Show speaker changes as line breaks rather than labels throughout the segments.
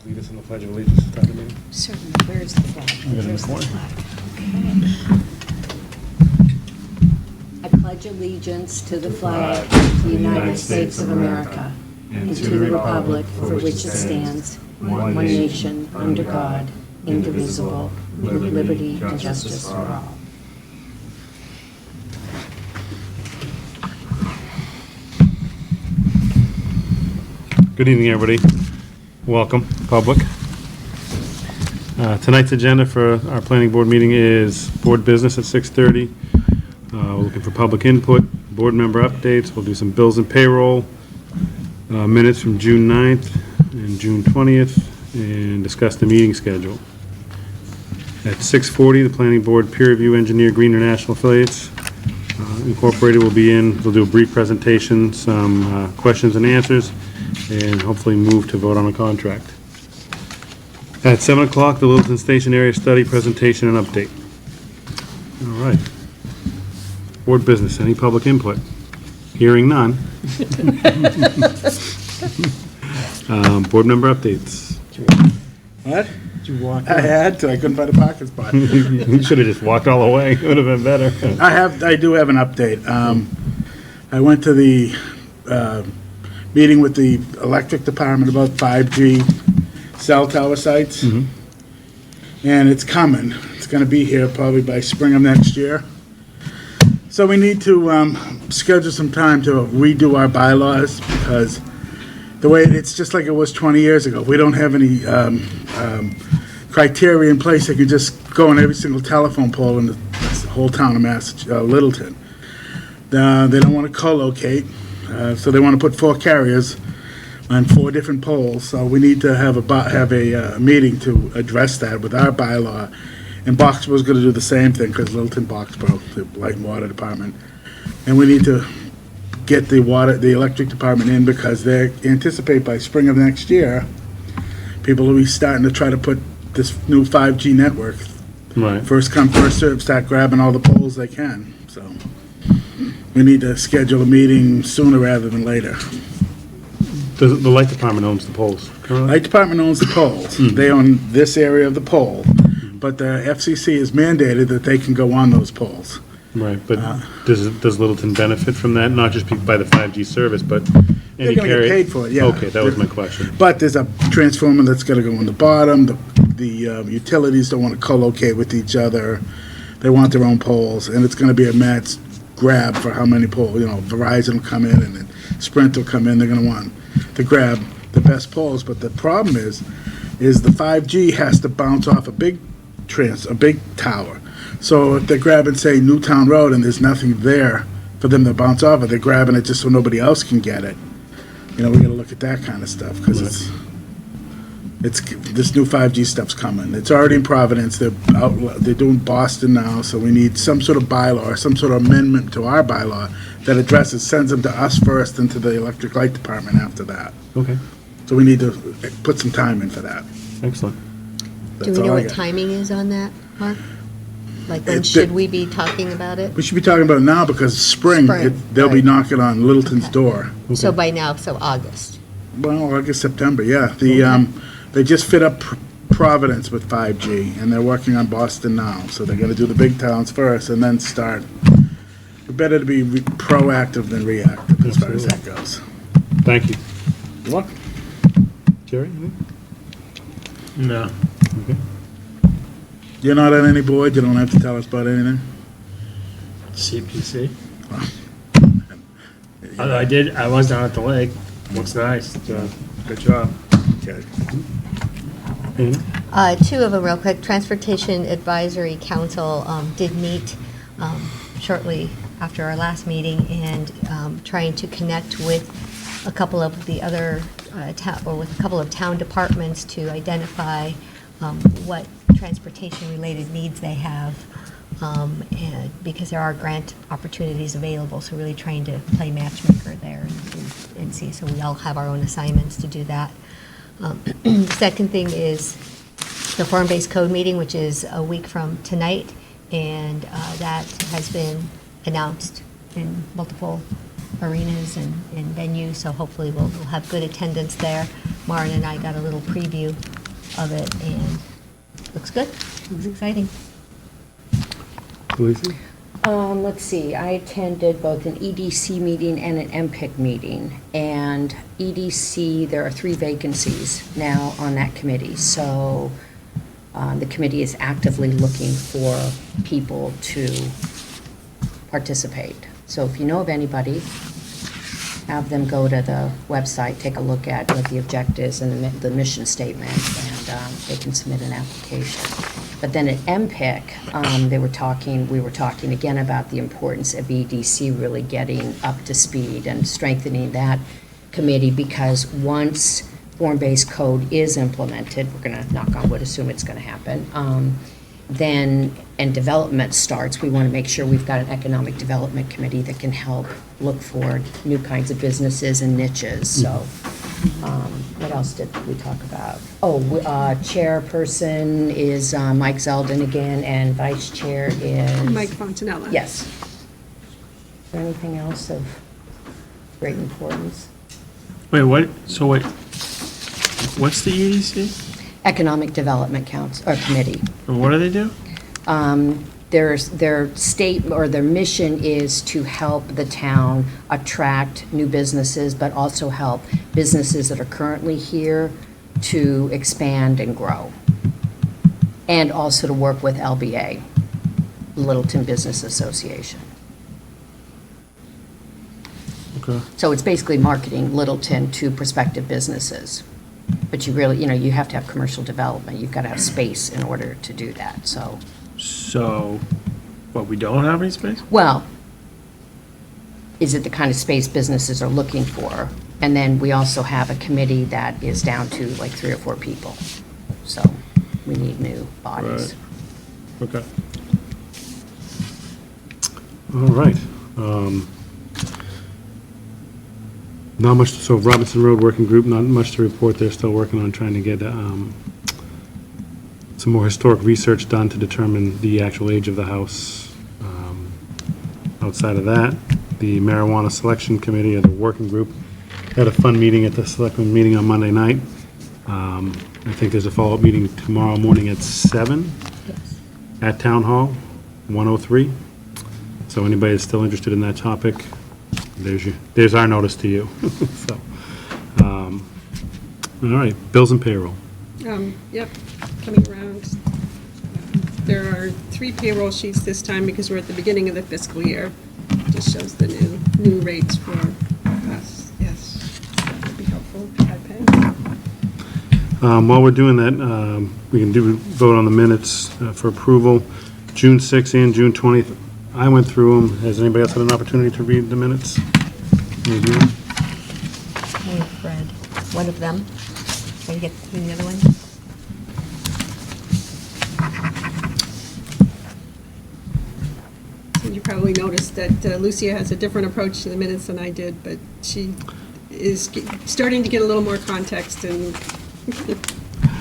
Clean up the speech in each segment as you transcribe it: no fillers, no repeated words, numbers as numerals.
lead us in the Pledge of Allegiance to start the meeting?
Certainly. Where is the flag? There's the flag. Okay. I pledge allegiance to the flag of the United States of America and to the republic for which it stands, one nation, under God, indivisible, with liberty and justice for all.
Good evening, everybody. Welcome, public. Tonight's agenda for our planning board meeting is board business at 6:30. We're looking for public input, board member updates. We'll do some bills and payroll, minutes from June 9th and June 20th, and discuss the meeting schedule. At 6:40, the planning board peer review engineer Green International Affiliates Incorporated will be in. We'll do a brief presentation, some questions and answers, and hopefully move to vote on a contract. At 7 o'clock, the Littleton Station Area Study presentation and update. All right. Board business, any public input? Hearing none. Board member updates.
What?
Did you walk
I had to. I couldn't find a parking spot.
You should have just walked all the way. It would have been better.
I do have an update. I went to the meeting with the electric department about 5G cell tower sites, and it's coming. It's going to be here probably by spring of next year. So we need to schedule some time to redo our bylaws, because the way it's just like it was 20 years ago. We don't have any criteria in place. They can just go on every single telephone pole in the whole town of Littleton. They don't want to co-locate, so they want to put 4 carriers on 4 different poles. So we need to have a meeting to address that with our bylaw. And Boxborough's going to do the same thing, because Littleton Boxborough, the light and water department, and we need to get the electric department in, because they anticipate by spring of next year, people will be starting to try to put this new 5G network.
Right.
First come, first served, start grabbing all the poles they can. So we need to schedule a meeting sooner rather than later.
The light department owns the poles, currently?
Light department owns the poles. They own this area of the pole, but the FCC has mandated that they can go on those poles.
Right, but does Littleton benefit from that? Not just by the 5G service, but
They're
any
going to
carrier?
get paid for it, yeah.
Okay, that was my question.
But there's a transformer that's going to go on the bottom. The utilities don't want to co-locate with each other. They want their own poles, and it's going to be a mad grab for how many poles. You know, Verizon will come in, and then Sprint will come in. They're going to want to grab the best poles. But the problem is the 5G has to bounce off a big tower. So if they're grabbing, say, Newtown Road, and there's nothing there for them to bounce off of, they're grabbing it just so nobody else can get it. You know, we got to look at that kind of stuff, because it's this new 5G stuff's coming. It's already in Providence. They're doing Boston now, so we need some sort of bylaw or some sort of amendment to our bylaw that sends them to us first and to the electric light department after that.
Okay,
So we need to put some time in for that.
excellent.
Do
That's
we know
all I
what
got.
timing is on that, Mark? Like, when should we be talking about it?
We should be talking about it now, because spring, they'll be
right.
knocking on Littleton's door.
So by now, so August.
Well, August, September, yeah. They just fit up Providence with 5G, and they're working on Boston now. So they're going to do the big towns first and then start. It's better to be proactive than reactive as far as that goes.
Thank you.
You're welcome.
Jerry, anything?
No.
Okay.
You're not on any board? You don't have to tell us about anything?
CPC. I was down at the lake. Looks nice. Good job.
Okay.
Anything?
2 of them real quick. Transportation Advisory Council did meet shortly after our last meeting, and trying to connect with a couple of the other, with a couple of town departments to identify what transportation-related needs they have, and because there are grant opportunities available, so really trying to play matchmaker there and see. So we all have our own assignments to do that. Second thing is the form-based code meeting, which is a week from tonight, and that has been announced in multiple arenas and venues, so hopefully we'll have good attendance there. Maren and I got a little preview of it, and looks good. Looks exciting.
Lucy?
Let's see, I attended both an EDC meeting and an MPIC meeting. And EDC, there are 3 vacancies now on that committee. So the committee is actively looking for people to participate. So if you know of anybody, have them go to the website, take a look at what the objectives and the mission statement, and they can submit an application. But then at MPIC, we were talking again about the importance of EDC really getting up to speed and strengthening that committee, because once form-based code is implemented, we're going to, knock on wood, assume it's going to happen, and development starts, we want to make sure we've got an economic development committee that can help look for new kinds of businesses and niches. So what else did we talk about? Oh, chairperson is Mike Zeldin again, and vice chair is?
Mike Fontanella.
Yes. Is there anything else of great importance?
Wait, what? So wait, what's the EDC?
Economic Development Council, or Committee.
And what do they do?
Their state, or their mission is to help the town attract new businesses, but also help businesses that are currently here to expand and grow. And also to work with LBA, Littleton Business Association.
Okay.
So it's basically marketing Littleton to prospective businesses. But you really, you have to have commercial development. You've got to have space in order to do that, so.
So, what, we don't have any space?
Well, is it the kind of space businesses are looking for? And then we also have a committee that is down to like 3 or 4 people. So we need new bodies.
Right. Okay.
All right. Not much, so Robinson Road Working Group, not much to report. They're still working on trying to get some more historic research done to determine the actual age of the house. Outside of that, the Marijuana Selection Committee, or the Working Group, had a fun meeting at the Selectmen meeting on Monday night. I think there's a follow-up meeting tomorrow morning at 7
Yes.
at Town Hall, 103. So anybody that's still interested in that topic, there's our notice to you. So, all right, bills and payroll.
Yep, coming around. There are 3 payroll sheets this time because we're at the beginning of the fiscal year. Just shows the new rates for us. Yes, that would be helpful if you had pen.
While we're doing that, we can vote on the minutes for approval, June 6th and June 20th. I went through them. Has anybody else had an opportunity to read the minutes? Review them?
I've read one of them. Can you get through the other one?
So you probably noticed that Lucia has a different approach to the minutes than I did, but she is starting to get a little more context and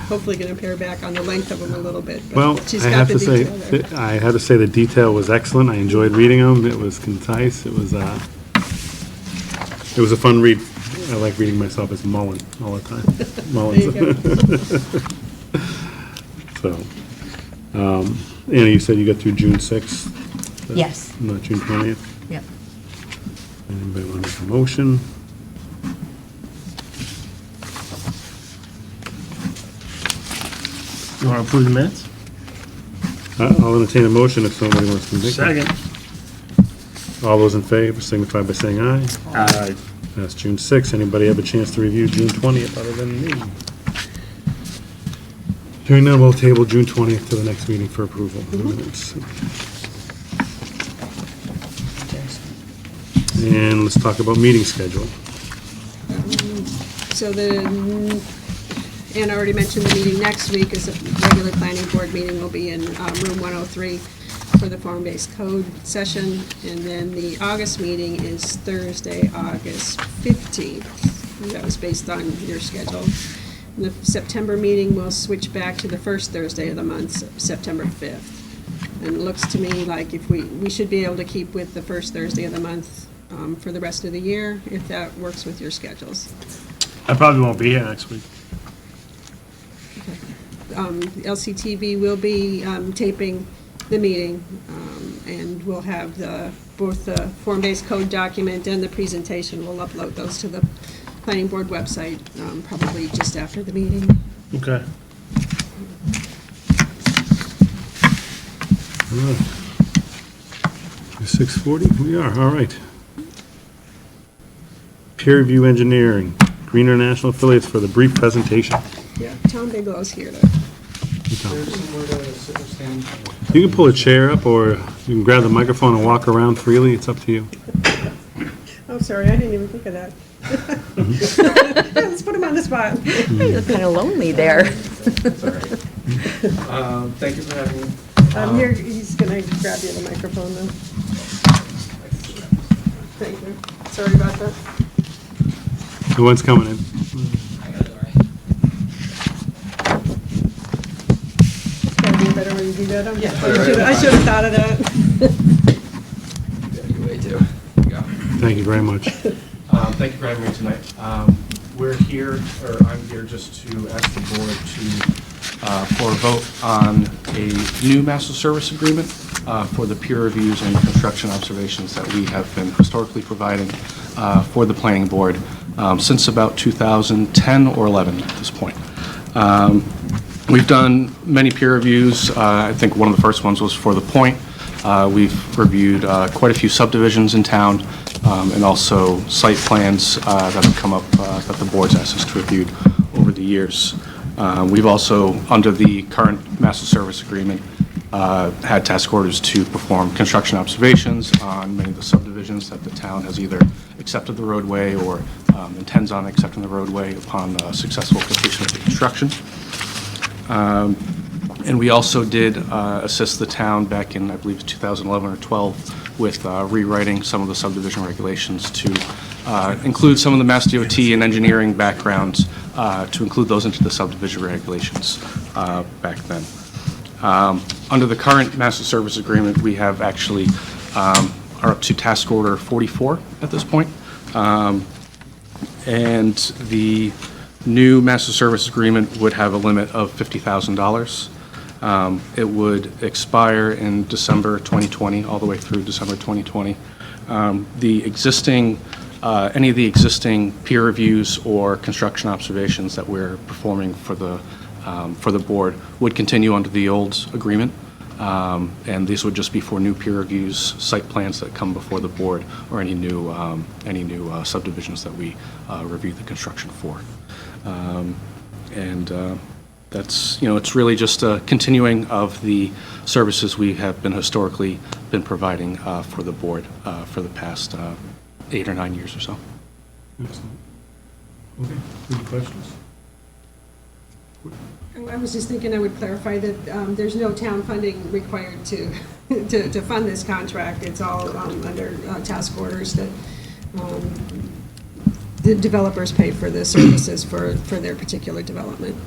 hopefully going to pare back on the length of them a little bit. But
Well,
she's
I
got
have
the
to say,
detail there.
I had to say the detail was excellent. I enjoyed reading them. It was concise. It was a fun read. I like reading myself as Mullen all the time. Mullins.
There you
So, Anna, you said you got through June 6th?
Yes.
Not June 20th?
Yep.
Anybody want to make a motion?
You want to approve the minutes?
I'll entertain a motion if somebody wants to make it.
Second.
All those in favor signify by saying aye. That's June 6th. Anybody have a chance to review June 20th other than me? Hearing none, we'll table June 20th to the next meeting for approval of the minutes. And let's talk about meeting schedule.
So Anna already mentioned the meeting next week is a regular planning board meeting will be in room 103 for the form-based code session. And then the August meeting is Thursday, August 15th. And that was based on your schedule. And the September meeting will switch back to the first Thursday of the month, September 5th. And it looks to me like if we should be able to keep with the first Thursday of the month for the rest of the year, if that works with your schedules.
I probably won't be here next week.
LCTV will be taping the meeting, and we'll have both the form-based code document and the presentation. We'll upload those to the planning board website, probably just after the meeting.
Okay.
All right. 6:40, we are, all right. Peer review engineering, Green International Affiliates for the brief presentation.
Yeah, Tom Bigelow's here to.
You can pull a chair up, or you can grab the microphone and walk around freely, it's up to you.
Oh, sorry, I didn't even think of that. Let's put him on the spot.
You look kind of lonely there.
Thank you for having me.
Here, he's gonna grab you the microphone then. Thank you. Sorry about that.
The one's coming in.
I got it, all right.
It's gotta be better when you do that.
Yeah.
I should have thought of that.
Yeah, you way too. There you go.
Thank you very much.
Thank you for having me tonight. I'm here just to ask the board for a vote on a new master service agreement for the peer reviews and construction observations that we have been historically providing for the planning board since about 2010 or 11 at this point. We've done many peer reviews. I think one of the first ones was for the Point. We've reviewed quite a few subdivisions in town, and also site plans that have come up that the board's asked us to review over the years. We've also, under the current master service agreement, had task orders to perform construction observations on many of the subdivisions that the town has either accepted the roadway or intends on accepting the roadway upon successful completion of the construction. And we also did assist the town back in, I believe, 2011 or 12 with rewriting some of the subdivision regulations to include some of the Mass DOT and engineering backgrounds to include those into the subdivision regulations back then. Under the current master service agreement, we have actually are up to task order 44 at this point. And the new master service agreement would have a limit of $50,000. It would expire in December 2020, all the way through December 2020. Any of the existing peer reviews or construction observations that we're performing for the board would continue under the old agreement. And these would just be for new peer reviews, site plans that come before the board, or any new subdivisions that we review the construction for. That's, it's really just a continuing of the services we have been historically providing for the board for the past 8 or 9 years or so.
Excellent. Okay, any questions?
I was just thinking I would clarify that there's no town funding required to fund this contract. It's all under task orders that the developers pay for the services for their particular development.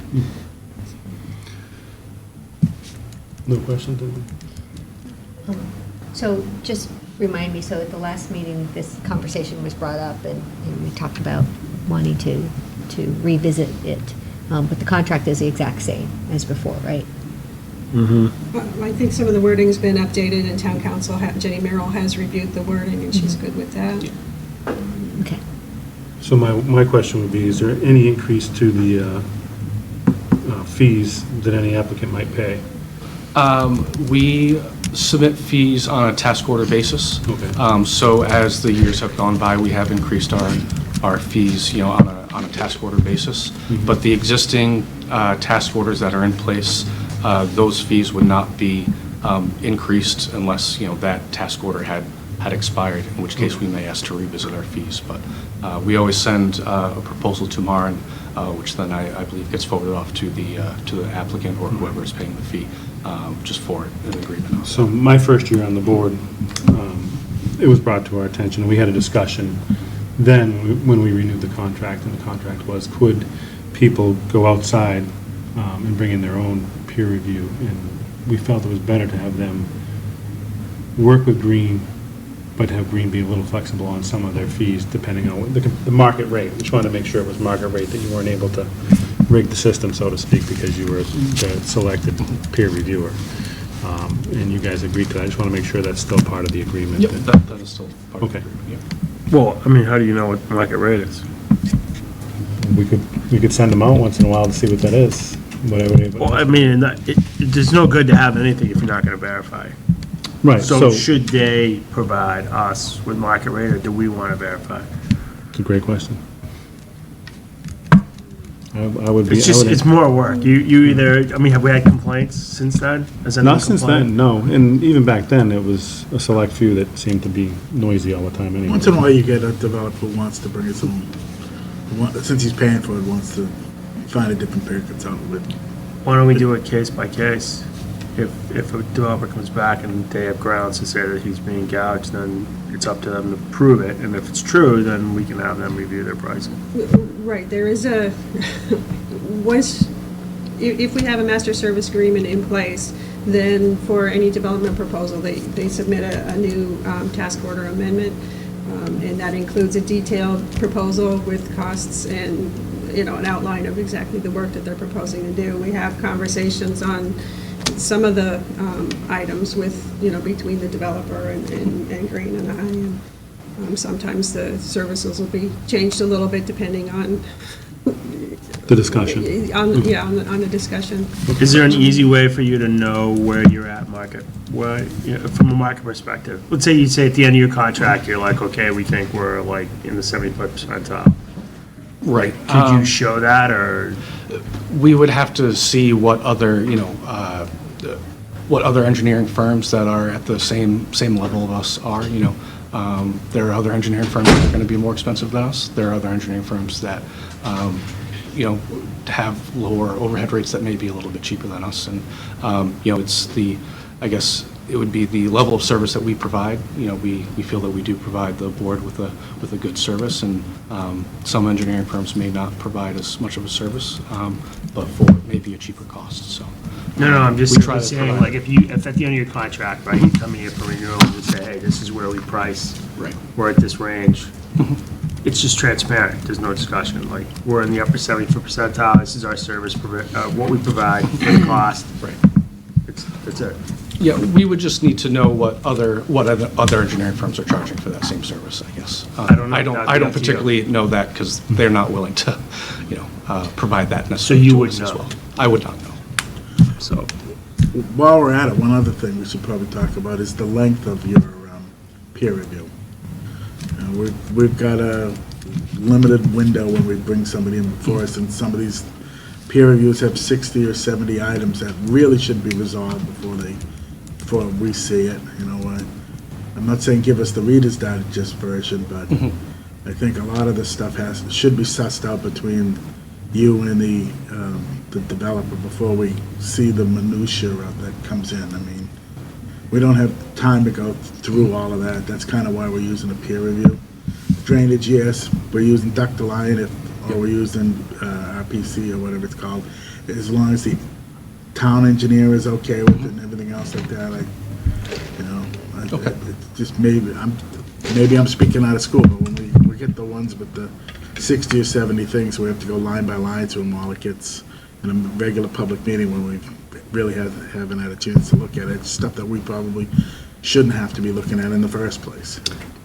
No questions, David?
So just remind me, so at the last meeting, this conversation was brought up, and we talked about wanting to revisit it, but the contract is the exact same as before, right?
I think some of the wording's been updated, and town council, Jenny Merrill, has reviewed the wording, and she's good with that.
Okay.
So my question would be, is there any increase to the fees that any applicant might pay?
We submit fees on a task order basis.
Okay.
So as the years have gone by, we have increased our fees, on a task order basis.
Mm-hmm.
But the existing task orders that are in place, those fees would not be increased unless, that task order had expired, in which case we may ask to revisit our fees. But we always send a proposal to Maren, which then I believe gets forwarded off to the applicant or whoever is paying the fee, just for an agreement.
So my first year on the board, it was brought to our attention, and we had a discussion then when we renewed the contract, and the contract was, could people go outside and bring in their own peer review? And we felt it was better to have them work with Green but have Green be a little flexible on some of their fees depending on the market rate. We just wanted to make sure it was market rate, that you weren't able to rig the system, so to speak, because you were the selected peer reviewer. And you guys agreed to that. I just want to make sure that's still part of the agreement.
Yep, that is still part of the
Okay.
agreement, yep.
Well, I mean, how do you know what the market rate is?
We could send them out once in a while to see what that is, whatever.
Well, I mean, there's no good to have anything if you're not going to verify.
Right,
So
so,
should they provide us with market rate, or do we want to verify?
it's a great question. I would be.
It's just, it's more work. You either, I mean, have we had complaints since then? Has anyone
Not since
complained?
then, no. And even back then, it was a select few that seemed to be noisy all the time anyway.
Once in a while, you get a developer who wants to bring his own, since he's paying for it, wants to find a different peer consultant with.
Why don't we do it case by case? If a developer comes back and they have grounds to say that he's being gouged, then it's up to them to prove it. And if it's true, then we can have them review their pricing.
Right, there is a, once, if we have a master service agreement in place, then for any development proposal, they submit a new task order amendment, and that includes a detailed proposal with costs and, you know, an outline of exactly the work that they're proposing to do. We have conversations on some of the items with, you know, between the developer and Green and I. And sometimes the services will be changed a little bit depending on.
The discussion.
On the discussion.
Is there an easy way for you to know where you're at market? Where, you know, from a market perspective? Let's say you say at the end of your contract, you're like, okay, we think we're like in the 75th percentile.
Right.
Could you show that, or?
We would have to see what other, you know, what other engineering firms that are at the same level of us are, you know. There are other engineering firms that are going to be more expensive than us. There are other engineering firms that, you know, have lower overhead rates that may be a little bit cheaper than us. And, you know, it's I guess it would be the level of service that we provide. You know, we feel that we do provide the board with a good service, and some engineering firms may not provide as much of a service, but for maybe a cheaper cost, so.
No, I'm just
We try to
saying,
provide-
like, if at the end of your contract, right, you come in here for renewal and just say, hey, this is where we price.
Right.
We're at this range. It's just transparent. There's no discussion. Like, we're in the upper 75th percentile. This is our service, what we provide, for the cost.
Right.
That's it.
Yeah, we would just need to know what other engineering firms are charging for that same service, I guess.
I don't know.
I
That'd be
don't
up to you.
particularly know that because they're not willing to, you know, provide that
So
necessarily
you
to
would
us as
know.
well. I would not know.
So,
While we're at it, one other thing we should probably talk about is the length of your peer review. We've got a limited window when we bring somebody in before us, and some of these peer reviews have 60 or 70 items that really should be resolved before we see it. You know, I'm not saying give us the Reader's Digest version, but I think a lot of the stuff should be sussed out between you and the developer before we see the minutia that comes in. I mean, we don't have time to go through all of that. That's kind of why we're using a peer review. Drainage, yes, we're using ductile iron or we're using RPC or whatever it's called. As long as the town engineer is okay with it and everything else like that,
Okay.
just maybe I'm speaking out of school, but when we get the ones with the 60 or 70 things, we have to go line by line through them all. It gets in a regular public meeting when we really haven't had a chance to look at it. It's stuff that we probably shouldn't have to be looking at in the first place.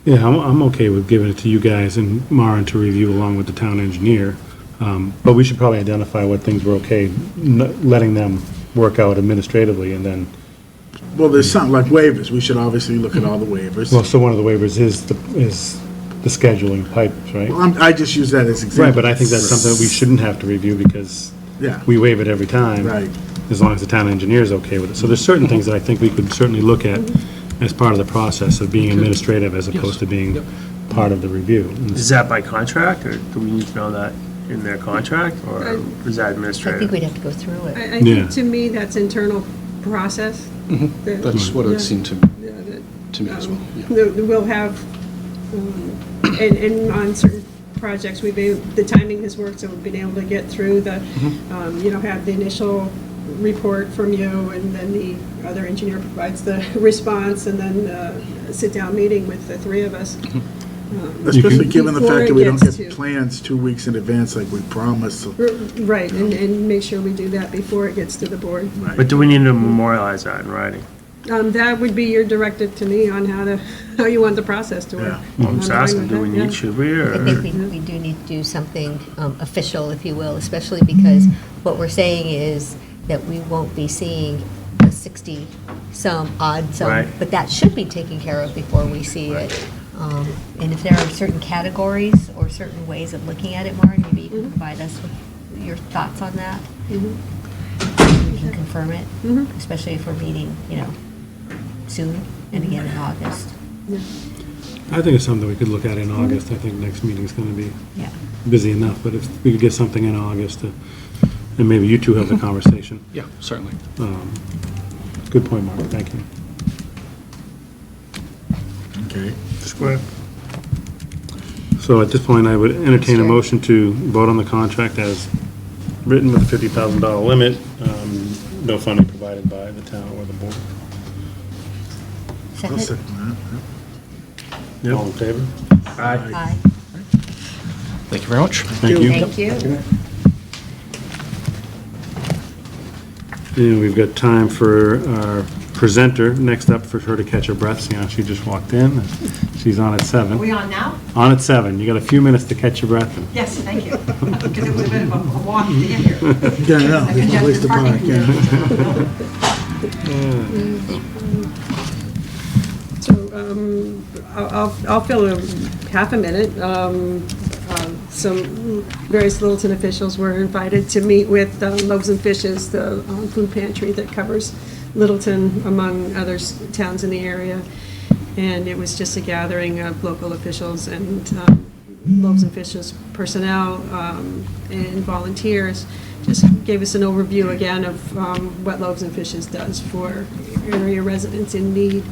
Yeah, I'm okay with giving it to you guys and Maren to review along with the town engineer. But we should probably identify what things were okay, letting them work out administratively, and then,
Well, there's something like waivers. We should obviously look at all the waivers.
well, so one of the waivers is the scheduling pipes, right?
Well, I just use that as example.
Right, but I think that's something that we shouldn't have to review because
Yeah,
we waive it every time.
right.
As long as the town engineer is okay with it. So there's certain things that I think we could certainly look at as part of the process of being administrative as opposed to being
Yep.
part of the review.
is that by contract, or do we need to know that in their contract, or is that
I
administrative?
think we'd have to go through it.
I
Yeah.
think, to me, that's internal process.
That's what
Yeah.
it seemed to
Yeah,
me as well. Yeah.
We'll have, and on certain projects, the timing has worked, so we've been able to get through you know, have the initial report from you, and then the other engineer provides the response, and then a sit-down meeting with the three of us.
Especially given the
Before
fact that
it
we don't
gets
get
to-
plans 2 weeks in advance like we promised.
Right, and make sure we do that before it gets to the board.
But do we need to memorialize that in writing?
That would be your directive to me on how you want the process to work.
Yeah.
I'm just
I'm fine
asking,
with
do we
that, yeah.
need, should we,
I
or?
think we do need to do something official, if you will, especially because what we're saying is that we won't be seeing a 60-some, odd-some,
Right.
but that should be taken care of before we see it. And if there are certain categories or certain ways of looking at it, Maureen, maybe you can provide us with your thoughts on that. We can confirm it, especially if we're meeting, soon and again in August.
I think it's something we could look at in August. I think next meeting's going to be
Yeah.
busy enough, but if we could get something in August, and maybe you two have the conversation.
Yeah, certainly.
Good point, Mark, thank you.
Okay.
Square.
So at this point, I would entertain a
Sure.
motion to vote on the contract as written with a $50,000 limit, no funding provided by the town or the board.
I'll
Second?
second that.
All in favor?
Aye.
Aye.
Thank you very much.
Thank you.
Thank you.
And we've got time for our presenter, next up for her to catch her breath. See how she just walked in. She's on at 7.
Are we on now?
On at 7. You got a few minutes to catch your breath.
Yes, thank you. Because it was a bit of a walk to get here.
Yeah, I know, there's no place to park, yeah.
So I'll fill a half a minute. Some various Littleton officials were invited to meet with Loaves Fishes, the food pantry that covers Littleton, among other towns in the area. And it was just a gathering of local officials and Loaves Fishes personnel and volunteers. Just gave us an overview again of what Loaves Fishes does for area residents in need.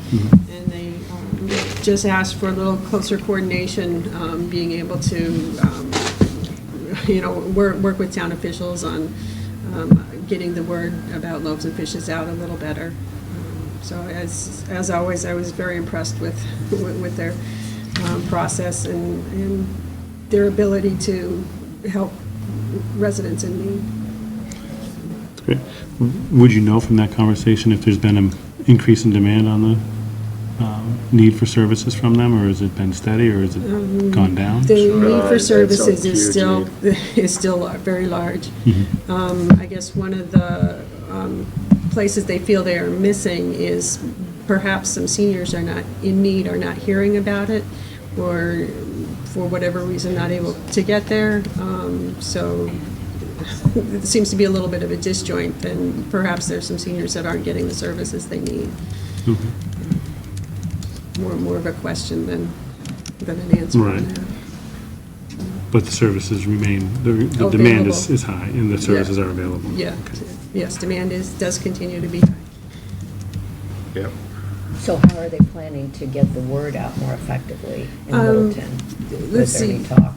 And they just asked for a little closer coordination, being able to, work with town officials on getting the word about Loaves and Fishes out a little better. So as always, I was very impressed with their process and their ability to help residents in need.
Great. Would you know from that conversation if there's been an increase in demand on the need for services from them, or has it been steady, or has it gone down?
The need for
It's
services is
huge
still very large.
Mm-hmm.
I guess one of the places they feel they are missing is perhaps some seniors are not in need, are not hearing about it, or for whatever reason not able to get there. So it seems to be a little bit of a disjoint, and perhaps there's some seniors that aren't getting the services they need. More of a question than an answer on
Right.
that.
But the services remain, the demand is
Available.
high, and the services are available?
Yeah,
Okay.
yes, demand does continue to be high.
Yep.
So how are they planning to get the word out more effectively in Littleton?
let's
Was there any
see.
talk?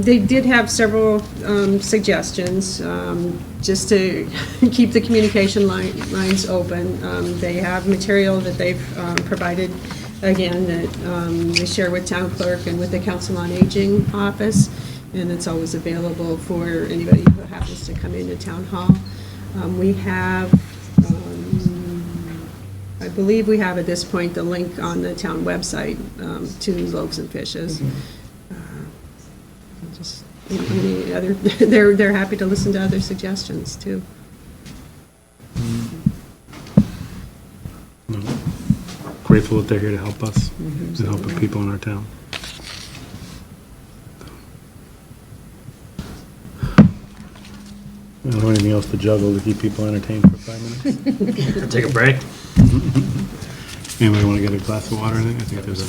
They did have several suggestions, just to keep the communication lines open. They have material that they've provided, again, that they share with town clerk and with the Council on Aging office, and it's always available for anybody who happens to come into town hall. We have, I believe we have at this point the link on the town website to Loaves and Fishes. Just any other, they're happy to listen to other suggestions too.
No. Grateful that they're here to help us and help the people in our town. I don't have anything else to juggle to keep people entertained for 5 minutes.
Take a break?
Anybody want to get a glass of water? I think there's a.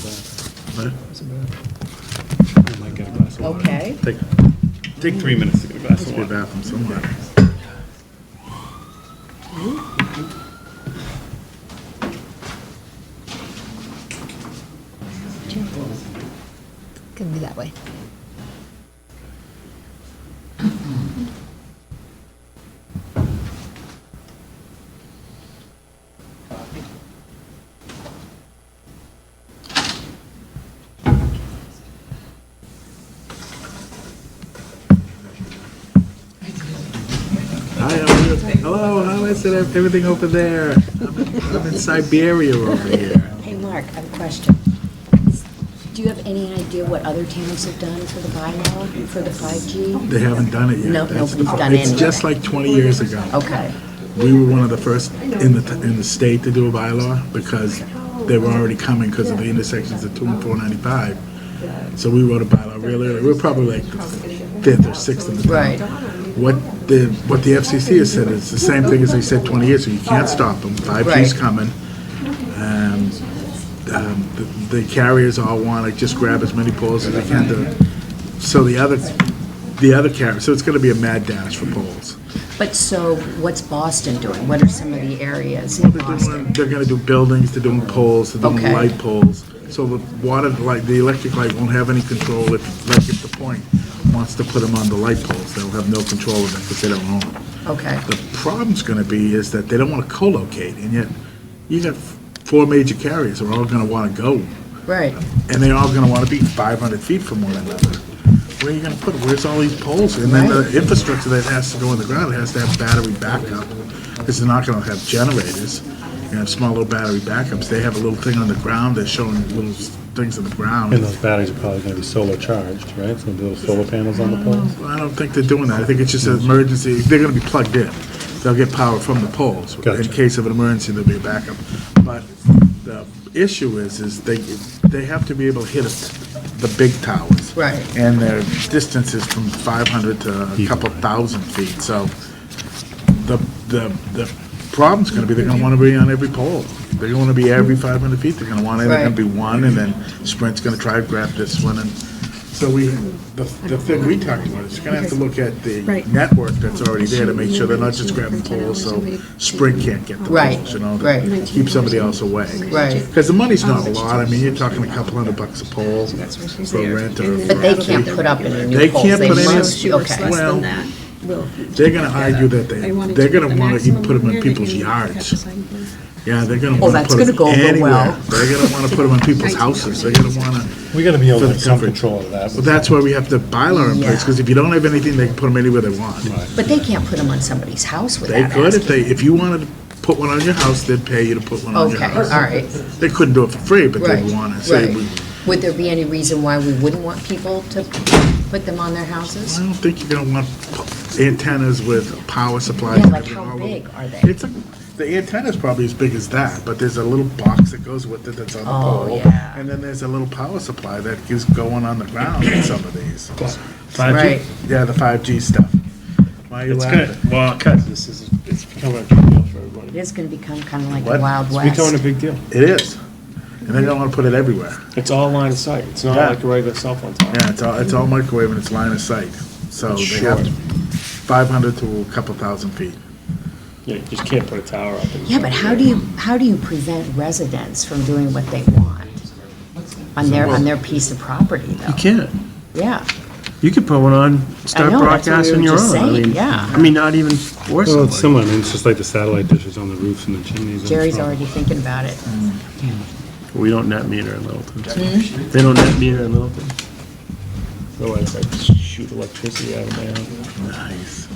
I might get a glass of water.
Okay.
Take 3 minutes to get a glass
Must
of
be a
water.
bathroom somewhere.
Can be that way.
hello, how is it, everything over there? I'm in Siberia over here.
Hey, Mark, I have a question. Do you have any idea what other towns have done for the bylaw, for the 5G?
They haven't done it yet.
No,
That's the
nobody's
pro-
done
It's just
anything.
like 20 years ago.
Okay,
We were one of the first in the state to do a bylaw because they were already coming because of the intersections of 2 and 495. So we wrote a bylaw really early. We were probably like the 5th or 6th in the town.
right,
What the FCC has said is the same thing as they said 20 years ago. You can't stop them. 5G's
Right.
coming. The carriers all want to just grab as many poles as they can to, so the other carriers, so it's going to be a mad dash for poles.
but so what's Boston doing? What are some of the areas in Boston?
They're going to do buildings, they're doing poles, they're doing
Okay.
light poles. So the water, like, the electric light won't have any control if the point wants to put them on the light poles. They'll have no control of it because they don't own them.
Okay,
The problem's gonna be is that they don't wanna co-locate, and yet you got 4 major carriers are all gonna wanna go,
right,
and they're all gonna wanna be 500 feet from one another. Where are you gonna put it? Where's all these poles? And then
Right.
the infrastructure that has to go in the ground, it has to have battery backup, because they're not gonna have generators. You have small little battery backups. They have a little thing on the ground, they're showing little things on the ground.
And those batteries are probably gonna be solar charged, right? So little solar panels on the poles?
I don't think they're doing that. I think it's just an emergency. They're gonna be plugged in. They'll get power from the poles. In
Gotcha.
case of an emergency, there'll be a backup. But the issue is they have to be able to hit the big towers.
right.
And their distance is from 500 to a couple thousand feet. So the problem's gonna be they're gonna wanna be on every pole. They're gonna wanna be every 500 feet. They're gonna want it, they're gonna
Right.
be one, and then Sprint's gonna try to grab this one. And so the thing we talked about is you're gonna have to look at the
Right.
network that's already there to make sure they're not just grabbing poles so Sprint can't get the
Right,
poles, you know? to
right.
Keep somebody else away.
Right.
Because the money's not a lot. I mean, you're talking a couple $100 a pole for rent or.
But they can't put up any new
They
poles.
can't put any-
must- Okay,
Less
Well,
than that. will-
They're gonna argue that
wanted
they're
to put
gonna
the
wanna even
maximum
put them in
here, they
people's
can
yards.
catch us, I can-
Yeah, they're gonna
Oh,
wanna
that's
put
gonna
them
go over
anywhere.
well.
They're gonna wanna put them in people's houses. They're gonna wanna,
We gotta be able
For
to
the
have some
coverage.
control of that.
well, that's why we have the bylaw in place,
Yeah.
because if you don't have anything, they can put them anywhere they want.
but they can't put them on somebody's house
They
without
could,
asking.
if you wanted to put one on your house, they'd pay you to put one on your
Okay,
house.
all right,
They couldn't do it for free, but
right,
they'd wanna say,
right. Would there be any reason why we wouldn't want people to put them on their houses?
I don't think you're gonna want antennas with power supplies.
Yeah,
and
like
everything
how
all
big
over.
are they?
The antenna's probably as big as that, but there's a little box that goes with it that's on the
Oh,
pole.
yeah.
And then there's a little power supply that is going on the ground in some of these.
5G?
Right,
Yeah, the 5G stuff. Why are you
It's
laughing?
good, well, because it's becoming a big deal for everybody.
it is gonna become kind of like the
What?
Wild
It's becoming a
West.
big deal.
It is. And they're gonna wanna put it everywhere.
It's all line of sight, it's not
Yeah.
like a regular cell phone tower.
Yeah, it's all microwave and it's line of sight. So
It's
they have
short.
500 to a couple thousand feet.
Yeah, you just can't put a tower up. and-
Yeah, but how do you prevent residents from doing what they want on their piece of property though?
You can't.
Yeah,
You could put one on, start
know, that's what we
broadcasting
were
your
just
own. I
saying,
mean,
yeah.
I mean, not even force
Well, it's
somebody.
similar. I mean, it's just like the satellite dishes on the roofs and the chimneys. and
Jerry's
stuff.
already thinking about it.
We don't net meter in Littleton. They don't net meter in Littleton. Otherwise, I'd shoot electricity out of my house.
Nice.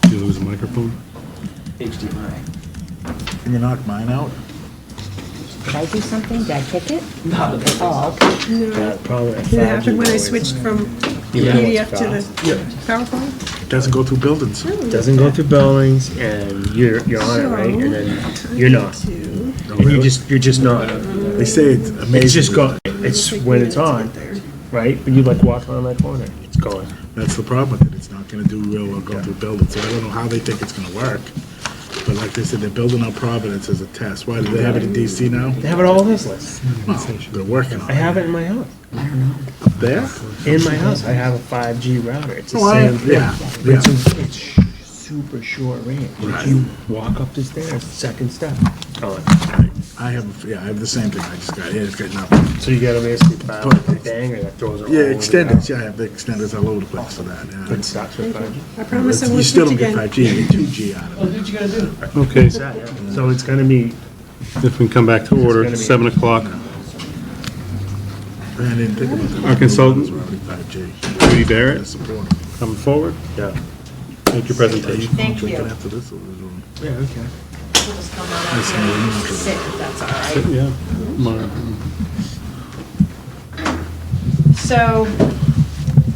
Did you lose a microphone?
HDMI.
Can you knock mine out?
Did I do something? Did I kick it? No. Oh, okay.
Probably a
Did it happen when I
5G
switched from
Yeah.
PDF to the PowerPoint?
Doesn't go through buildings.
Doesn't go through buildings, and you're on it, right? And then you're not. And you're just not.
They say it's amazing.
It's just gone. It's when it's on, right? When you like walk around that corner, it's gone.
That's the problem with it. It's not gonna do real well going through buildings. So I don't know how they think it's gonna work. But like they said, they're building out Providence as a test. Why, do they have it in DC now?
They have it all this list.
No, they're working on
I
it.
have it in my house.
Up there?
In my house, I have a 5G router. It's the
Oh,
same thing.
yeah,
But
yeah.
it's super short range.
Right.
If you walk up the stairs, second step, on.
I have the same thing. I just got it. It's got nothing.
So you gotta basically buy a danger that throws it all
Yeah,
over the
extenders.
house.
Yeah, I have the extenders all over the place for that. Yeah.
But it stops with 5G.
I promise I
You
won't
still
switch
don't get
again.
5G. You get 2G out of it.
Okay,
So it's gonna be,
if we can come back to order,
gonna be-
7 o'clock.
I didn't think about that.
Our consultant,
It's already 5G.
Judy Barrett,
Support.
coming forward.
yeah.
Make your presentation.
Thank you.
After this, we'll do it.
Yeah, okay.
We'll just come on up here and sit, if that's all right.
Yeah.
So,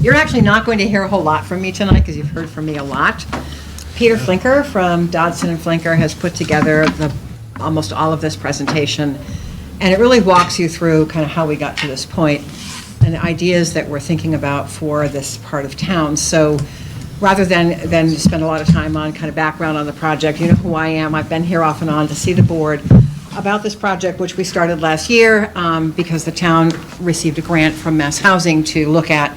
you're actually not going to hear a whole lot from me tonight, because you've heard from me a lot. Peter Flinker from Dodson and Flinker has put together almost all of this presentation, and it really walks you through kind of how we got to this point and the ideas that we're thinking about for this part of town. So rather than spend a lot of time on kind of background on the project, you know who I am. I've been here off and on to see the board about this project, which we started last year because the town received a grant from Mass Housing to look at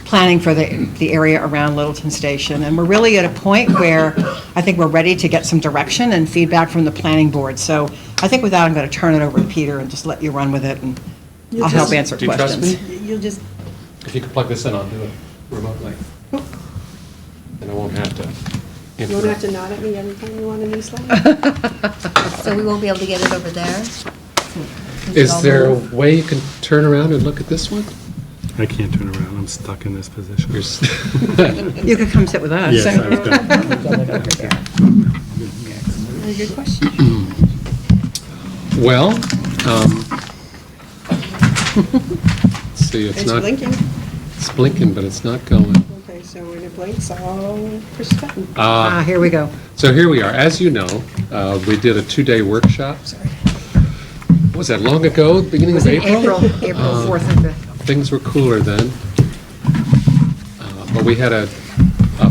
planning for the area around Littleton Station. And we're really at a point where I think we're ready to get some direction and feedback from the planning board. So I think with that, I'm going to turn it over to Peter and just let you run with it, and I'll help answer
Do you trust
questions.
me?
You'll just,
If you could plug this in, I'll do it remotely. And I won't have to.
You won't have to nod at me every time you want a new slide?
So we won't be able to get it over there?
Is there a way you can turn around and look at this one?
I can't turn around. I'm stuck in this position.
You're s-
you could come sit with us.
Yes, I was gonna.
Very good question.
Well, let's see, it's
It's
not,
blinking.
it's blinking, but it's not going.
Okay, so when it blinks, I'll push the button.
Here we go.
So here we are. As you know, we did a 2-day workshop. What was that, long ago, beginning
Was
of
it
April?
April 4th and 5th?
Things were cooler then. But we had a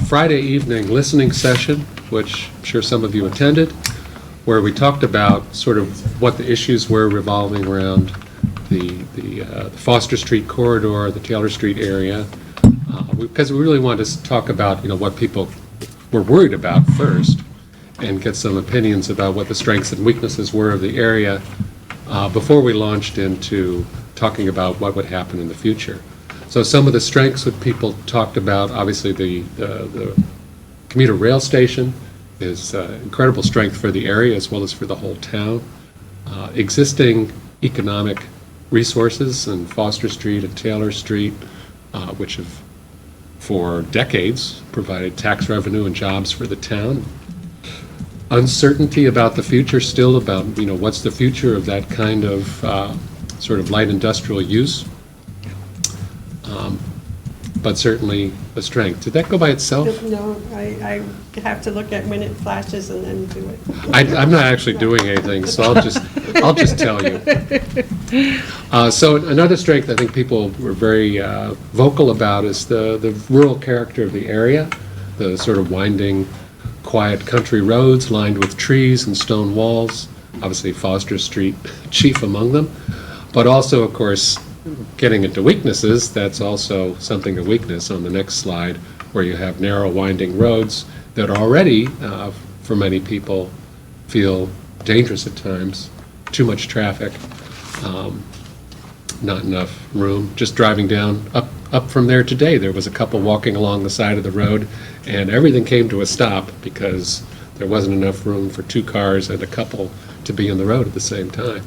Friday evening listening session, which I'm sure some of you attended, where we talked about sort of what the issues were revolving around the Foster Street corridor, the Taylor Street area, because we really wanted to talk about, you know, what people were worried about first, and get some opinions about what the strengths and weaknesses were of the area before we launched into talking about what would happen in the future. So some of the strengths that people talked about, obviously the commuter rail station is incredible strength for the area as well as for the whole town. Existing economic resources in Foster Street and Taylor Street, which have for decades provided tax revenue and jobs for the town. Uncertainty about the future still, about, you know, what's the future of that kind of sort of light industrial use. But certainly a strength. Did that go by itself?
No, I have to look at when it flashes and then do it.
I'm not actually doing anything, so I'll just tell you. So another strength I think people were very vocal about is the rural character of the area, the sort of winding, quiet country roads lined with trees and stone walls, obviously Foster Street chief among them, but also, of course, getting into weaknesses, that's also something of weakness on the next slide, where you have narrow winding roads that already, for many people, feel dangerous at times, too much traffic, not enough room. Just driving down, up from there today, there was a couple walking along the side of the road, and everything came to a stop because there wasn't enough room for 2 cars and a couple to be in the road at the same time.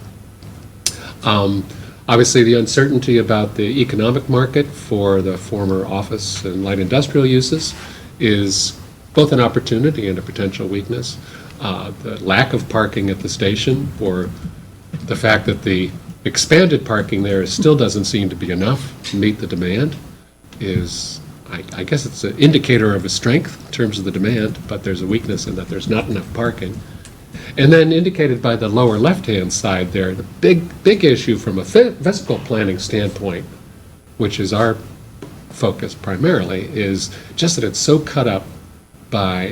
Obviously, the uncertainty about the economic market for the former office and light industrial uses is both an opportunity and a potential weakness. The lack of parking at the station, or the fact that the expanded parking there still doesn't seem to be enough to meet the demand, is, I guess it's an indicator of a strength in terms of the demand, but there's a weakness in that there's not enough parking. And then indicated by the lower left-hand side there, the big issue from a physical planning standpoint, which is our focus primarily, is just that it's so cut up by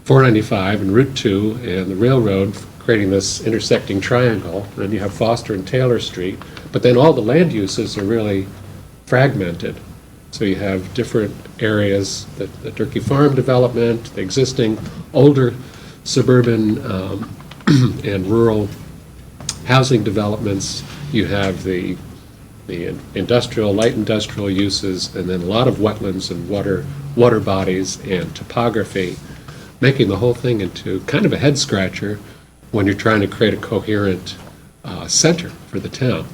495 and Route 2 and the railroad, creating this intersecting triangle. And then you have Foster and Taylor Street, but then all the land uses are really fragmented. So you have different areas, the Turkey Farm development, the existing older suburban and rural housing developments. You have the industrial, light industrial uses, and then a lot of wetlands and water bodies and topography, making the whole thing into kind of a head scratcher when you're trying to create a coherent center for the town.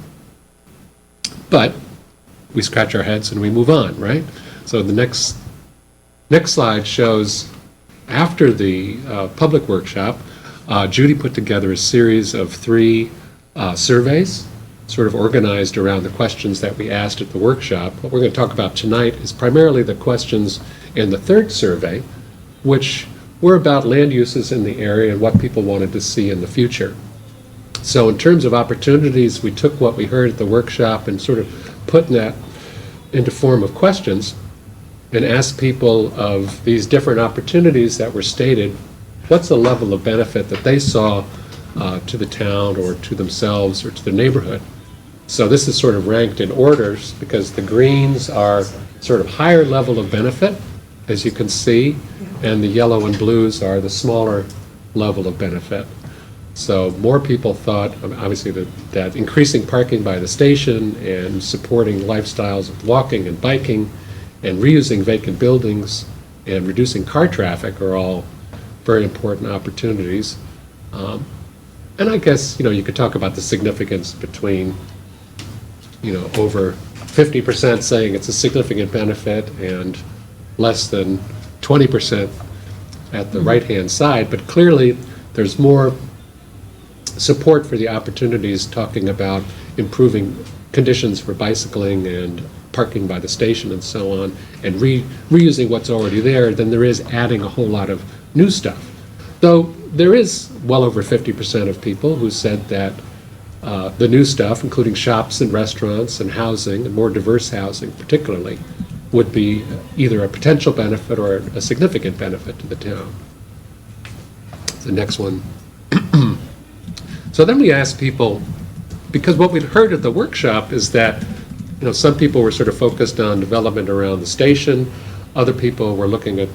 But we scratch our heads and we move on, right? So the next Next slide shows, after the public workshop, Judy put together a series of 3 surveys, sort of organized around the questions that we asked at the workshop. What we're going to talk about tonight is primarily the questions in the 3rd survey, which were about land uses in the area and what people wanted to see in the future. So in terms of opportunities, we took what we heard at the workshop and sort of put that into form of questions and asked people of these different opportunities that were stated, what's the level of benefit that they saw to the town or to themselves or to the neighborhood. So this is sort of ranked in orders because the greens are sort of higher level of benefit, as you can see, and the yellow and blues are the smaller level of benefit. So more people thought, obviously, that increasing parking by the station and supporting lifestyles of walking and biking and reusing vacant buildings and reducing car traffic are all very important opportunities. And I guess, you could talk about the significance between, over 50% saying it's a significant benefit and less than 20% at the right-hand side, but clearly there's more support for the opportunities talking about improving conditions for bicycling and parking by the station and so on, and reusing what's already there than there is adding a whole lot of new stuff. Though there is well over 50% of people who said that the new stuff, including shops and restaurants and housing, and more diverse housing particularly, would be either a potential benefit or a significant benefit to the town. The next one. So then we asked people, because what we'd heard at the workshop is that some people were sort of focused on development around the station, other people were looking at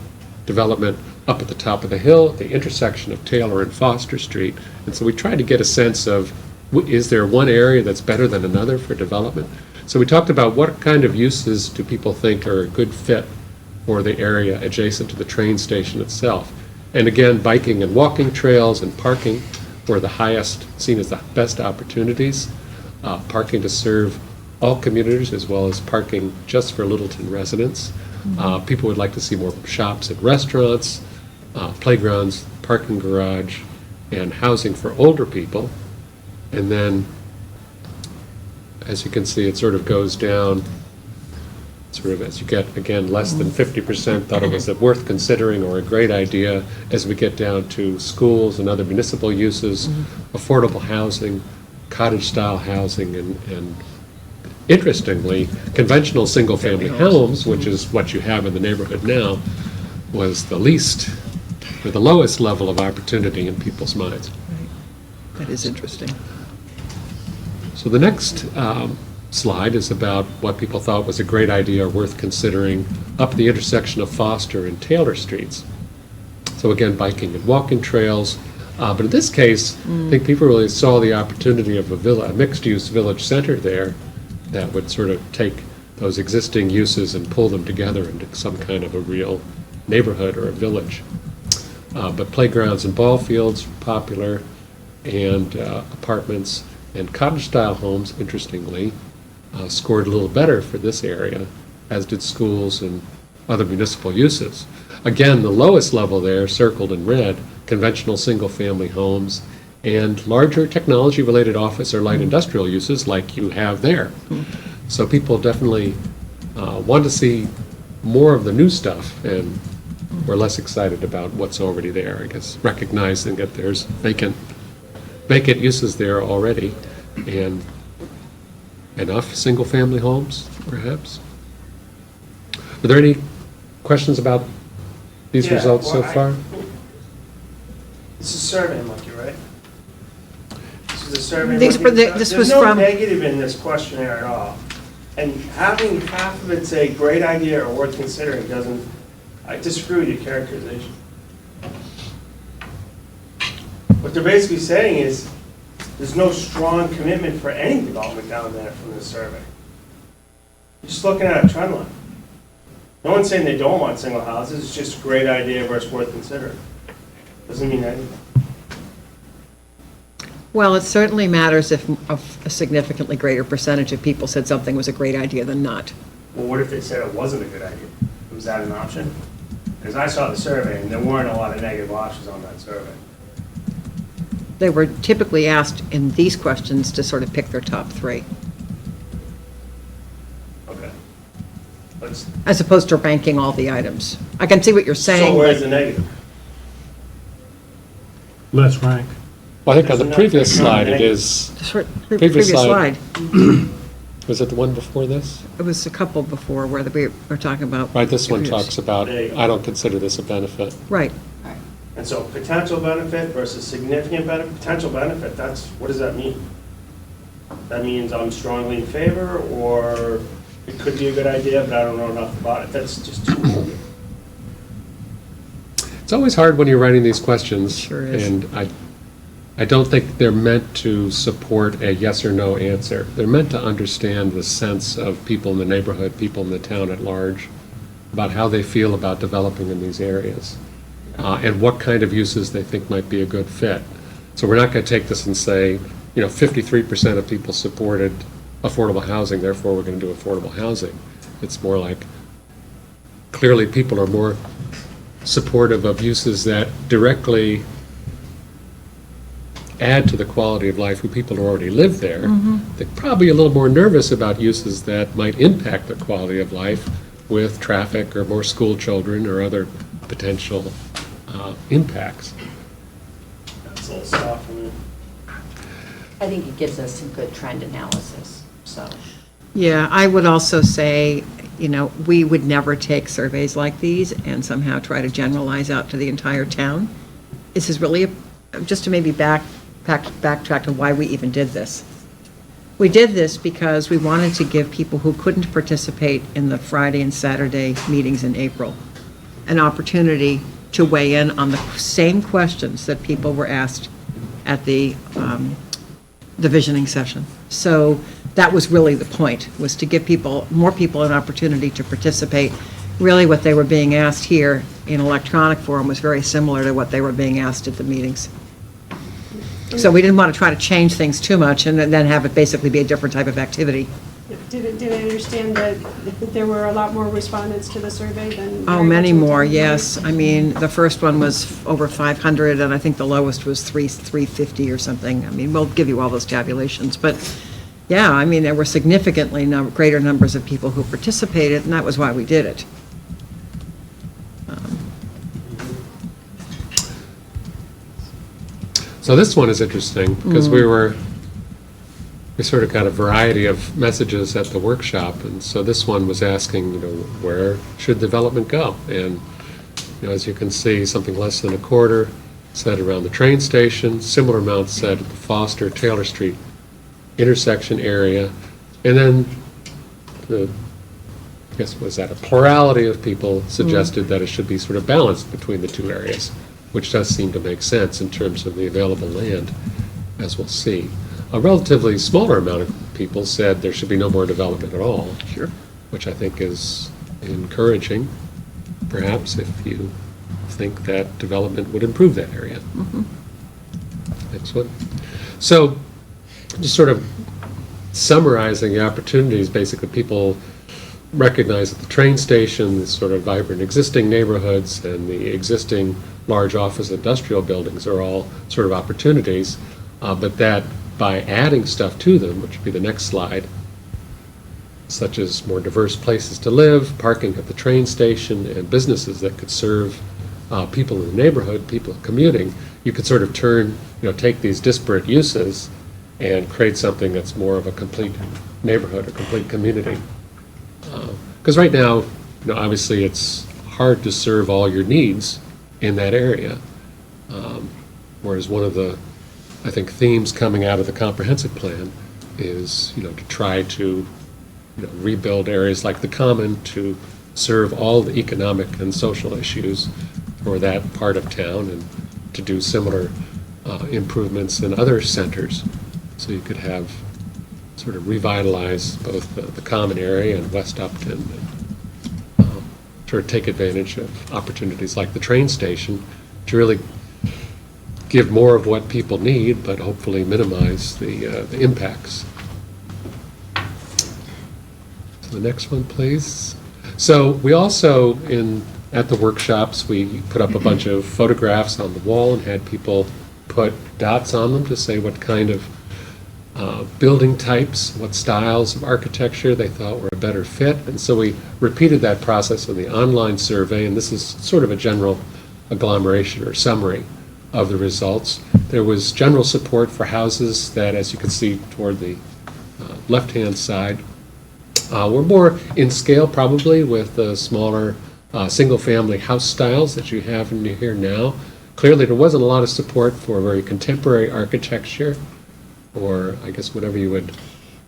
development up at the top of the hill, at the intersection of Taylor and Foster Street. And so we tried to get a sense of, is there one area that's better than another for development? So we talked about what kind of uses do people think are a good fit for the area adjacent to the train station itself. And again, biking and walking trails and parking were the highest, seen as the best opportunities. Parking to serve all commuters as well as parking just for Littleton residents. People would like to see more shops and restaurants, playgrounds, parking garage, and housing for older people. And then, as you can see, it sort of goes down, sort of as you get, again, less than 50% thought it was worth considering or a great idea, as we get down to schools and other municipal uses, affordable housing, cottage-style housing, and interestingly, conventional single-family homes, which is what you have in the neighborhood now, was the least, or the lowest level of opportunity in people's minds.
That is interesting.
So the next slide is about what people thought was a great idea or worth considering up the intersection of Foster and Taylor Streets. So again, biking and walking trails. But in this case, I think people really saw the opportunity of a mixed-use village center there that would sort of take those existing uses and pull them together into some kind of a real neighborhood or a village. But playgrounds and ball fields were popular, and apartments and cottage-style homes, interestingly, scored a little better for this area, as did schools and other municipal uses. Again, the lowest level there, circled in red, conventional single-family homes and larger technology-related office or light industrial uses like you have there. So people definitely want to see more of the new stuff, and we're less excited about what's already there, I guess, recognizing that there's vacant uses there already, and enough single-family homes, perhaps. Are there any questions about these results so far?
This is survey monkey, right? This is a survey
These
monkey.
were this was
There's no
from-
negative in this questionnaire at all. And having half of it say great idea or worth considering doesn't, I disagree with your characterization. What they're basically saying is there's no strong commitment for any development down there from this survey. You're just looking at a trend line. No one's saying they don't want single houses, it's just a great idea versus worth considering. Doesn't mean anything.
Well, it certainly matters if a significantly greater percentage of people said something was a great idea than not.
Well, what if they said it wasn't a good idea? Was that an option? As I saw the survey, and there weren't a lot of negative options on that survey.
They were typically asked in these questions to sort of pick their top three,
Okay. Let's,
as opposed to ranking all the items. I can see what you're saying.
so where's
but-
the negative?
Let's rank.
Well, I think on the
There's
previous
enough-
slide, it is,
Previous slide.
was it the one before this?
It was a couple before where we were talking about.
Right, this one
previous-
talks about,
There you go.
I don't consider this a benefit.
Right.
And so potential benefit versus significant benefit, potential benefit, that's, what does that mean? That means I'm strongly in favor, or it could be a good idea, but I don't know enough about it. That's just too old.
It's always hard when you're writing these questions.
Sure is.
And I don't think they're meant to support a yes or no answer. They're meant to understand the sense of people in the neighborhood, people in the town at large, about how they feel about developing in these areas, and what kind of uses they think might be a good fit. So we're not going to take this and say, 53% of people supported affordable housing, therefore we're going to do affordable housing. It's more like, clearly people are more supportive of uses that directly add to the quality of life of people who already live there. They're probably a little more nervous about uses that might impact the quality of life with traffic or more school children or other potential impacts.
That's a little soft for me.
I think it gives us some good trend analysis, so.
Yeah, I would also say, we would never take surveys like these and somehow try to generalize out to the entire town. This is really, just to maybe backtrack to why we even did this. We did this because we wanted to give people who couldn't participate in the Friday and Saturday meetings in April an opportunity to weigh in on the same questions that people were asked at the visioning session. So that was really the point, was to give more people an opportunity to participate. Really what they were being asked here in electronic form was very similar to what they were being asked at the meetings. So we didn't want to try to change things too much and then have it basically be a different type of activity.
Did I understand that there were a lot more respondents to the survey than?
Oh, many more, yes. I mean, the first one was over 500, and I think the lowest was 350 or something. I mean, we'll give you all those tabulations, but yeah, I mean, there were significantly greater numbers of people who participated, and that was why we did it.
So this one is interesting, because we sort of got a variety of messages at the workshop, and so this one was asking, where should development go? And, as you can see, something less than a quarter said around the train station, similar amounts said at the Foster Taylor Street intersection area, and then I guess was that a plurality of people suggested that it should be sort of balanced between the two areas, which does seem to make sense in terms of the available land, as we'll see. A relatively smaller amount of people said there should be no more development at all.
Sure.
Which I think is encouraging, perhaps, if you think that development would improve that area. Next one. So, just sort of summarizing the opportunities, basically people recognize that the train station, the sort of vibrant existing neighborhoods, and the existing large office industrial buildings are all sort of opportunities, but that by adding stuff to them, which would be the next slide, such as more diverse places to live, parking at the train station, and businesses that could serve people in the neighborhood, people commuting, you could sort of take these disparate uses and create something that's more of a complete neighborhood, a complete community. Because right now, obviously it's hard to serve all your needs in that area. Whereas one of the, I think, themes coming out of the comprehensive plan is, to try to, rebuild areas like the Common to serve all the economic and social issues for that part of town, and to do similar improvements in other centers. So you could have sort of revitalize both the Common area and West Upton, and sort of take advantage of opportunities like the train station to really give more of what people need, but hopefully minimize the impacts. So the next one, please. So we also, in at the workshops, we put up a bunch of photographs on the wall and had people put dots on them to say what kind of building types, what styles of architecture they thought were a better fit. And so we repeated that process in the online survey, and this is sort of a general agglomeration or summary of the results. There was general support for houses that, as you can see toward the left-hand side, were more in scale probably with the smaller single-family house styles that you have in here now. Clearly, there wasn't a lot of support for very contemporary architecture, or I guess whatever you would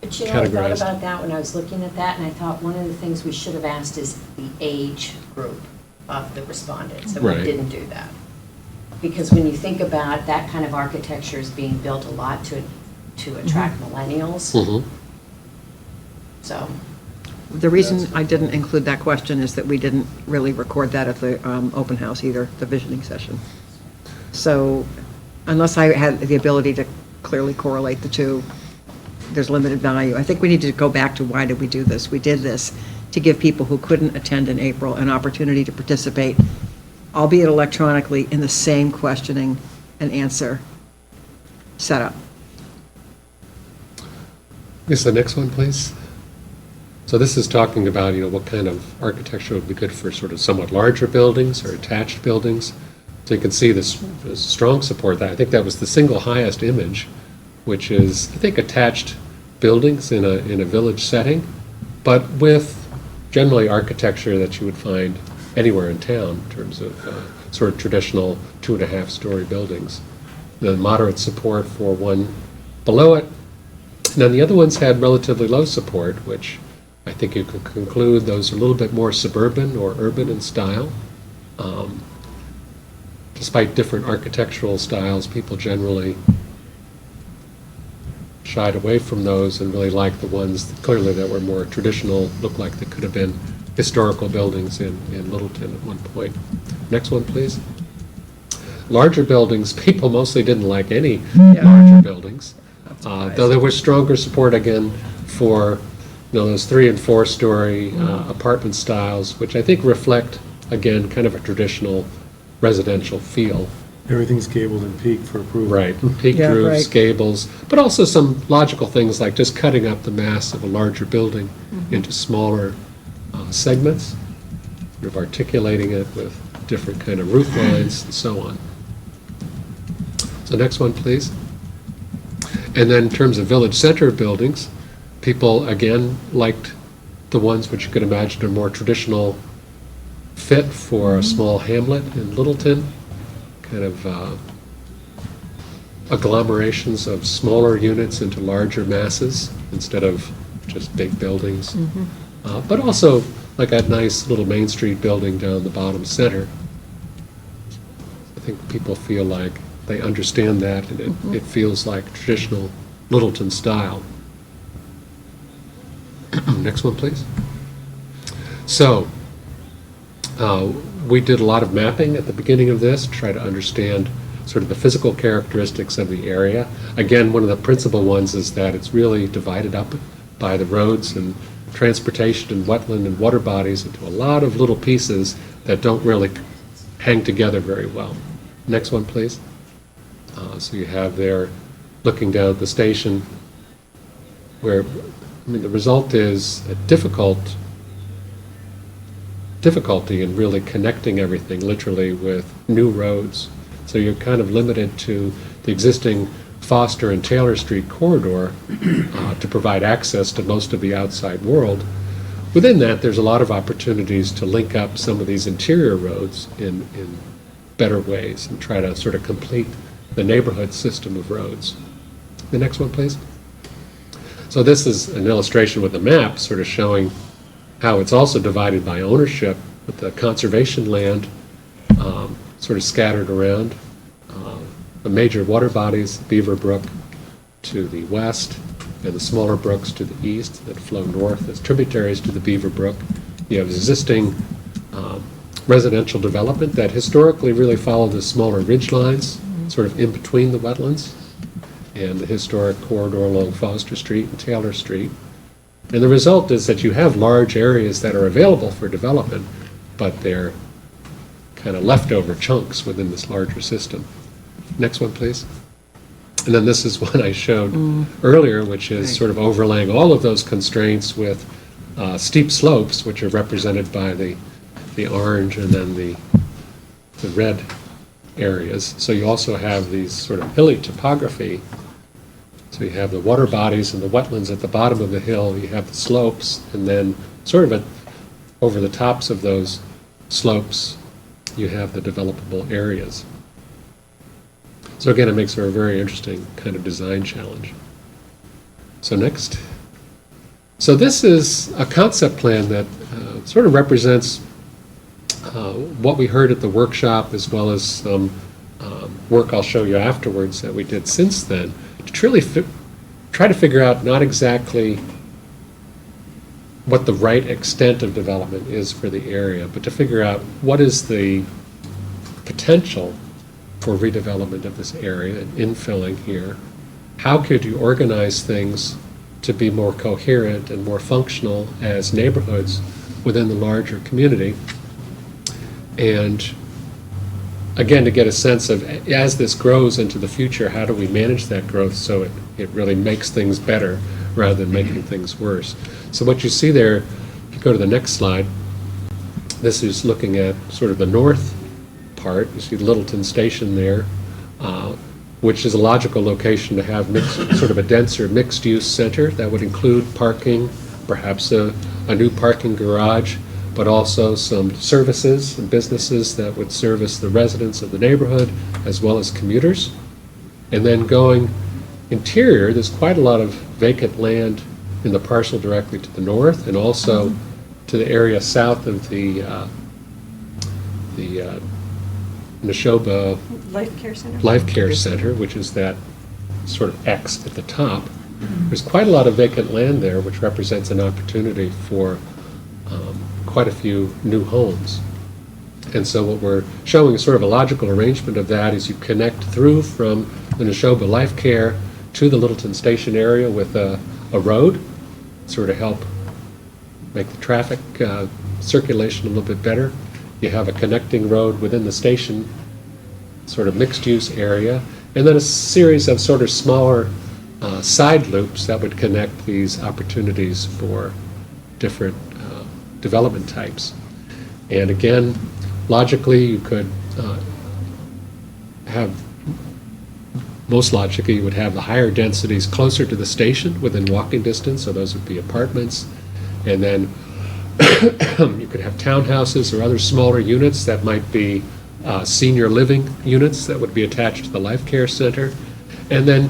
But you know, I thought
categorized.
about that when I was looking at that, and I thought one of the things we should have asked is the age group of the respondents, and we
Right.
didn't do that. Because when you think about that kind of architecture is being built a lot to attract millennials,
Mhm.
so.
The reason I didn't include that question is that we didn't really record that at the open house either, the visioning session. So unless I had the ability to clearly correlate the two, there's limited value. I think we need to go back to why did we do this? We did this to give people who couldn't attend in April an opportunity to participate, albeit electronically, in the same questioning and answer setup.
Yes, the next one, please. So this is talking about, what kind of architecture would be good for sort of somewhat larger buildings or attached buildings. So you can see this strong support that. I think that was the single highest image, which is, I think, attached buildings in a village setting, but with generally architecture that you would find anywhere in town in terms of sort of traditional 2.5-story buildings. The moderate support for one below it. And then the other ones had relatively low support, which I think you could conclude those are a little bit more suburban or urban in style. Despite different architectural styles, people generally shied away from those and really liked the ones clearly that were more traditional, looked like they could have been historical buildings in Littleton at one point. Next one, please. Larger buildings, people mostly didn't like any larger buildings, though there was stronger support again for those 3- and 4-story apartment styles, which I think reflect, again, kind of a traditional residential feel.
Everything's gabled and peaked for approval.
Right, peaked
Yeah,
roofs,
right.
gables, but also some logical things like just cutting up the mass of a larger building into smaller segments, sort of articulating it with different kind of roof lines and so on. So next one, please. And then in terms of village center buildings, people, again, liked the ones which you could imagine are more traditional fit for a small hamlet in Littleton, kind of agglomerations of smaller units into larger masses instead of just big buildings. But also like that nice little Main Street building down the bottom center. I think people feel like they understand that, and it feels like traditional Littleton style. Next one, please. So, we did a lot of mapping at the beginning of this, to try to understand sort of the physical characteristics of the area. Again, one of the principal ones is that it's really divided up by the roads and transportation and wetland and water bodies into a lot of little pieces that don't really hang together very well. Next one, please. So you have there, looking down at the station, where, the result is a difficulty in really connecting everything literally with new roads. So you're kind of limited to the existing Foster and Taylor Street corridor to provide access to most of the outside world. Within that, there's a lot of opportunities to link up some of these interior roads in better ways and try to sort of complete the neighborhood system of roads. The next one, please. So this is an illustration with a map sort of showing how it's also divided by ownership, with the conservation land sort of scattered around. The major water bodies, Beaver Brook to the west, and the smaller brooks to the east that flow north as tributaries to the Beaver Brook. You have existing residential development that historically really followed the smaller ridge lines, sort of in between the wetlands, and the historic corridor along Foster Street and Taylor Street. And the result is that you have large areas that are available for development, but they're kind of leftover chunks within this larger system. Next one, please. And then this is one I showed earlier, which is sort of overlaying all of those constraints with steep slopes, which are represented by the orange and then the red areas. So you also have these sort of hilly topography. So you have the water bodies and the wetlands at the bottom of the hill, you have the slopes, and then sort of over the tops of those slopes, you have the developable areas. So again, it makes for a very interesting kind of design challenge. So next. So this is a concept plan that sort of represents what we heard at the workshop, as well as some work I'll show you afterwards that we did since then, to truly try to figure out not exactly what the right extent of development is for the area, but to figure out what is the potential for redevelopment of this area and infilling here. How could you organize things to be more coherent and more functional as neighborhoods within the larger community? And again, to get a sense of, as this grows into the future, how do we manage that growth so it really makes things better rather than making things worse? So what you see there, if you go to the next slide, this is looking at sort of the north part. You see Littleton Station there, which is a logical location to have sort of a denser mixed-use center that would include parking, perhaps a new parking garage, but also some services and businesses that would service the residents of the neighborhood as well as commuters. And then going interior, there's quite a lot of vacant land in the parcel directly to the north, and also to the area south of the Neshoba
Life Care Center.
Life Care Center, which is that sort of X at the top. There's quite a lot of vacant land there, which represents an opportunity for quite a few new homes. And so what we're showing is sort of a logical arrangement of that is you connect through from the Neshoba Life Care to the Littleton Station area with a road, sort of help make the traffic circulation a little bit better. You have a connecting road within the station, sort of mixed-use area, and then a series of sort of smaller side loops that would connect these opportunities for different development types. And again, logically, you could most logically, you would have the higher densities closer to the station within walking distance, so those would be apartments. And then you could have townhouses or other smaller units that might be senior living units that would be attached to the Life Care Center. And then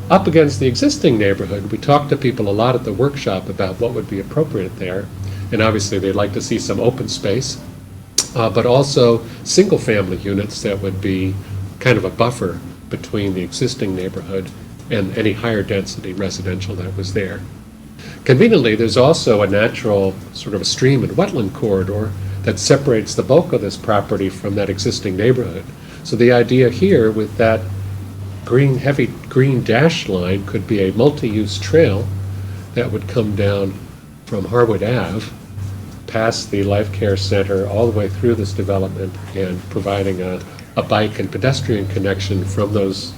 up against the existing neighborhood, we talked to people a lot at the workshop about what would be appropriate there. And obviously, they'd like to see some open space, but also single-family units that would be kind of a buffer between the existing neighborhood and any higher density residential that was there. Conveniently, there's also a natural sort of a stream and wetland corridor that separates the bulk of this property from that existing neighborhood. So the idea here with that heavy green dashed line could be a multi-use trail that would come down from Harwood Ave, past the Life Care Center, all the way through this development, and providing a bike and pedestrian connection from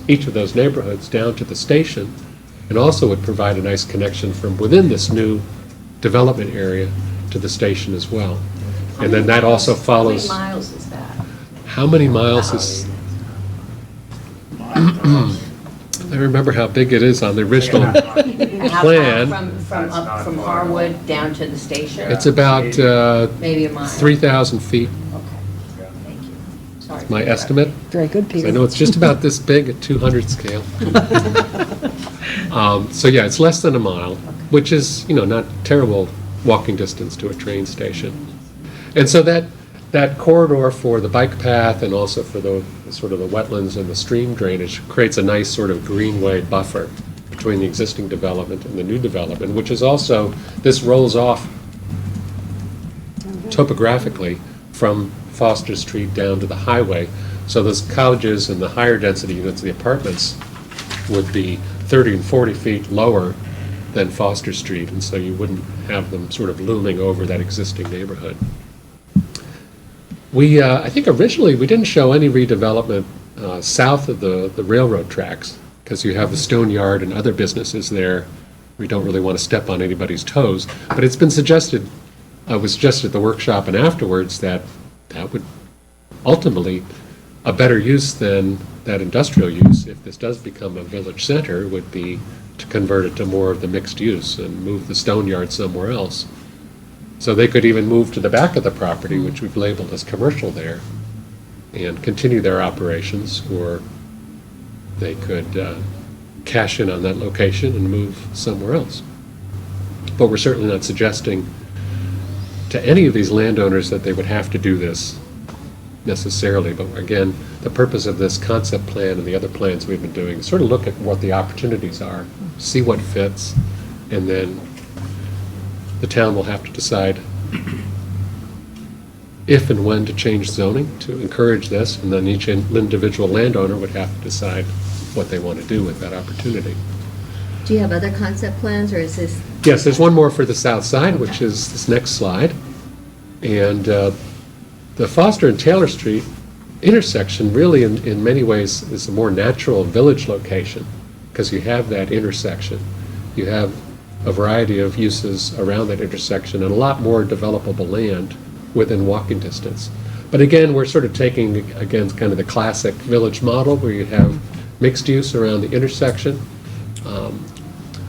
each of those neighborhoods down to the station, and also would provide a nice connection from within this new development area to the station as well. And then that also follows.
How many miles is that?
How many miles is? I remember how big it is on the original plan.
From Harwood down to the station?
It's about
Maybe a mile.
3,000 feet,
Okay, thank you. Sorry.
my estimate.
Very good,
I
Peter.
know it's just about this big at 200 scale. So yeah, it's less than a mile, which is, not terrible walking distance to a train station. And so that corridor for the bike path and also for the sort of the wetlands and the stream drainage creates a nice sort of greenway buffer between the existing development and the new development, which is also, this rolls off topographically from Foster Street down to the highway. So those cottages and the higher density units, the apartments, would be 30 and 40 feet lower than Foster Street, and so you wouldn't have them sort of looming over that existing neighborhood. I think originally, we didn't show any redevelopment south of the railroad tracks, because you have the stone yard and other businesses there. We don't really want to step on anybody's toes. But it's been suggested, was suggested at the workshop and afterwards, that that would ultimately, a better use than that industrial use, if this does become a village center, would be to convert it to more of the mixed use and move the stone yard somewhere else. So they could even move to the back of the property, which we've labeled as commercial there, and continue their operations, or they could cash in on that location and move somewhere else. But we're certainly not suggesting to any of these landowners that they would have to do this necessarily. But again, the purpose of this concept plan and the other plans we've been doing is sort of look at what the opportunities are, see what fits, and then the town will have to decide if and when to change zoning to encourage this, and then each individual landowner would have to decide what they want to do with that opportunity.
Do you have other concept plans, or is this?
Yes, there's one more for the south side, which is this next slide. And the Foster and Taylor Street intersection really in many ways is a more natural village location, because you have that intersection. You have a variety of uses around that intersection and a lot more developable land within walking distance. But again, we're sort of taking, again, kind of the classic village model where you have mixed use around the intersection.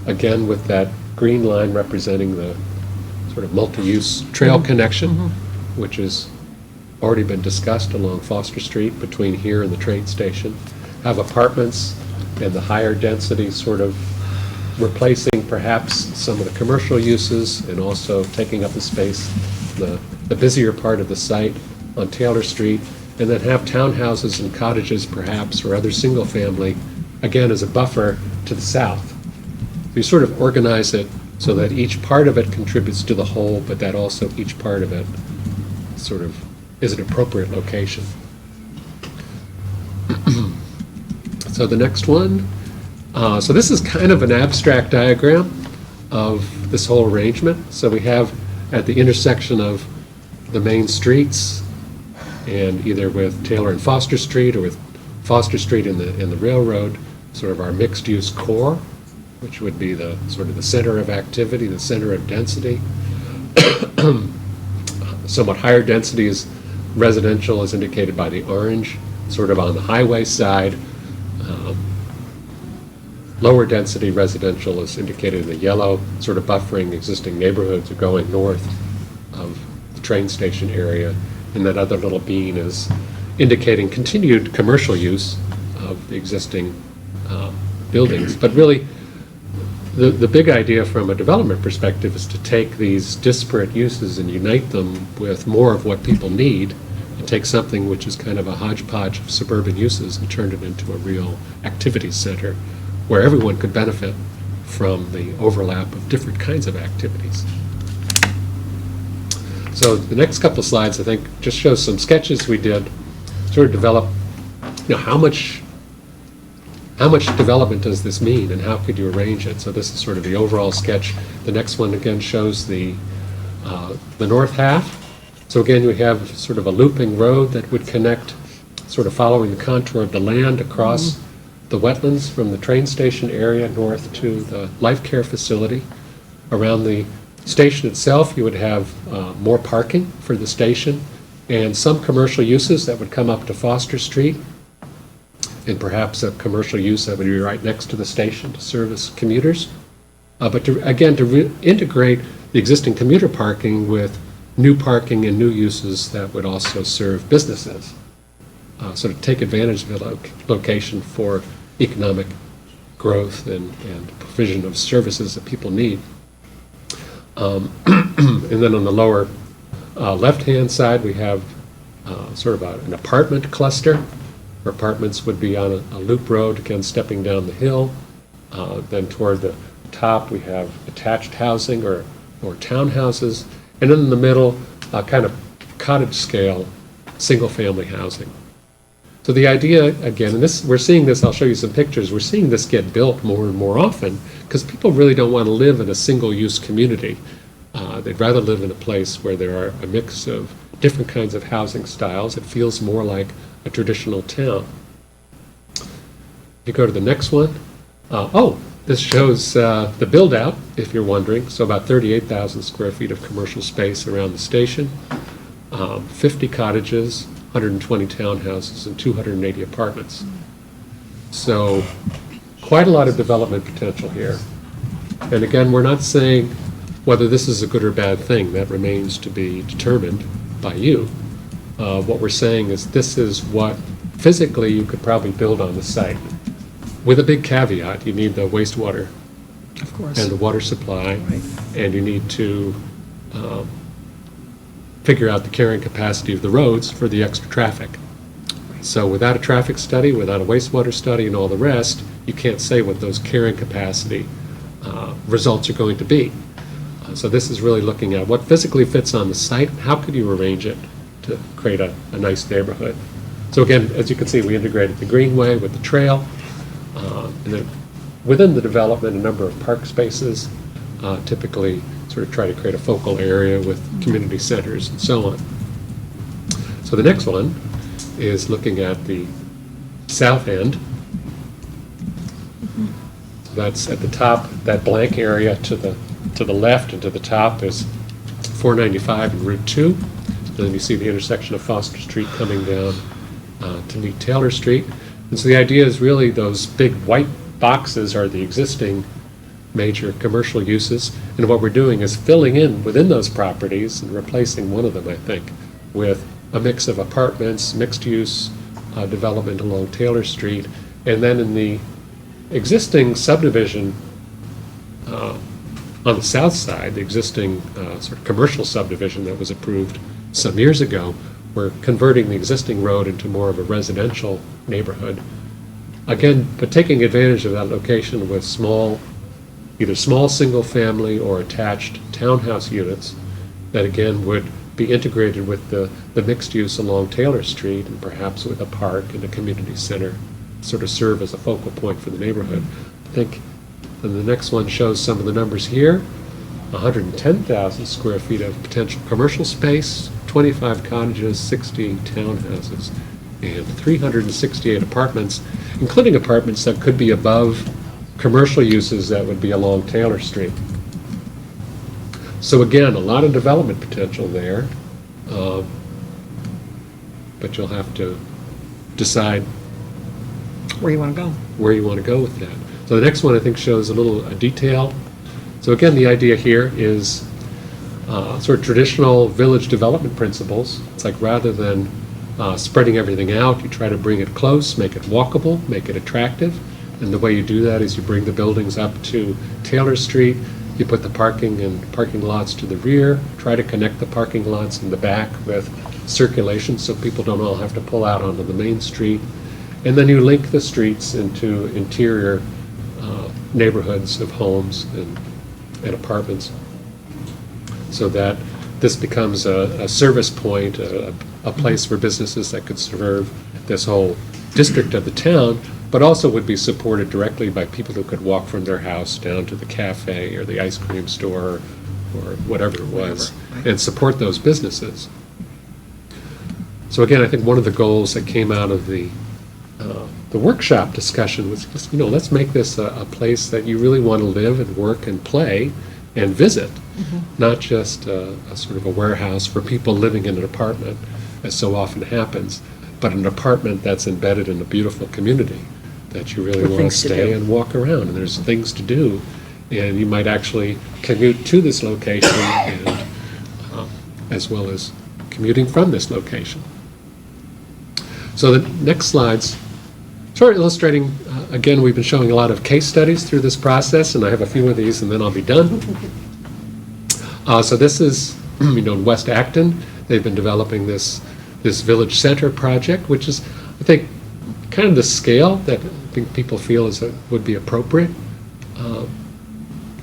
Again, with that green line representing the sort of multi-use trail connection, which has already been discussed along Foster Street between here and the train station. Have apartments and the higher density sort of replacing perhaps some of the commercial uses and also taking up the space, the busier part of the site on Taylor Street, and then have townhouses and cottages perhaps, or other single family, again as a buffer to the south. You sort of organize it so that each part of it contributes to the whole, but that also each part of it sort of is an appropriate location. So the next one, so this is kind of an abstract diagram of this whole arrangement. So we have at the intersection of the main streets, and either with Taylor and Foster Street or with Foster Street in the railroad, sort of our mixed-use core, which would be the sort of the center of activity, the center of density. Somewhat higher density is residential, as indicated by the orange, sort of on the highway side. Lower density residential is indicated in the yellow, sort of buffering existing neighborhoods or going north of the train station area. And that other little bean is indicating continued commercial use of the existing buildings. But really, the big idea from a development perspective is to take these disparate uses and unite them with more of what people need, and take something which is kind of a hodgepodge of suburban uses and turn it into a real activity center where everyone could benefit from the overlap of different kinds of activities. So the next couple of slides, I think, just shows some sketches we did, sort of develop, how much development does this mean, and how could you arrange it? So this is sort of the overall sketch. The next one, again, shows the north half. So again, we have sort of a looping road that would connect, sort of following the contour of the land across the wetlands from the train station area north to the life care facility. Around the station itself, you would have more parking for the station and some commercial uses that would come up to Foster Street, and perhaps a commercial use that would be right next to the station to service commuters. But to integrate the existing commuter parking with new parking and new uses that would also serve businesses. So to take advantage of the location for economic growth and provision of services that people need. And then on the lower left-hand side, we have sort of an apartment cluster, where apartments would be on a loop road, again stepping down the hill. Then toward the top, we have attached housing or townhouses. And then in the middle, kind of cottage scale, single-family housing. So the idea, again, and we're seeing this, I'll show you some pictures, we're seeing this get built more and more often because people really don't want to live in a single-use community. They'd rather live in a place where there are a mix of different kinds of housing styles. It feels more like a traditional town. You go to the next one. This shows the build-out, if you're wondering. So about 38,000 square feet of commercial space around the station, 50 cottages, 120 townhouses, and 280 apartments. So quite a lot of development potential here. And again, we're not saying whether this is a good or bad thing. That remains to be determined by you. What we're saying is this is what physically you could probably build on the site. With a big caveat, you need the wastewater
Of course.
and the water supply,
Right.
and you need to figure out the carrying capacity of the roads for the extra traffic. So without a traffic study, without a wastewater study and all the rest, you can't say what those carrying capacity results are going to be. So this is really looking at what physically fits on the site, how could you arrange it to create a nice neighborhood. So again, as you can see, we integrated the greenway with the trail, and then within the development, a number of park spaces, typically sort of try to create a focal area with community centers and so on. So the next one is looking at the south end. So that's at the top, that blank area to the left and to the top is 495 and Route 2. And then you see the intersection of Foster Street coming down to meet Taylor Street. And so the idea is really those big white boxes are the existing major commercial uses. And what we're doing is filling in within those properties and replacing one of them, I think, with a mix of apartments, mixed-use development along Taylor Street. And then in the existing subdivision on the south side, the existing sort of commercial subdivision that was approved some years ago, we're converting the existing road into more of a residential neighborhood. Again, but taking advantage of that location with either small single-family or attached townhouse units that again would be integrated with the mixed use along Taylor Street and perhaps with a park and a community center, sort of serve as a focal point for the neighborhood. I think and the next one shows some of the numbers here. 110,000 square feet of potential commercial space, 25 cottages, 60 townhouses, and 368 apartments, including apartments that could be above commercial uses that would be along Taylor Street. So again, a lot of development potential there, but you'll have to decide
Where you want to go.
where you want to go with that. So the next one I think shows a little detail. So again, the idea here is sort of traditional village development principles. It's like rather than spreading everything out, you try to bring it close, make it walkable, make it attractive. And the way you do that is you bring the buildings up to Taylor Street, you put the parking and parking lots to the rear, try to connect the parking lots in the back with circulation so people don't all have to pull out onto the main street. And then you link the streets into interior neighborhoods of homes and apartments so that this becomes a service point, a place for businesses that could serve this whole district of the town, but also would be supported directly by people who could walk from their house down to the cafe or the ice cream store or whatever it was, and support those businesses. So again, I think one of the goals that came out of the workshop discussion was just, let's make this a place that you really want to live and work and play and visit, not just a sort of a warehouse for people living in an apartment, as so often happens, but an apartment that's embedded in a beautiful community that you really
With
want to
things to
stay
do.
and walk around, and there's things to do, and you might actually commute to this location and as well as commuting from this location. So the next slide's sort of illustrating, again, we've been showing a lot of case studies through this process, and I have a few of these, and then I'll be done. So this is, in West Acton, they've been developing this village center project, which is, I think, kind of the scale that I think people feel would be appropriate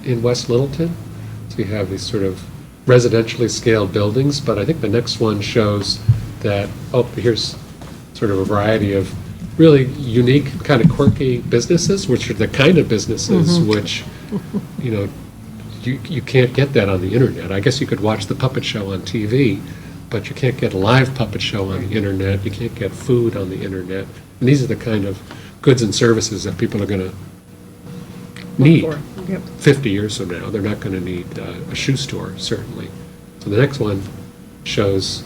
in West Littleton. So you have these sort of residentially scaled buildings, but I think the next one shows that, here's sort of a variety of really unique, kind of quirky businesses, which are the kind of businesses which, you can't get that on the internet. I guess you could watch the puppet show on TV, but you can't get a live puppet show on the internet, you can't get food on the internet. And these are the kind of goods and services that people are going to need
For. Yep.
50 years from now. They're not going to need a shoe store, certainly. So the next one shows,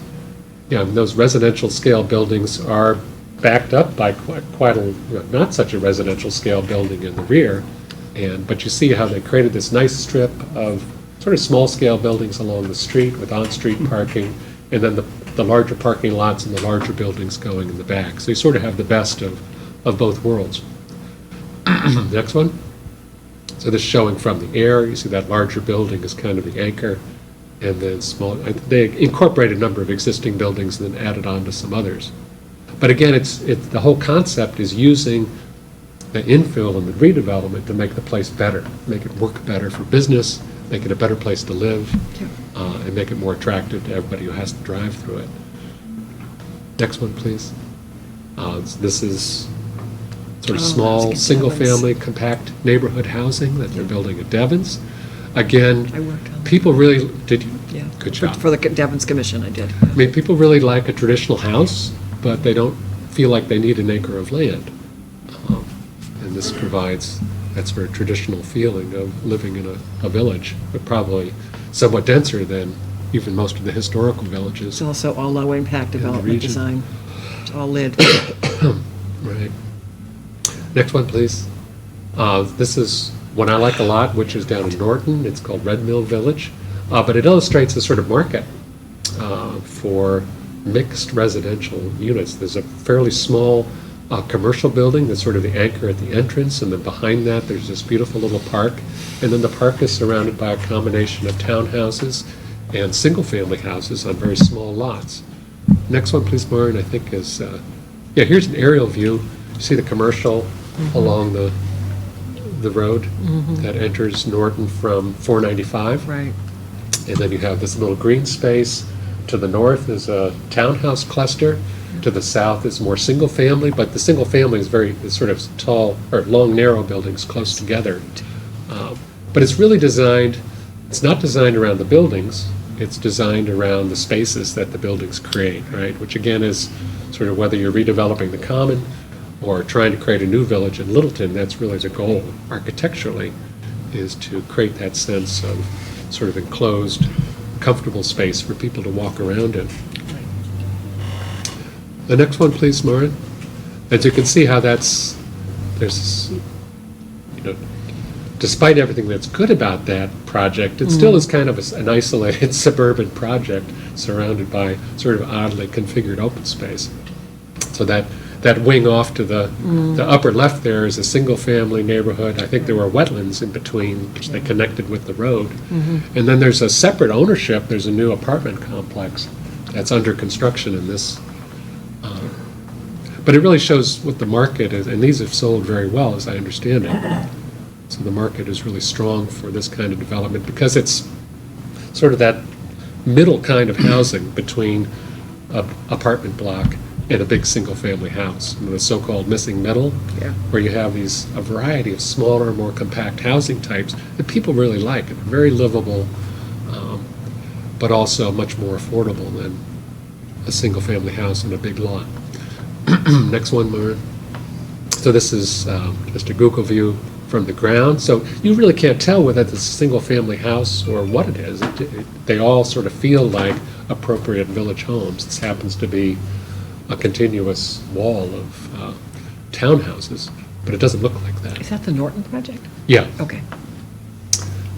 yeah, those residential scale buildings are backed up by quite a, not such a residential scale building in the rear. But you see how they created this nice strip of sort of small scale buildings along the street with on-street parking, and then the larger parking lots and the larger buildings going in the back. So you sort of have the best of both worlds. Next one. So this is showing from the air. You see that larger building is kind of the anchor, and then small. They incorporated a number of existing buildings and then added on to some others. But again, it's the whole concept is using the infill and the redevelopment to make the place better, make it work better for business, make it a better place to live, and make it more attractive to everybody who has to drive through it. Next one, please. This is sort of small,
that's good.
single-family, compact neighborhood housing that they're building at Devon's. Again,
I worked on that.
people really, did you?
Yeah.
Good job.
For the Devon's Commission, I did.
I mean, people really like a traditional house, but they don't feel like they need an acre of land. And this provides that sort of traditional feeling of living in a village, but probably somewhat denser than even most of the historical villages.
It's also all low-impact development
region.
design. It's all lid.
Right. Next one, please. This is one I like a lot, which is down in Norton. It's called Red Mill Village. But it illustrates the sort of market for mixed residential units. There's a fairly small commercial building that's sort of the anchor at the entrance, and then behind that there's this beautiful little park. And then the park is surrounded by a combination of townhouses and single-family houses on very small lots. Next one, please, Maureen, I think is, yeah, here's an aerial view. You see the commercial along the road that enters Norton from 495.
Right.
And then you have this little green space. To the north is a townhouse cluster. To the south is more single-family, but the single-family is sort of tall, or long, narrow buildings close together. But it's really designed, it's not designed around the buildings, it's designed around the spaces that the buildings create, right? Which again is sort of whether you're redeveloping the common or trying to create a new village in Littleton, that's really the goal architecturally, is to create that sense of sort of enclosed, comfortable space for people to walk around in. The next one, please, Maureen. As you can see how there's, despite everything that's good about that project, it still is kind of an isolated suburban project surrounded by sort of oddly configured open space. So that wing off to the upper left there is a single-family neighborhood. I think there were wetlands in between, which they connected with the road. And then there's a separate ownership. There's a new apartment complex that's under construction in this. But it really shows what the market is, and these have sold very well, as I understand it. So the market is really strong for this kind of development because it's sort of that middle kind of housing between an apartment block and a big single-family house, the so-called missing middle, where you have a variety of smaller, more compact housing types that people really like. Very livable, but also much more affordable than a single-family house in a big lot. Next one, Maureen. So this is just a Google view from the ground. So you really can't tell whether it's a single-family house or what it is. They all sort of feel like appropriate village homes. This happens to be a continuous wall of townhouses, but it doesn't look like that.
Is that the Norton project?
Yeah.
Okay.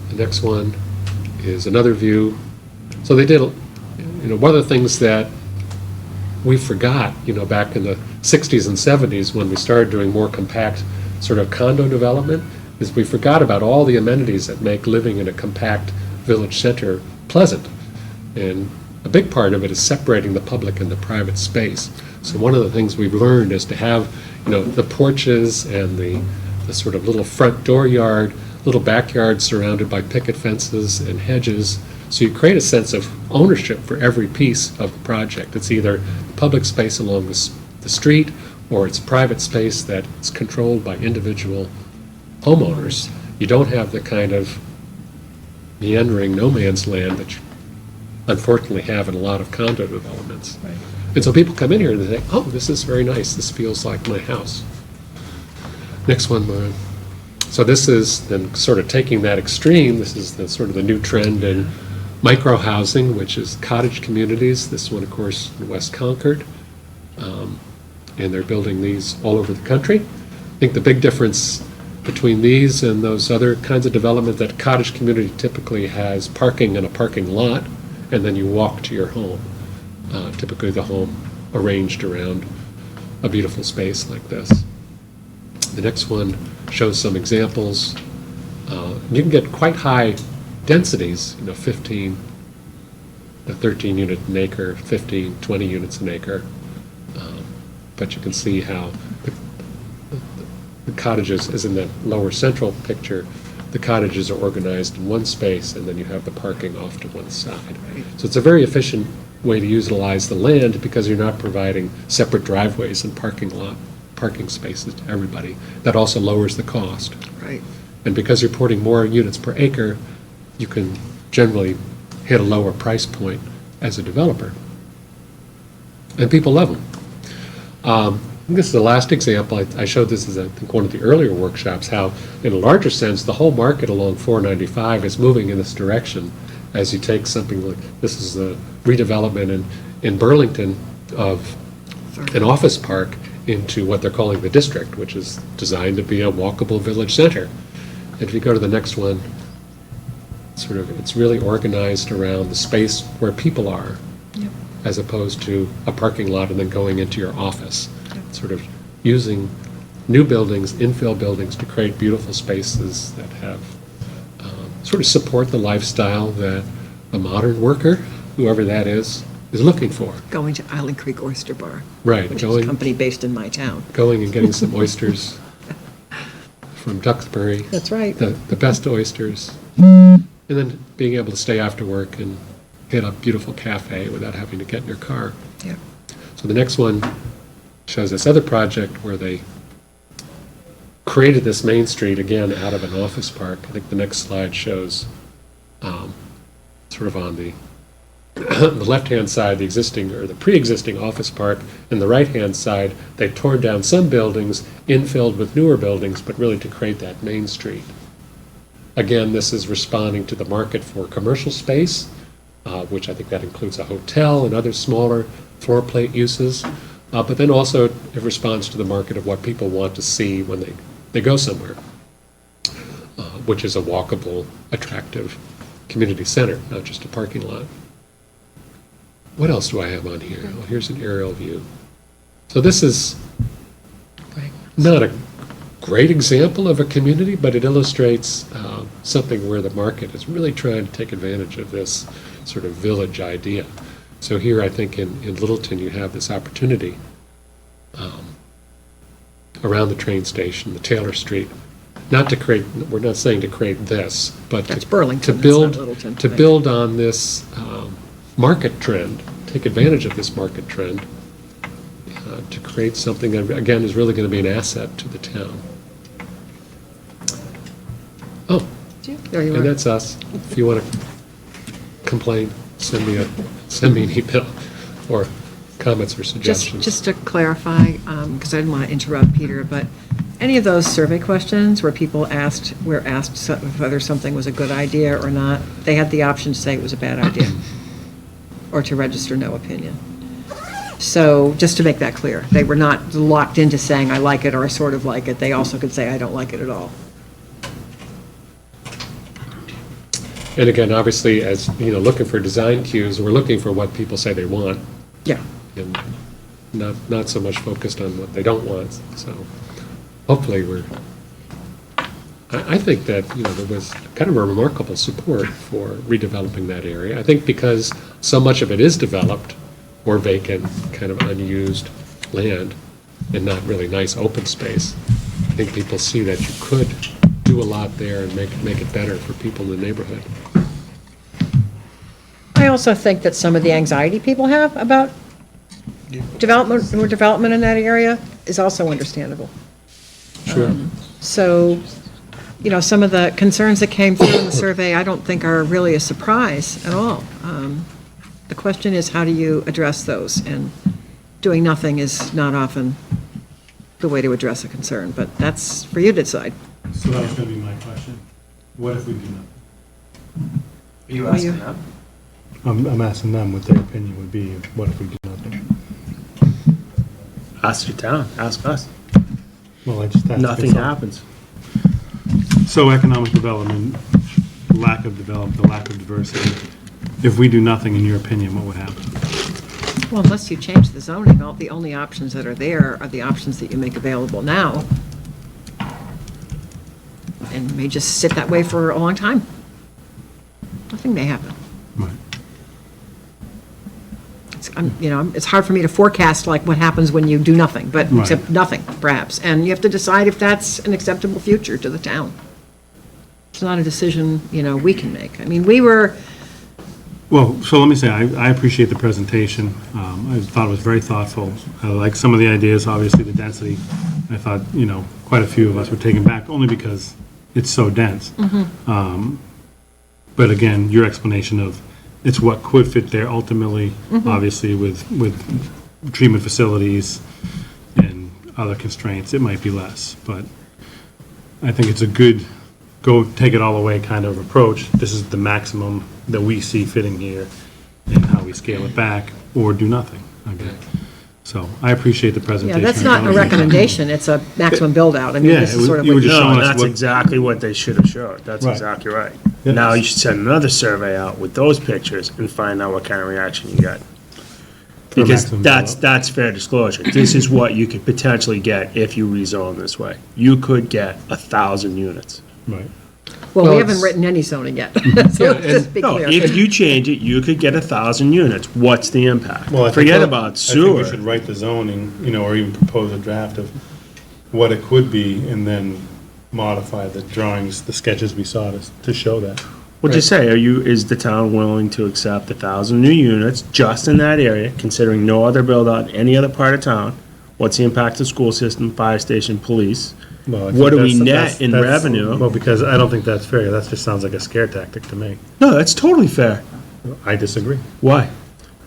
The next one is another view. So they did, one of the things that we forgot, back in the 60s and 70s when we started doing more compact sort of condo development, is we forgot about all the amenities that make living in a compact village center pleasant. And a big part of it is separating the public and the private space. So one of the things we've learned is to have, the porches and the sort of little front door yard, little backyard surrounded by picket fences and hedges. So you create a sense of ownership for every piece of the project. It's either public space along the street, or it's private space that's controlled by individual homeowners. You don't have the kind of meandering no man's land that unfortunately have in a lot of condo developments. And so people come in here and they think, oh, this is very nice, this feels like my house. Next one, Maureen. So this is then sort of taking that extreme. This is the sort of the new trend in micro-housing, which is cottage communities. This one, of course, in West Concord. And they're building these all over the country. I think the big difference between these and those other kinds of development, that cottage community typically has parking in a parking lot, and then you walk to your home. Typically the home arranged around a beautiful space like this. The next one shows some examples. You can get quite high densities, 15 to 13 unit an acre, 15, 20 units an acre. But you can see how the cottages, as in the lower central picture, the cottages are organized in one space, and then you have the parking off to one side. So it's a very efficient way to utilize the land because you're not providing separate driveways and parking spaces to everybody. That also lowers the cost.
Right.
And because you're putting more units per acre, you can generally hit a lower price point as a developer. And people love them. This is the last example. I showed this as, I think, one of the earlier workshops, how, in a larger sense, the whole market along 495 is moving in this direction as you take something like, this is the redevelopment in Burlington of an office park into what they're calling the district, which is designed to be a walkable village center. And if you go to the next one, it's really organized around the space where people are, as opposed to a parking lot and then going into your office. Sort of using new buildings, infill buildings, to create beautiful spaces that have sort of support the lifestyle that a modern worker, whoever that is looking for.
Going to Island Creek Oyster Bar.
Right.
Which is a company based in my town.
Going and getting some oysters from Duxbury.
That's right.
The best oysters. And then being able to stay after work and hit a beautiful cafe without having to get in your car.
Yeah.
So the next one shows this other project where they created this main street, again, out of an office park. I think the next slide shows sort of on the the left-hand side, the existing or the pre-existing office park, and the right-hand side, they tore down some buildings, infilled with newer buildings, but really to create that main street. Again, this is responding to the market for commercial space, which I think that includes a hotel and other smaller floor plate uses, but then also it responds to the market of what people want to see when they go somewhere, which is a walkable, attractive community center, not just a parking lot. What else do I have on here? Well, here's an aerial view. So this is not a great example of a community, but it illustrates something where the market is really trying to take advantage of this sort of village idea. So here, I think in Littleton, you have this opportunity around the train station, the Taylor Street, not to create, we're not saying to create this, but
That's Burlington,
to
that's not
build,
Littleton,
to
right.
build on this market trend, take advantage of this market trend to create something that, again, is really going to be an asset to the town. Oh,
There you
and
are.
that's us. If you want to complain, send me an email or comments or suggestions.
Just to clarify, because I didn't want to interrupt Peter, but any of those survey questions where people were asked whether something was a good idea or not, they had the option to say it was a bad idea or to register no opinion. So just to make that clear, they were not locked into saying I like it or I sort of like it. They also could say I don't like it at all.
And again, obviously, as, looking for design cues, we're looking for what people say they want,
Yeah.
and not so much focused on what they don't want. So hopefully I think that, there was kind of a remarkable support for redeveloping that area. I think because so much of it is developed or vacant, kind of unused land and not really nice open space, I think people see that you could do a lot there and make it better for people in the neighborhood.
I also think that some of the anxiety people have about development in that area is also understandable.
Sure.
So, some of the concerns that came through in the survey, I don't think are really a surprise at all. The question is, how do you address those? And doing nothing is not often the way to address a concern, but that's for you to decide.
So that was gonna be my question. What if we do nothing?
Are you
Well,
asking
you-
them?
I'm asking them what their opinion would be, of what if we do nothing?
Ask your town, ask us.
Well, I just asked.
Nothing happens.
So economic development, lack of development, the lack of diversity. If we do nothing, in your opinion, what would happen?
Well, unless you change the zoning, the only options that are there are the options that you make available now. And may just sit that way for a long time. Nothing may happen.
Right.
It's hard for me to forecast like what happens when you do nothing, but
Right.
except nothing, perhaps. And you have to decide if that's an acceptable future to the town. It's not a decision, we can make. I mean,
Well, so let me say, I appreciate the presentation. I thought it was very thoughtful. I like some of the ideas, obviously the density. I thought, quite a few of us were taken back, only because it's so dense. But again, your explanation of it's what could fit there ultimately, obviously with treatment facilities and other constraints, it might be less. But I think it's a good, go take it all away kind of approach. This is the maximum that we see fitting here and how we scale it back or do nothing, again. So I appreciate the
yeah,
presentation.
that's not a recommendation, it's a maximum build-out. I mean,
Yeah,
this is sort of
you
what
were just showing
No,
us
that's
what-
exactly what they should have showed. That's
Right.
exactly right.
Yeah.
Now you should send another survey out with those pictures and find out what kind of reaction you get.
For
Because
maximum
that's fair disclosure. This is what you could potentially get if you rezone this way. You could get 1,000 units.
Right.
Well, we
Well,
haven't
it's-
written any zoning yet, so let's just be
No,
clear.
if you change it, you could get 1,000 units. What's the impact?
Well, I think
Forget
that-
about
I
sewer.
think we should write the zoning, or even propose a draft of what it could be, and then modify the drawings, the sketches we saw to show that.
What'd you say? Is the town willing to accept 1,000 new units just in that area, considering no other build-out in any other part of town? What's the impact to school system, fire station, police?
Well, I think
What do we
that's-
net in
that's-
revenue?
Well, because I don't think that's fair. That just sounds like a scare tactic to me.
No, that's totally fair.
I disagree,
Why?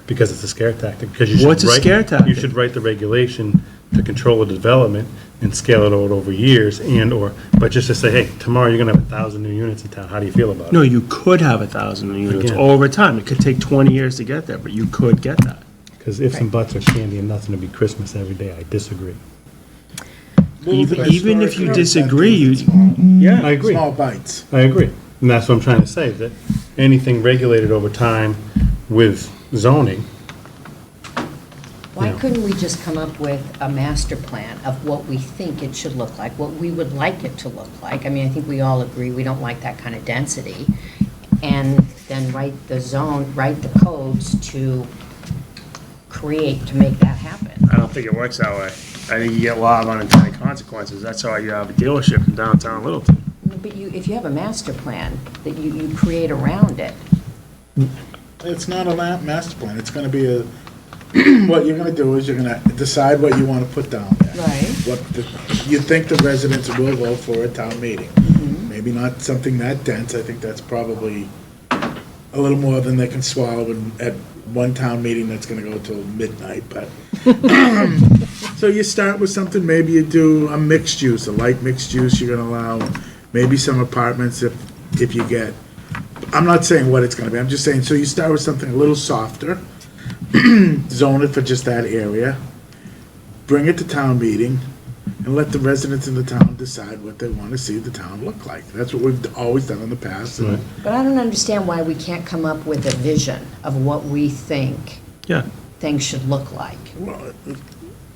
because it's a scare tactic. Because you should
What's a
write-
scare tactic?
You should write the regulation to control the development and scale it out over years but just to say, hey, tomorrow you're gonna have 1,000 new units in town. How do you feel about it?
No, you could have 1,000 new units
Again.
over time. It could take 20 years to get there, but you could get that.
Because ifs and buts are candy and nothing to be Christmas every day. I disagree.
Even if you disagree, you,
Yeah, I agree.
Small bites.
I agree. And that's what I'm trying to say, that anything regulated over time with zoning,
Why
Yeah.
couldn't we just come up with a master plan of what we think it should look like, what we would like it to look like? I mean, I think we all agree we don't like that kind of density. And then write the codes to make that happen.
I don't think it works that way. I think you get a lot of unintended consequences. That's why you have a dealership in downtown Littleton.
But if you have a master plan that you create around it,
It's not a master plan, it's gonna be what you're gonna do is you're gonna decide what you wanna put down there.
Right.
You think the residents will vote for a town meeting. Maybe not something that dense, I think that's probably a little more than they can swallow at one town meeting that's gonna go till midnight, but. So you start with something, maybe you do a mixed use, a light mixed use, you're gonna allow maybe some apartments if you get, I'm not saying what it's gonna be, I'm just saying, so you start with something a little softer, zone it for just that area, bring it to town meeting, and let the residents in the town decide what they wanna see the town look like. That's what we've always done in the past. and-
Right.
but I don't understand why we can't come up with a vision of what we think
Yeah.
things should look like.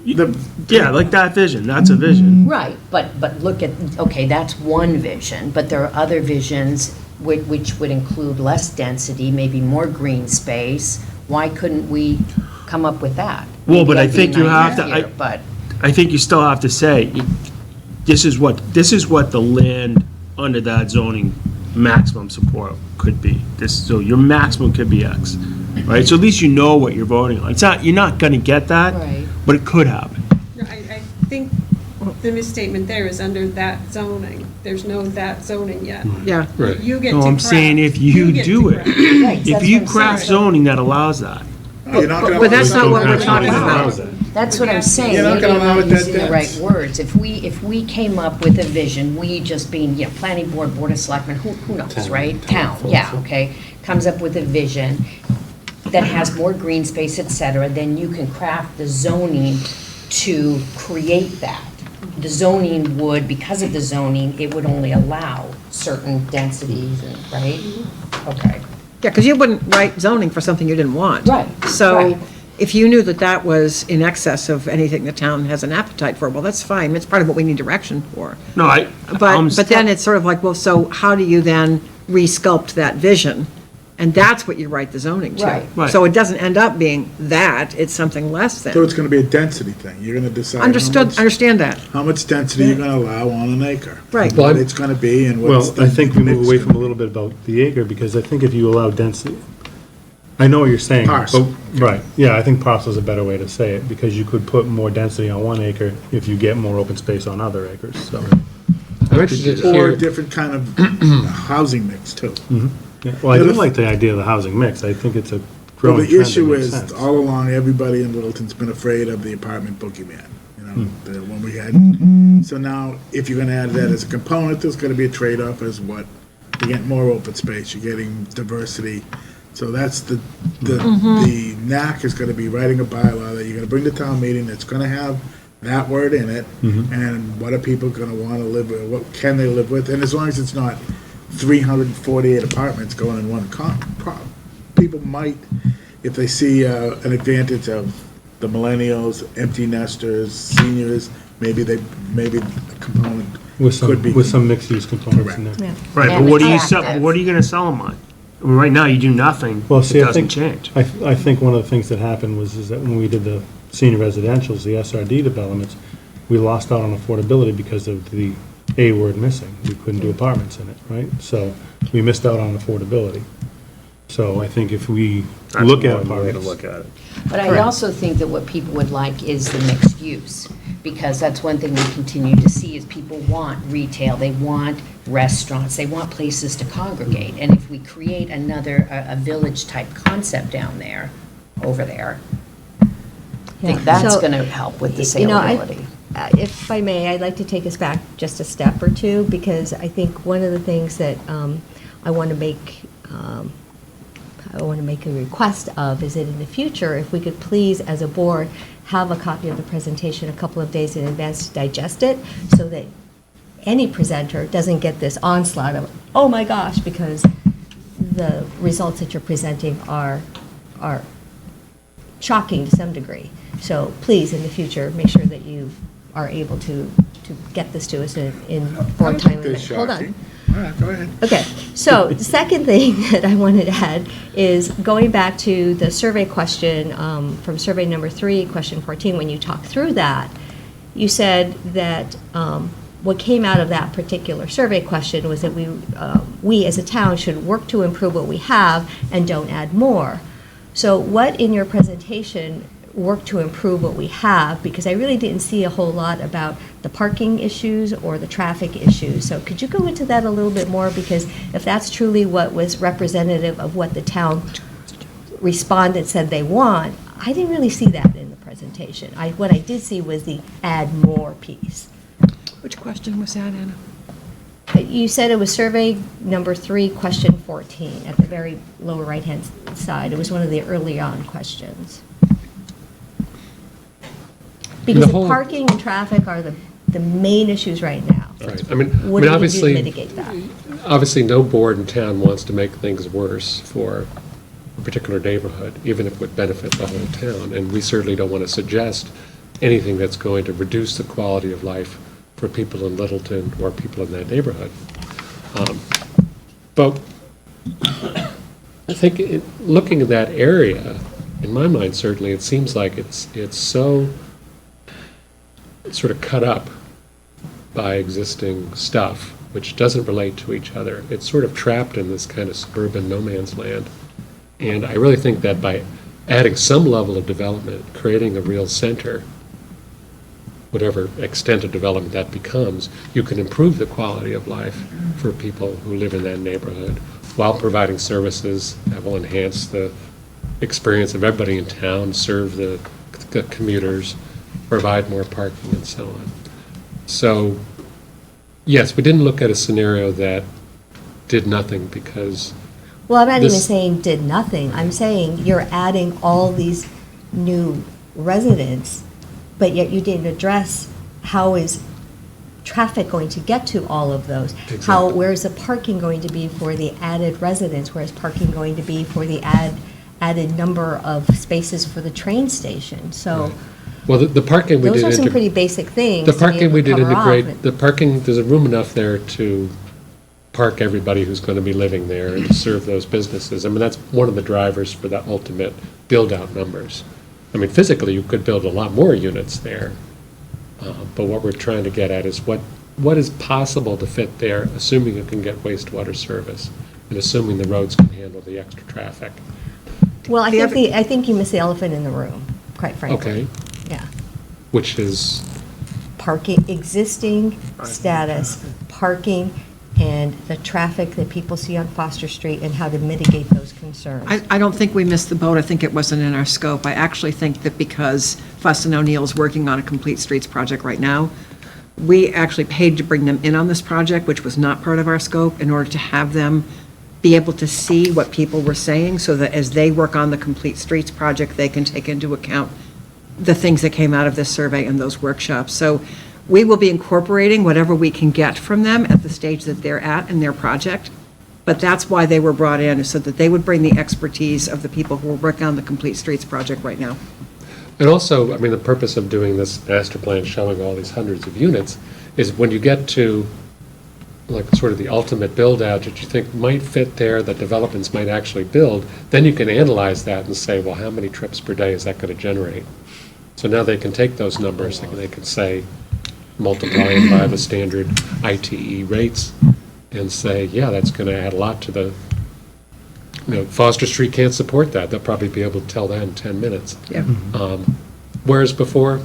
Yeah, like that vision. That's a vision.
Right, but look at, okay, that's one vision, but there are other visions which would include less density, maybe more green space. Why couldn't we come up with that?
Well, but
Maybe
I
I'd be
think you have
naive
to-
here, But,
I think you still have to say, this is what the land under that zoning maximum support could be. So your maximum could be X, right? So at least you know what you're voting on. You're not gonna get that,
Right.
but it could happen.
I think the misstatement there is under that zoning. There's no that zoning yet.
Yeah.
Right.
You get to
No,
craft.
I'm saying if you
get
do
to
it.
craft.
Right,
If
that's
you
what I'm
craft
saying.
zoning that allows that.
No, you're not gonna
But that's
allow
not what we're
that.
talking
Allows
about.
it.
That's what I'm saying.
You're not
Maybe
gonna
I'm
allow
not
it that
using the
dense.
right words. If we came up with a vision, we just being, planning board, board of selectmen, who knows, right? Town, yeah, okay, comes up with a vision that has more green space, et cetera, then you can craft the zoning to create that. The zoning would, because of the zoning, it would only allow certain densities, right? Okay.
Yeah, because you wouldn't write zoning for something you didn't want.
Right,
So
right.
if you knew that that was in excess of anything the town has an appetite for, well, that's fine. It's part of what we need direction for.
No,
But then it's sort of like, well, so how do you then re-sculpt that vision? And that's what you write the zoning to.
Right.
Right.
So it doesn't end up being that, it's something less
So
than.
it's gonna be a density thing. You're gonna decide.
Understand that.
How much density you're gonna allow on an acre.
Right.
What it's gonna be and what's
Well,
the
I think we move
mix
away from
gonna
a little bit about the acre, because I think if you allow density, I know what you're saying.
Parcel.
but- Right, yeah, I think parcel is a better way to say it, because you could put more density on one acre if you get more open space on other acres, so.
I'm interested to
be. Or a
hear,
different kind of housing mix too.
Yeah, well, I do
Yeah, the-
like the idea of the housing mix. I think it's a
Well,
growing
the
trend that
issue
makes
is,
sense.
all along, everybody in Littleton's been afraid of the apartment boogeyman, when we had. So now, if you're gonna add that as a component, there's gonna be a trade-off as what, you're getting more open space, you're getting diversity. So that's the knack is gonna be writing a bylaw that you're gonna bring to town meeting that's gonna have that word in it, and what are people gonna wanna live with, what can they live with, and as long as it's not 348 apartments going in one people might, if they see an advantage of the millennials, empty nesters, seniors, maybe a component
With
could be.
some mixed-use components in there.
Yeah.
Right,
And
but what do you
attractive.
sell, what are you gonna sell them on? I mean, right now, you do nothing,
Well,
it
see, I
doesn't
think,
change.
I think one of the things that happened is that when we did the senior residentials, the SRD developments, we lost out on affordability because of the A word missing. We couldn't do apartments in it, right? So we missed out on affordability. So I think if we
That's
look at
one way to
apartments.
look at it.
But I also think that what people would like is the mixed use, because that's one thing we continue to see is people want retail, they want restaurants, they want places to congregate. And if we create another, a village-type concept down there, over there, I think
Yeah.
that's
So,
going to help with the
You know,
saleability.
if I may, I'd like to take us back just a step or two, because I think one of the things that I want to make a request of is that in the future, if we could please, as a board, have a copy of the presentation a couple of days in advance to digest it, so that any presenter doesn't get this onslaught of, oh my gosh, because the results that you're presenting are shocking to some degree. So please, in the future, make sure that you are able to get this to us in more
I don't think
timely.
they're
Hold on.
shocking. All right, go ahead.
Okay, so the second thing that I wanted to add is going back to the survey question from survey number 3, question 14, when you talked through that, you said that what came out of that particular survey question was that we as a town should work to improve what we have and don't add more. So what in your presentation work to improve what we have? Because I really didn't see a whole lot about the parking issues or the traffic issues. So could you go into that a little bit more? Because if that's truly what was representative of what the town respondent said they want, I didn't really see that in the presentation. What I did see was the add more piece.
Which question was that, Anna?
You said it was survey number 3, question 14, at the very lower right-hand side. It was one of the early on questions. Because
The whole-
parking and traffic are the main issues right now.
right,
What are we going to do to
obviously,
mitigate that?
obviously, no board in town wants to make things worse for a particular neighborhood, even if it would benefit the whole town. And we certainly don't want to suggest anything that's going to reduce the quality of life for people in Littleton or people in that neighborhood. But I think looking at that area, in my mind certainly, it seems like it's so sort of cut up by existing stuff, which doesn't relate to each other. It's sort of trapped in this kind of suburban no man's land. And I really think that by adding some level of development, creating a real center, whatever extent of development that becomes, you can improve the quality of life for people who live in that neighborhood while providing services that will enhance the experience of everybody in town, serve the commuters, provide more parking and so on. So, yes, we didn't look at a scenario that did nothing because
Well, I'm not even
This-
saying did nothing. I'm saying you're adding all these new residents, but yet you didn't address how is traffic going to get to all of those? How,
Exactly.
where's the parking going to be for the added residents? Where's parking going to be for the added number of spaces for the train station? So
well, the parking we did.
those are some
integ-
pretty basic things
The
to be
parking
able
we
to
did
cover off.
integrate, the parking, there's a room enough there to park everybody who's going to be living there and to serve those businesses. I mean, that's one of the drivers for the ultimate build-out numbers. I mean, physically, you could build a lot more units there, but what we're trying to get at is what is possible to fit there, assuming you can get wastewater service, and assuming the roads can handle the extra traffic.
Well, I
The
think
other-
I think you miss the elephant in the room, quite frankly.
Okay,
Yeah.
which is,
Parking, existing status, parking, and the traffic that people see on Foster Street and how to mitigate those concerns.
I don't think we missed the boat. I think it wasn't in our scope. I actually think that because Fuss and O'Neill's working on a complete streets project right now, we actually paid to bring them in on this project, which was not part of our scope, in order to have them be able to see what people were saying, so that as they work on the complete streets project, they can take into account the things that came out of this survey and those workshops. So we will be incorporating whatever we can get from them at the stage that they're at in their project. But that's why they were brought in, is so that they would bring the expertise of the people who are working on the Complete Streets project right now.
and also, I mean, the purpose of doing this master plan showing all these hundreds of units is when you get to like sort of the ultimate build-out that you think might fit there, that developments might actually build, then you can analyze that and say, well, how many trips per day is that going to generate? So now they can take those numbers, and they can say, multiply them by the standard ITE rates, and say, yeah, that's going to add a lot to the, Foster Street can't support that. They'll probably be able to tell that in 10 minutes.
Yeah.
Whereas before,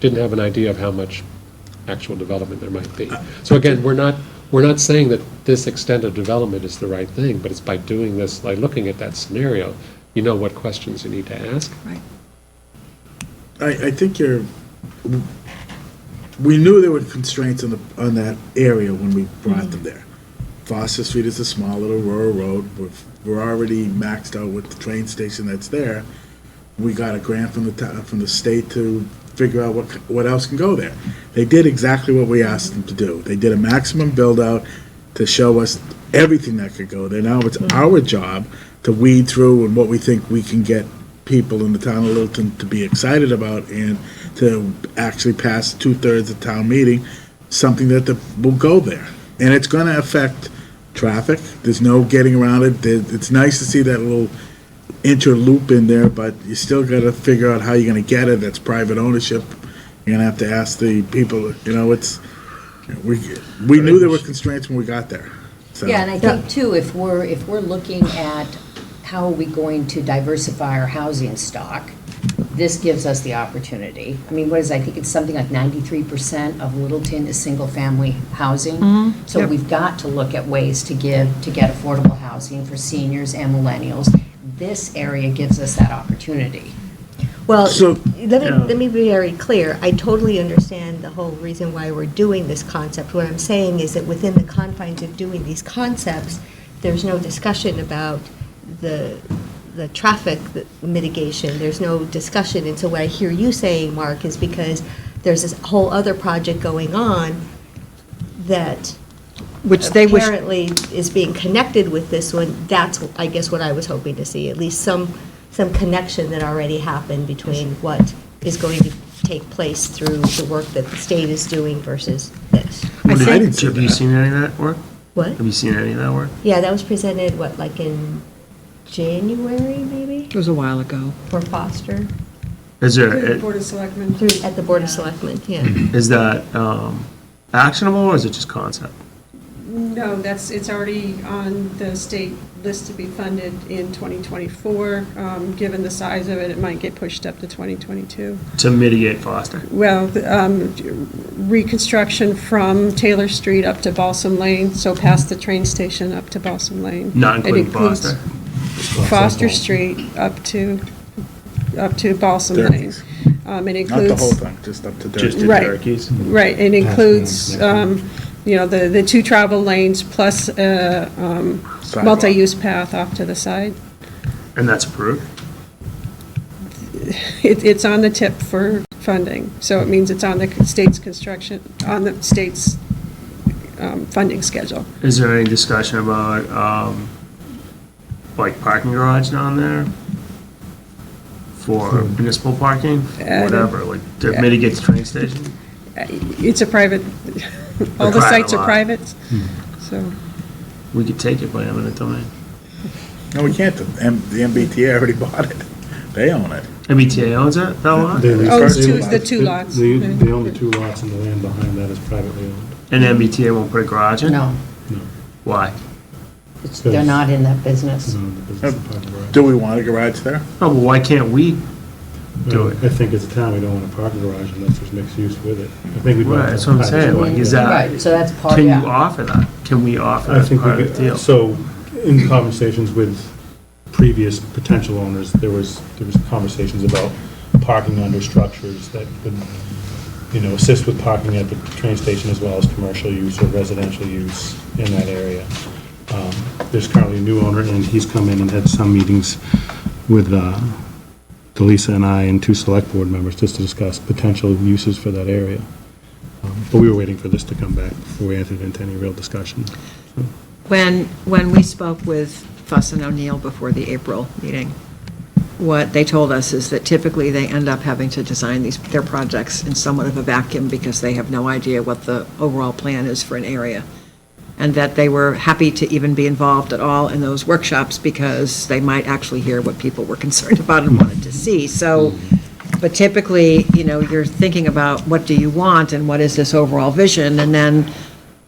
didn't have an idea of how much actual development there might be. So again, we're not saying that this extent of development is the right thing, but it's by doing this, by looking at that scenario, you know what questions you need to ask.
Right.
I think we knew there were constraints on that area when we brought them there. Foster Street is a small little rural road. We're already maxed out with the train station that's there. We got a grant from the state to figure out what else can go there. They did exactly what we asked them to do. They did a maximum build-out to show us everything that could go there. Now it's our job to weed through and what we think we can get people in the town of Littleton to be excited about, and to actually pass 2/3 of town meeting, something that will go there. And it's going to affect traffic. There's no getting around it. It's nice to see that little interloop in there, but you still got to figure out how you're going to get it. That's private ownership. You're going to have to ask the people, we knew there were constraints when we got there. So.
Yeah, and I think too, if we're looking at how are we going to diversify our housing stock, this gives us the opportunity. I mean, I think it's something like 93% of Littleton is single-family housing. So
Yep.
we've got to look at ways to get affordable housing for seniors and millennials. This area gives us that opportunity.
Well,
So-
let me be very clear. I totally understand the whole reason why we're doing this concept. What I'm saying is that within the confines of doing these concepts, there's no discussion about the traffic mitigation. There's no discussion. And so what I hear you saying, Mark, is because there's this whole other project going on that
Which they wish,
apparently is being connected with this one. That's, I guess, what I was hoping to see, at least some connection that already happened between what is going to take place through the work that the state is doing versus this.
I think-
didn't see
Have you
that.
seen any of that work?
What?
Have you seen any of that work?
Yeah, that was presented, like in January, maybe,
it was a while ago.
for Foster,
Is
Through the
there,
Board of Selectmen.
at the Board of Selectmen, yeah.
is that actionable, or is it just concept?
No, it's already on the state this to be funded in 2024. Given the size of it, it might get pushed up to 2022.
To mitigate Foster.
Well, reconstruction from Taylor Street up to Balsam Lane, so past the train station up to Balsam Lane.
Not
It
including
includes
Foster.
Foster Street up to Balsam Lane.
Durkee's.
It includes.
Not the whole thing, just up to
Just
Durkee.
to
Right.
Turkeys.
Right, it includes,
next
the two travel lanes plus multi-use path off to the side.
And that's approved?
It's on the tip for funding, so it means it's on the state's construction, on the state's funding schedule.
Is there any discussion about, like parking garage down there? For municipal parking, whatever, like to mitigate the train station?
It's a private, all the
private
sites are
lot.
private, so.
We could take it by eminent domain.
No, we can't. The MBTA already bought it. They own it.
MBTA owns it, that lot?
They lease-
Oh, it's
they
two-
lease-
the two lots.
They own the two lots, and the land behind that is privately owned.
And MBTA won't put a garage in?
No,
Why?
they're not in that business.
The business of parking garage.
Do we want a garage there?
Oh, well, why can't we do it?
I think as a town, we don't want a parking garage unless there's mixed use with it. I think we'd.
Right, that's what I'm saying, like, is that,
Right, so that's part,
can you
yeah.
offer that? Can we offer
I
that as
think
part
we
of the
could,
deal?
so, in conversations with previous potential owners, there was conversations about parking under structures that could, assist with parking at the train station as well as commercial use or residential use in that area. There's currently a new owner, and he's come in and had some meetings with Delisa and I and two select board members just to discuss potential uses for that area. But we were waiting for this to come back before we entered into any real discussion.
When we spoke with Fuss and O'Neill before the April meeting, what they told us is that typically they end up having to design their projects in somewhat of a vacuum because they have no idea what the overall plan is for an area. And that they were happy to even be involved at all in those workshops because they might actually hear what people were concerned about and wanted to see. So, but typically, you're thinking about what do you want and what is this overall vision? And then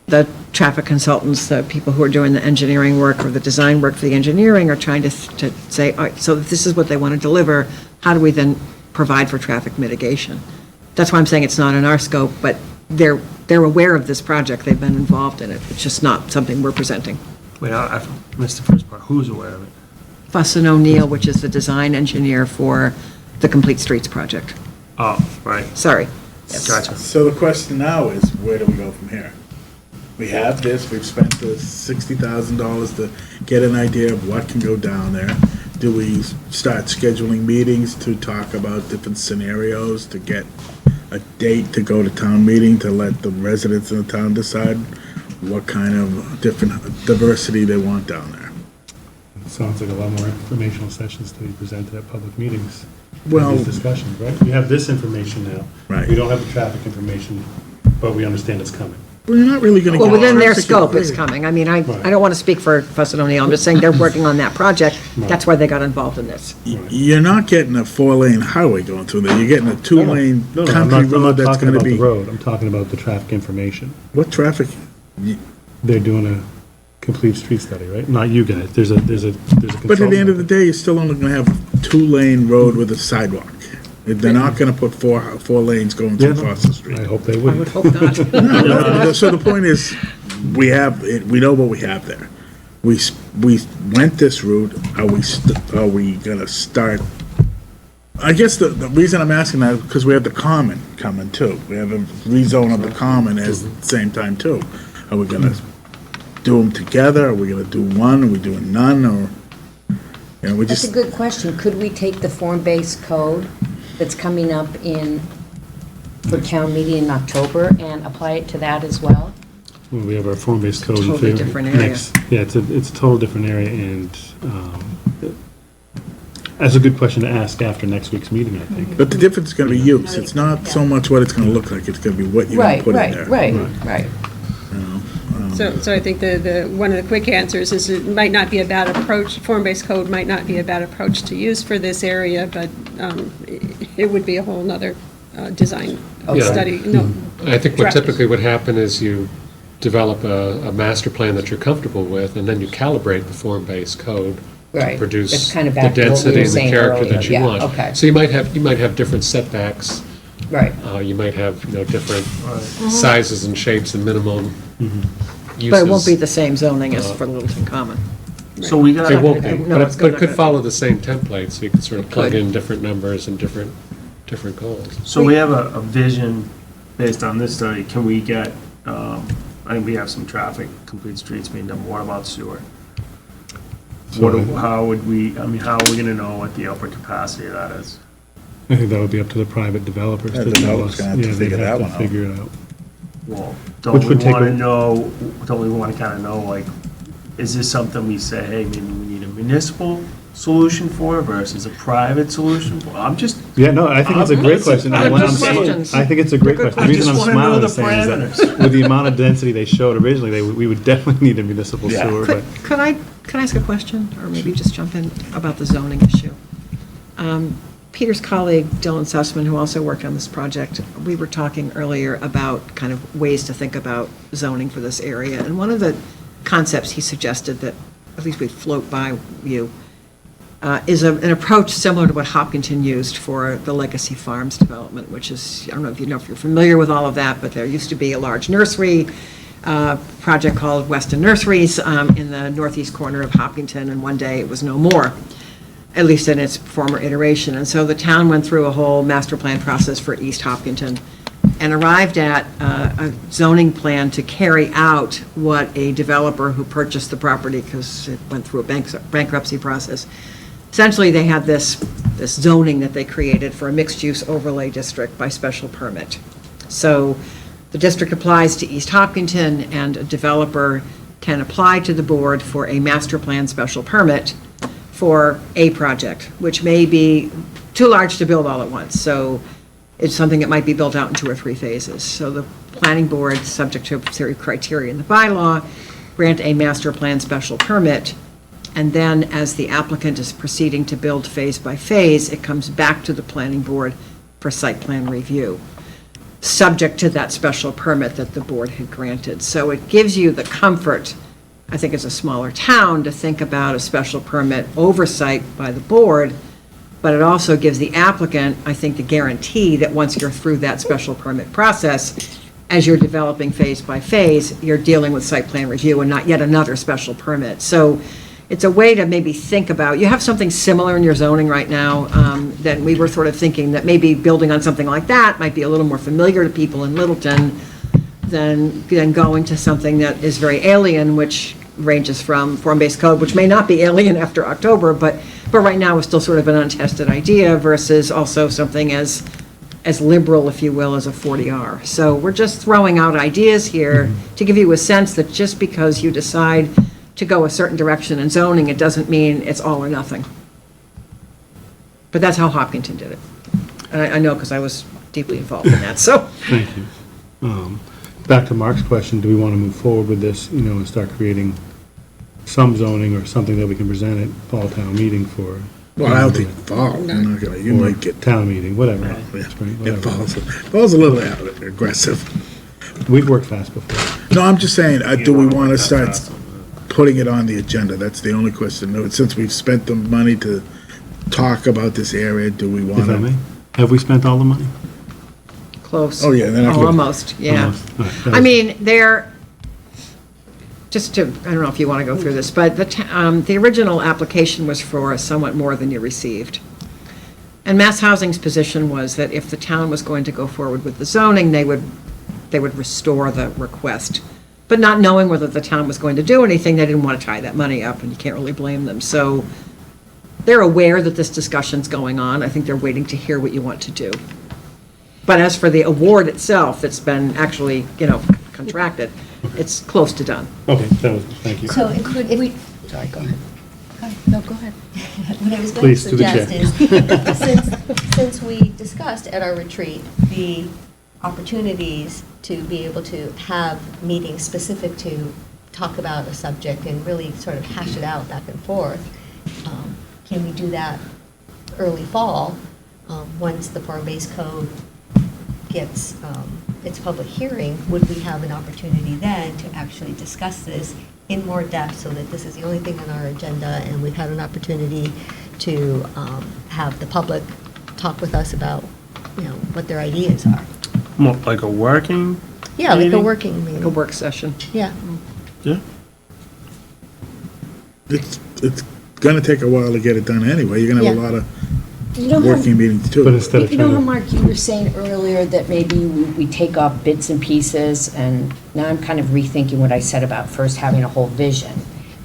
the traffic consultants, the people who are doing the engineering work or the design work for the engineering are trying to say, all right, so if this is what they want to deliver, how do we then provide for traffic mitigation? That's why I'm saying it's not in our scope, but they're aware of this project, they've been involved in it, it's just not something we're presenting.
Wait, I missed the first part. Who's aware of it?
Fuss and O'Neill, which is the design engineer for the Complete Streets project.
Oh, right.
Sorry. Yes.
Gotcha.
So the question now is, where do we go from here? We have this, we've spent the $60,000 to get an idea of what can go down there. Do we start scheduling meetings to talk about different scenarios, to get a date to go to town meeting, to let the residents in the town decide what kind of different diversity they want down there?
It sounds like a lot more informational sessions to be presented at public meetings.
Well-
These discussions, right? We have this information now.
Right.
We don't have the traffic information, but we understand it's coming.
We're not really gonna get.
Well, within their
traffic
scope, it's
in.
coming. I mean, I
Right.
don't want to speak for Fuss and O'Neill, I'm just saying they're working on that project.
Right.
That's why they got involved in this.
You're not getting a 4-lane highway going through there, you're getting a 2-lane
No,
country
I'm
road
not
that's
talking
gonna
about the
be.
road. I'm talking about the traffic information.
What traffic?
They're doing a complete street study, right? Not you guys. There's a consultant.
But at the end of the day, you're still only gonna have 2-lane road with a sidewalk. They're not gonna put four lanes going
Yeah,
through
no,
Foster Street.
I hope they
I would
wouldn't.
hope not.
No, so the point is, we know what we have there. We went this route, are we gonna start? I guess the reason I'm asking that is because we have the common coming too. We have a rezone of the common at the same time too. Are we gonna do them together? Are we gonna do one? Are we doing none? Or, we
That's
just,
a good question. Could we take the form-based code that's coming up for town meeting in October and apply it to that as well?
Well, we have our form-based code. in
Totally
favor-
different area.
Yeah, it's a total different area, and that's a good question to ask after next week's meeting, I think.
but the difference is gonna be use. It's not so much what it's gonna look like, it's gonna be what you're gonna put in there.
Right.
So I think one of the quick answers is it might not be a bad approach, form-based code might not be a bad approach to use for this area, but it would be a whole nother design
Yeah.
study. No,
I think what
Draft.
typically would happen is you develop a master plan that you're comfortable with, and then you calibrate the form-based code to
Right.
produce
It's kind of
the
back to what we
density
were
and the
saying
character that
earlier.
you
Yeah,
want.
okay.
So you might have different setbacks.
Right.
You might have, different sizes and shapes and minimum uses.
But it won't be the same zoning as for Littleton Common.
So we got.
It won't be,
No,
but
it's
it
not
could
gonna
follow the same template, so you can sort of plug
Could.
in different numbers and different goals.
So we have a vision based on this study. Can we get, I think we have some traffic, complete streets being done. What about sewer? How would we, how are we gonna know what the upper capacity of that is?
I think that would be up to the private developers
Yeah,
to
the
tell
developer's
us.
gonna have to
Yeah, they'd
figure that
have to
one out.
figure it out.
Well,
Which
don't we
would take
wanna
a-
know, don't we wanna kinda know, like, is this something we say, hey, maybe we need a municipal solution for versus a private solution for? I'm just,
Yeah, no, I think it's a great
That's
question.
good
And what I'm
questions.
saying, I think it's a great question. The
I
reason
just
I'm
wanna know
smiling
the
is saying is
parameters.
that with the amount of density they showed originally, we would definitely need a municipal
Yeah.
sewer, but.
Could I ask a question, or maybe just jump in about the zoning issue? Peter's colleague, Dylan Sussman, who also worked on this project, we were talking earlier about kind of ways to think about zoning for this area. And one of the concepts he suggested that at least we float by you is an approach similar to what Hopkinton used for the Legacy Farms development, which is, I don't know if you're familiar with all of that, but there used to be a large nursery project called Weston Nurseries in the northeast corner of Hopkinton, and one day it was no more, at least in its former iteration. And so the town went through a whole master plan process for East Hopkinton and arrived at a zoning plan to carry out what a developer who purchased the property, because it went through a bankruptcy process. Essentially, they had this zoning that they created for a mixed-use overlay district by special permit. So the district applies to East Hopkinton, and a developer can apply to the board for a master plan special permit for a project, which may be too large to build all at once. So it's something that might be built out in 2 or 3 phases. So the planning board, subject to a series of criteria in the bylaw, grant a master plan special permit, and then as the applicant is proceeding to build phase by phase, it comes back to the planning board for site plan review, subject to that special permit that the board had granted. So it gives you the comfort, I think as a smaller town, to think about a special permit oversight by the board, but it also gives the applicant, I think, the guarantee that once you're through that special permit process, as you're developing phase by phase, you're dealing with site plan review and not yet another special permit. So it's a way to maybe think about, you have something similar in your zoning right now, that we were sort of thinking that maybe building on something like that might be a little more familiar to people in Littleton than going to something that is very alien, which ranges from form-based code, which may not be alien after October, but right now is still sort of an untested idea versus also something as liberal, if you will, as a 40R. So we're just throwing out ideas here to give you a sense that just because you decide to go a certain direction in zoning, it doesn't mean it's all or nothing. But that's how Hopkinton did it. And I know because I was deeply involved in that, so.
Thank you. Back to Mark's question, do we want to move forward with this, and start creating some zoning or something that we can present at fall town meeting for?
Well, I don't think fall, you
or
might get,
Town meeting, whatever.
yeah,
Spring,
yeah,
whatever.
fall's a little aggressive.
We've worked fast before.
No, I'm just saying, do we want to
That's
start
awesome.
putting it on the agenda? That's the only question. No, since we've spent the money to talk about this area, do we want
If I may,
to?
have we spent all the money?
Close.
Oh, yeah, then I could-
Almost, yeah.
Almost. All right, that
I
was-
mean, just to, I don't know if you want to go through this, but the original application was for somewhat more than you received. And Mass Housing's position was that if the town was going to go forward with the zoning, they would restore the request. But not knowing whether the town was going to do anything, they didn't want to tie that money up, and you can't really blame them. So they're aware that this discussion's going on. I think they're waiting to hear what you want to do. But as for the award itself, that's been actually, contracted, it's close to done.
Okay, thank you.
So if we,
Sorry, go ahead. No, go ahead.
what I was going to
Please, to the
suggest
chair.
is, since we discussed at our retreat the opportunities to be able to have meetings specific to talk about a subject and really sort of hash it out back and forth, can we do that early fall, once the form-based code gets its public hearing, would we have an opportunity then to actually discuss this in more depth, so that this is the only thing on our agenda, and we've had an opportunity to have the public talk with us about, what their ideas are.
More like a working?
Yeah, like a
Meeting?
working
A
meeting.
work session.
Yeah.
Yeah.
It's gonna take a while to get it done anyway. You're gonna have a
Yeah.
lot of
You know how-
working meetings too.
But instead of
You know
trying
how,
to,
Mark, you were saying earlier that maybe we take off bits and pieces, and now I'm kind of rethinking what I said about first having a whole vision.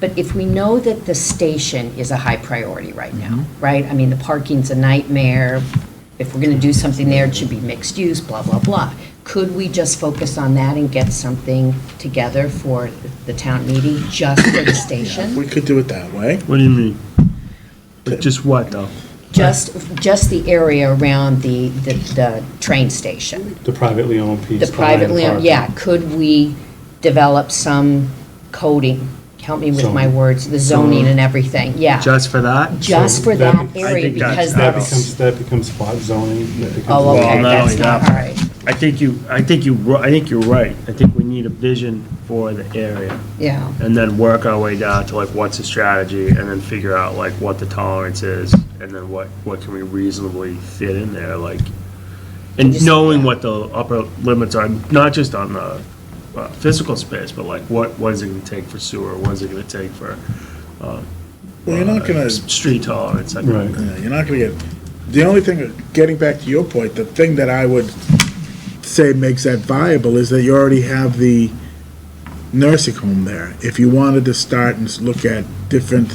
But if we know that the station is a high priority right now, right? I mean, the parking's a nightmare. If we're gonna do something there, it should be mixed use, blah, blah, blah. Could we just focus on that and get something together for the town meeting just for the station?
We could do it that way.
What do you mean? But just what, though?
Just the area around the train station.
the privately owned piece.
The privately owned, yeah, could we develop some coding? Help me with my
Zoning.
words, the zoning and everything, yeah.
Just for that?
Just for
that
that
be-
area,
I think
because
That
that's,
becomes spot zoning. That becomes-
oh,
Well,
okay,
not
that's
only
not,
that,
all right,
I think you're right. I think we need a vision for the area,
yeah.
and then work our way down to like, what's the strategy, and then figure out like what the tolerance is, and then what can we reasonably fit in there, like, and
Just-
knowing
yeah.
what the upper limits are, not just on the physical space, but like, what is it gonna take for sewer, what is it gonna take for,
Well, you're not gonna,
street tolerance, that kind of
Right.
thing.
you're not gonna get, the only thing, getting back to your point, the thing that I would say makes that viable is that you already have the nursing home there. If you wanted to start and look at different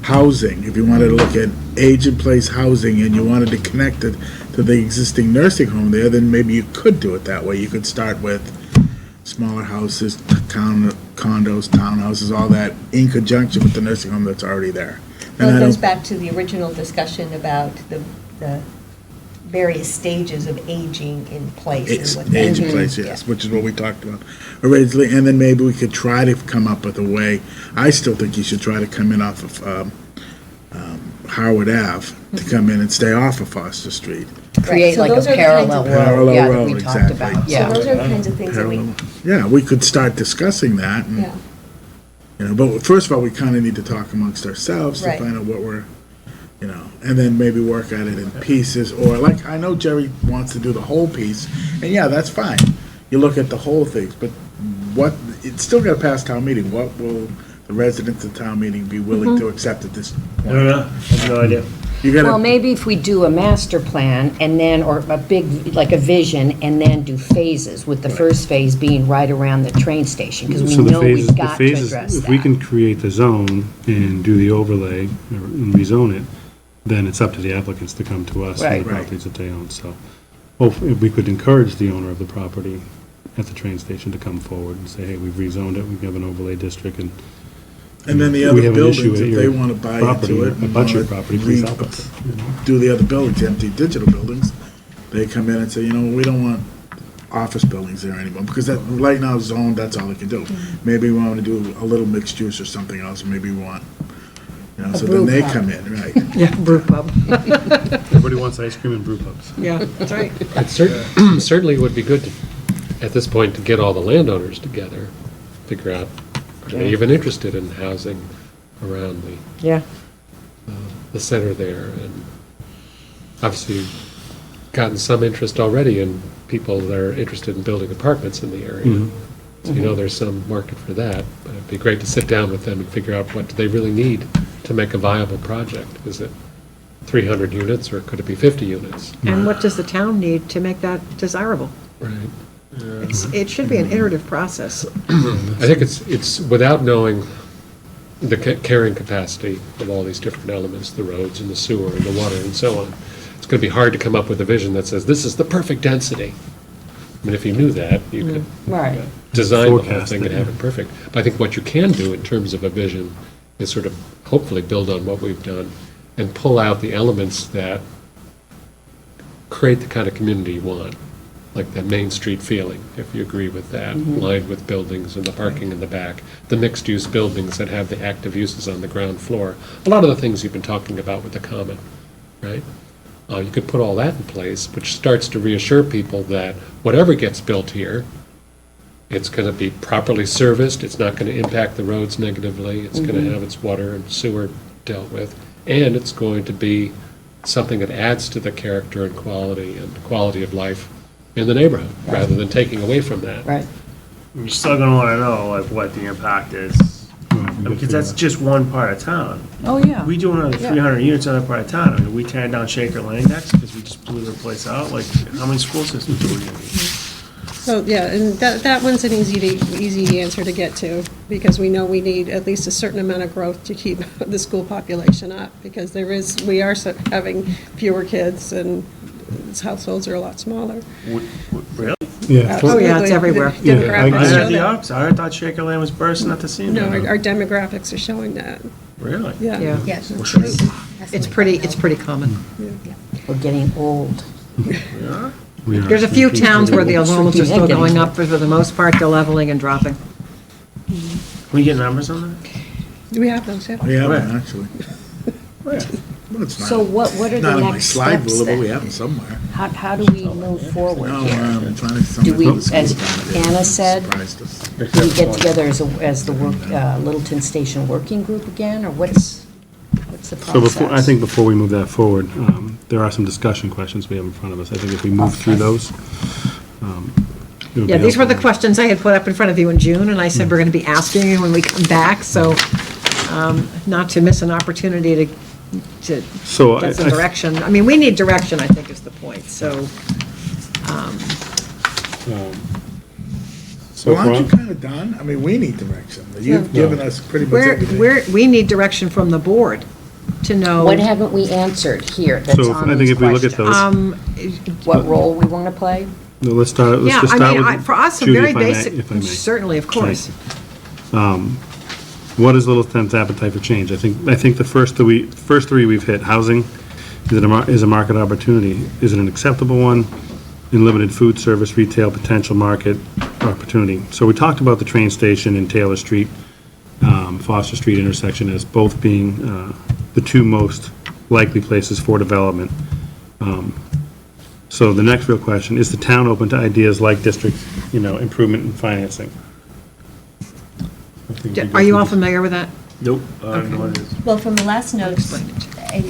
housing, if you wanted to look at age-in-place housing and you wanted to connect it to the existing nursing home there, then maybe you could do it that way. You could start with smaller houses, condos, townhouses, all that, in conjunction with the nursing home that's already there. And
Well,
I
it goes
don't-
back to the original discussion about the various stages of aging in place. and
It's
what that-
age in place, yes, which is what we talked about originally, and then maybe we could try to come up with a way. I still think you should try to come in off of Howard Ave, to come in and stay off of Foster Street.
Create
so
like a
those are the
parallel
kinds of-
road,
Parallel
yeah, that
road,
we talked
exactly.
about,
So
yeah.
those are the kinds of things that we,
Yeah, we could start discussing that, and,
yeah.
but first of all, we kind of need to talk amongst ourselves to
Right.
find out what we're, and then maybe work at it in pieces, or like, I know Jerry wants to do the whole piece, and yeah, that's fine. You look at the whole thing, but it's still got to pass town meeting. What will the residents of town meeting be willing to accept at this
I
point?
don't know, I have no idea.
You
Well,
gotta,
maybe if we do a master plan and then, or a big, like a vision, and then do phases, with the first phase being right around the train station, because we
So the
know
phases,
we've
the
got to
phases,
address
if we can
that.
create the zone and do the overlay and rezone it, then it's up to the applicants to come to us for the
Right.
properties that they own, so. Hopefully, we could encourage the owner of the property at the train station to come forward and say, hey, we've rezoned it, we have an overlay district, and
and then the
we
other
have an issue
buildings,
at
if they
your
want to buy
property,
into
or
it. and
abut your
wanna
property, please help us.
Do the other buildings, empty digital buildings, they come in and say, we don't want office buildings there anymore, because that, right now, zoned, that's all they can do. Maybe we want to do a little mixed use or something else, maybe we want, so then
brew
they
pub.
come in, right.
Yeah, brew pub.
Everybody wants ice cream and brew pubs.
Yeah, that's right.
It certainly would be good, at this point, to get all the landowners together, figure out, are they even interested in housing around
Yeah.
the center there? And obviously, you've gotten some interest already in people that are interested in building apartments in the area. So you know there's some market for that. But it'd be great to sit down with them and figure out what do they really need to make a viable project. Is it 300 units, or could it be 50 units?
And what does the town need to make that desirable?
Right.
It should be an iterative process.
I think it's without knowing the carrying capacity of all these different elements, the roads and the sewer and the water and so on. It's going to be hard to come up with a vision that says, this is the perfect density. I mean, if you knew that, you could
Right.
design the whole
Forecast
thing
it,
and have
yeah.
it perfect. But I think what you can do in terms of a vision is sort of hopefully build on what we've done and pull out the elements that create the kind of community you want, like that Main Street feeling, if you agree with that, lined with buildings and the parking in the back, the mixed-use buildings that have the active uses on the ground floor, a lot of the things you've been talking about with the common, right? You could put all that in place, which starts to reassure people that whatever gets built here, it's going to be properly serviced, it's not going to impact the roads negatively, it's going to have its water and sewer dealt with, and it's going to be something that adds to the character and quality of life in the neighborhood, rather than taking away from that.
Right.
You're still gonna wanna know, like, what the impact is, because that's just one part of town.
Oh, yeah.
We do another 300 units in another part of town, I mean, we tearing down Shaker Lane next, because we just blew the place out, like, how many school systems do we need?
So, yeah, and that one's an easy answer to get to, because we know we need at least a certain amount of growth to keep the school population up, because we are having fewer kids, and households are a lot smaller.
Really?
Yeah.
Oh, yeah, it's
Absolutely.
everywhere.
The demographics
I
show
had the
that.
opposite, I thought Shaker Lane was bursting at the seams.
No, our demographics are showing that,
Really?
yeah.
Yeah.
Yes.
It's pretty common.
We're getting old.
Yeah?
We are.
There's a few towns where the enrollments are still going up, but for the most part, they're leveling and dropping.
Can we get numbers on that?
Do we have those, yeah?
We have
Right.
them, actually. Well, it's not-
So what are
not
the
on my
next
slide
steps
rule, but we
then?
have them somewhere.
How do we move forward
No,
here?
I'm trying to.
Do we,
some of the
as
schools down there
Anna said,
surprised us.
Do we get together as the Littleton Station Working Group again, or what's the process?
So before, I think before we move that forward, there are some discussion questions we have in front of us. I think if we move through those. it would
Yeah,
be
these were the
helpful.
questions I had put up in front of you in June, and I said we're going to be asking you when we come back, so not to miss an opportunity to
So
get some
I-
direction. I mean, we need direction, I think is the point, so.
So
Well, aren't you
for-
kind of done? I mean, we need direction. You've given us pretty much everything.
We need direction from the board to know.
What haven't we answered here that's
So
on
I think
these
if we look at
questions?
those,
What role we want to play?
no, let's start, let's
Yeah,
just
I
start
mean,
with
for us, a
Judy,
very
if I may-
basic,
if I may.
certainly, of course.
What is Littleton's appetite for change? I think the first three we've hit. Housing is a market opportunity. Is it an acceptable one? In limited food service, retail, potential market opportunity. So we talked about the train station and Taylor Street, Foster Street intersection as both being the two most likely places for development. So the next real question, is the town open to ideas like district, improvement and financing? I think we
Are you
go
all
through
familiar with that?
Nope, I don't know what it is.
Well, from the last notes,
explain it.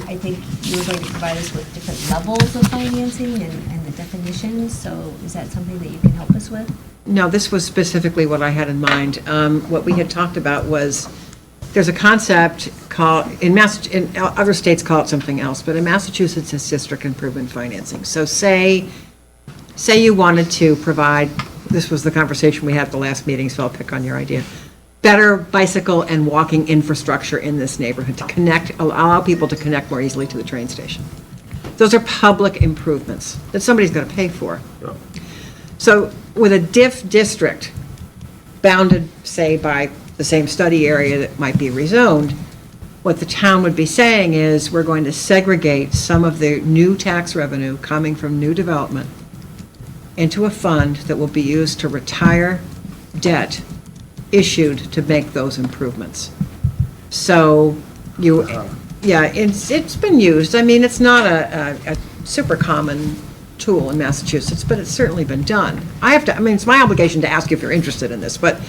I think you were going to provide us with different levels of financing and the definitions, so is that something that you can help us with?
No, this was specifically what I had in mind. What we had talked about was, there's a concept called, in other states call it something else, but in Massachusetts, it's district improvement financing. So say you wanted to provide, this was the conversation we had at the last meeting, so I'll pick on your idea, better bicycle and walking infrastructure in this neighborhood to connect, allow people to connect more easily to the train station. Those are public improvements that somebody's going to pay for. So with a DIF district bounded, say, by the same study area that might be rezoned, what the town would be saying is, we're going to segregate some of the new tax revenue coming from new development into a fund that will be used to retire debt issued to make those improvements. So it's been used. I mean, it's not a super common tool in Massachusetts, but it's certainly been done. It's my obligation to ask you if you're interested in this, but,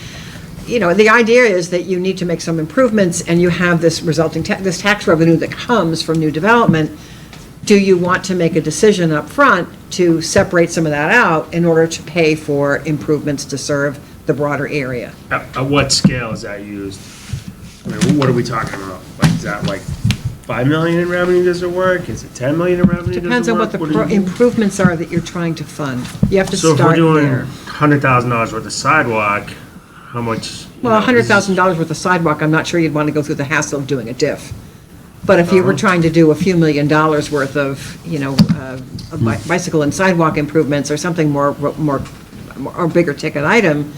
the idea is that you need to make some improvements and you have this resulting, this tax revenue that comes from new development. Do you want to make a decision up front to separate some of that out in order to pay for improvements to serve the broader area?
At what scale is that used? I mean, what are we talking about? Like, is that like 5 million in revenue, does it work? Is it 10 million in revenue, does it work?
Depends on what the
do you do?
improvements are that you're trying to fund. You have to
So if we're
start
doing
there.
$100,000 worth of sidewalk, how much?
Well, $100,000 worth of sidewalk, I'm not sure you'd want to go through the hassle of doing a diff. But if you were trying to do a few $1 million worth of, bicycle and sidewalk improvements or something more or bigger ticket item,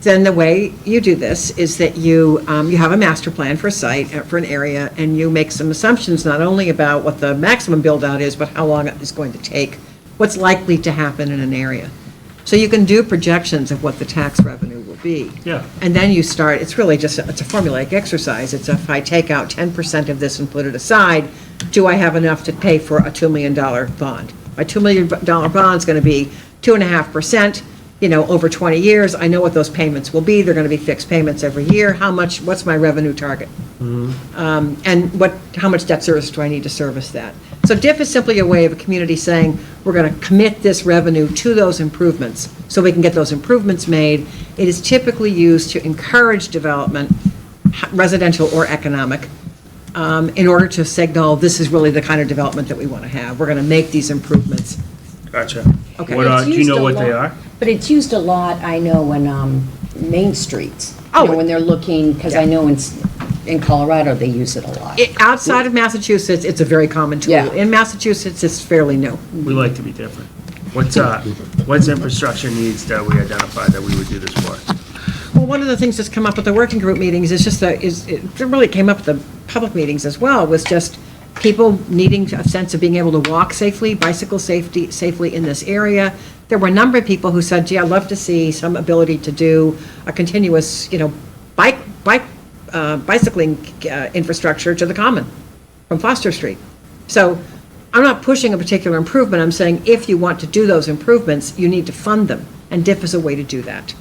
then the way you do this is that you have a master plan for a site, for an area, and you make some assumptions not only about what the maximum build-out is, but how long it is going to take, what's likely to happen in an area. So you can do projections of what the tax revenue will be.
Yeah.
And then you start, it's really just, it's a formulaic exercise. It's if I take out 10% of this and put it aside, do I have enough to pay for a $2 million bond? My $2 million bond's going to be 2.5%, over 20 years. I know what those payments will be. They're going to be fixed payments every year. What's my revenue target? And how much debt service do I need to service that? So DIF is simply a way of a community saying, we're going to commit this revenue to those improvements so we can get those improvements made. It is typically used to encourage development, residential or economic, in order to signal this is really the kind of development that we want to have. We're going to make these improvements.
Gotcha.
Okay.
What,
It's
do you
used
know
a
what they
lot.
are?
But it's used a lot, I know, in Main Streets.
Oh,
When they're looking, because I know in Colorado, they use it a lot.
Outside of Massachusetts, it's a very common tool.
Yeah.
In Massachusetts, it's fairly new.
We like to be different. What's infrastructure needs that we identified that we would do this for?
Well, one of the things that's come up at the working group meetings is just it really came up at the public meetings as well, was just people needing a sense of being able to walk safely, bicycle safely in this area. There were a number of people who said, gee, I'd love to see some ability to do a continuous, bicycling infrastructure to the common from Foster Street. So I'm not pushing a particular improvement. I'm saying if you want to do those improvements, you need to fund them. And DIF is a way to do that.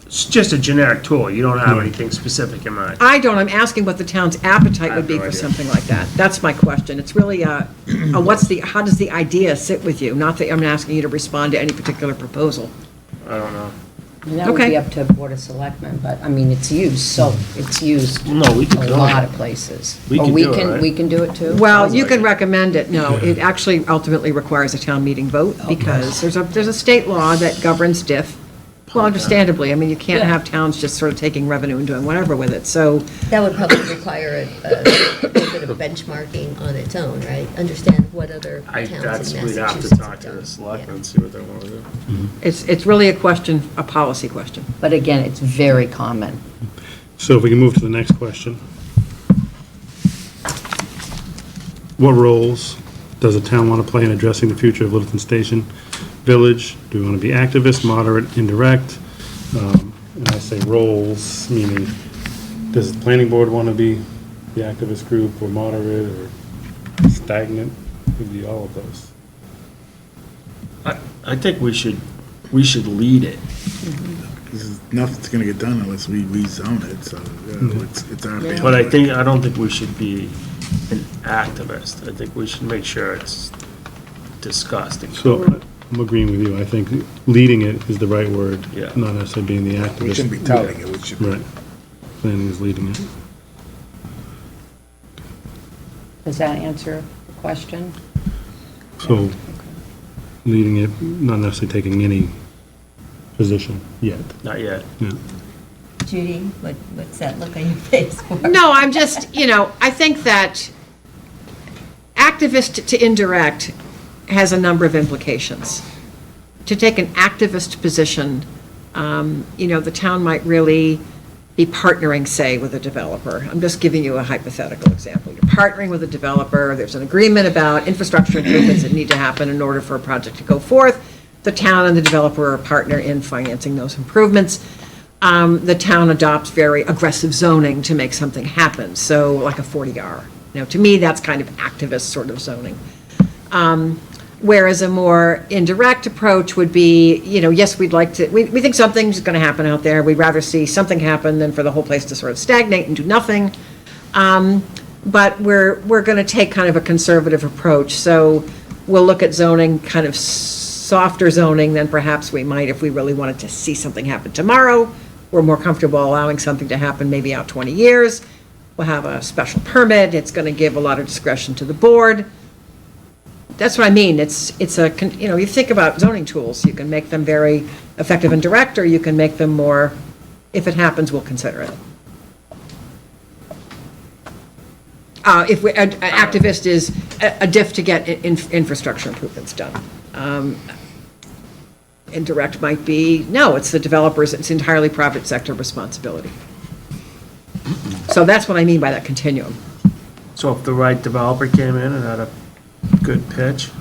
It's just a generic tool. You don't have anything specific in mind.
I don't, I'm asking what the town's appetite
I
would
have
be
no
for
idea.
something like that. That's my question. It's really, how does the idea sit with you? Not that I'm asking you to respond to any particular proposal.
I don't know.
And that would
Okay.
be up to Board of Selectmen, but, I mean, it's used
No, we can
a
do it.
lot of places.
We
Or
can do it, right?
We can do it too?
Well,
Sounds
you
like
can
it.
recommend it. No, it actually ultimately requires a town meeting vote because there's a state law that governs DIF. Well, understandably, I mean, you can't
Yeah.
have towns just sort of taking revenue and doing whatever with it, so.
That would probably require a bit of benchmarking on its own, right? Understand what other towns in
We'd have
Massachusetts
to talk
have
to
done.
the selectmen,
Yeah.
see what they want to do.
It's really a policy question.
But again, it's very common.
So if we can move to the next question. What roles does the town want to play in addressing the future of Littleton Station Village? Do we want to be activist, moderate, indirect? And I say roles, meaning, does the planning board want to be the activist group, or moderate, or stagnant? Could be all of those.
I think we should lead it.
Nothing's gonna get done unless we rezone it, so, it's our bailiwick.
But I don't think we should be an activist. I think we should make sure it's discussed and
So
covered.
I'm agreeing with you. I think leading it is the right word,
Yeah.
not necessarily being the activist.
We shouldn't be touting it, we should be.
Right. Planning is leading it.
Does that answer the question?
So, leading it, not necessarily taking any position yet.
Not yet.
Yeah.
Judy, what's that look on your face for?
No, I'm just, I think that activist to indirect has a number of implications. To take an activist position, the town might really be partnering, say, with a developer. I'm just giving you a hypothetical example. You're partnering with a developer, there's an agreement about infrastructure improvements that need to happen in order for a project to go forth. The town and the developer are a partner in financing those improvements. The town adopts very aggressive zoning to make something happen, so like a 40R. To me, that's kind of activist sort of zoning. Whereas a more indirect approach would be, yes, we think something's going to happen out there. We'd rather see something happen than for the whole place to sort of stagnate and do nothing. But we're going to take kind of a conservative approach. So we'll look at zoning, kind of softer zoning than perhaps we might if we really wanted to see something happen tomorrow. We're more comfortable allowing something to happen maybe out 20 years. We'll have a special permit. It's going to give a lot of discretion to the board. That's what I mean. You think about zoning tools, you can make them very effective and direct, or you can make them more, if it happens, we'll consider it. An activist is a diff to get infrastructure improvements done. Indirect might be, no, it's the developers, it's entirely private sector responsibility. So that's what I mean by that continuum.
So if the right developer came in and had a good pitch,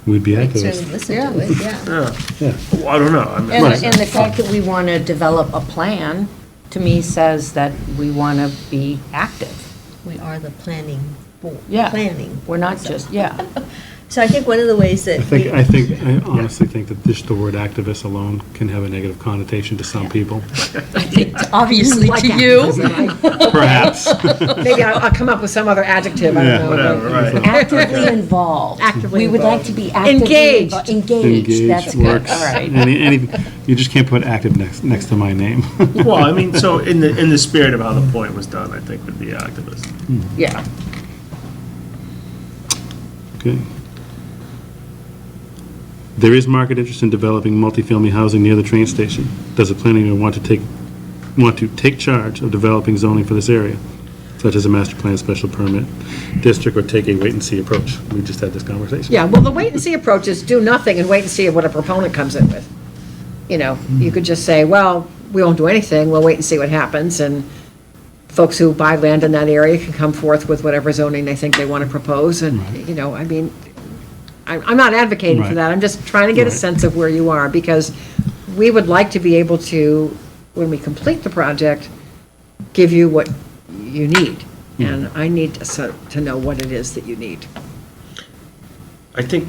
we'd be
We'd
activists.
certainly listen to it, yeah.
Yeah.
Yeah.
Well, I don't know. I mean,
And the fact that we want to develop a plan, to me, says that we want to be active.
We are the planning board.
Yeah.
Planning.
We're not just, yeah.
So I think one of the ways that
I honestly think that just the word activist alone can have a negative connotation to some people,
obviously
Like
to you.
activism.
perhaps.
Maybe I'll come up with some other adjective, I
Yeah.
don't know.
whatever, right.
Actively involved.
Actively
We would like to be actively
Engaged.
Engaged, that's good,
works.
all right.
Any, you just can't put active next to my name.
Well, I mean, so in the spirit of how the point was done, I think would be activist.
Yeah.
Okay. There is market interest in developing multifamily housing near the train station. Does the planning board want to take charge of developing zoning for this area, such as a master plan, special permit, district, or take a wait-and-see approach? We just had this conversation.
Yeah, well, the wait-and-see approach is do nothing and wait and see what a proponent comes in with. You know, you could just say, well, we won't do anything, we'll wait and see what happens, and folks who buy land in that area can come forth with whatever zoning they think they want to propose, and, you know, I mean, I'm not advocating for
Right.
that, I'm just trying to get a
Right.
sense of where you are, because we would like to be able to, when we complete the project, give you what you need, and I need to know what it is that you need.
I think,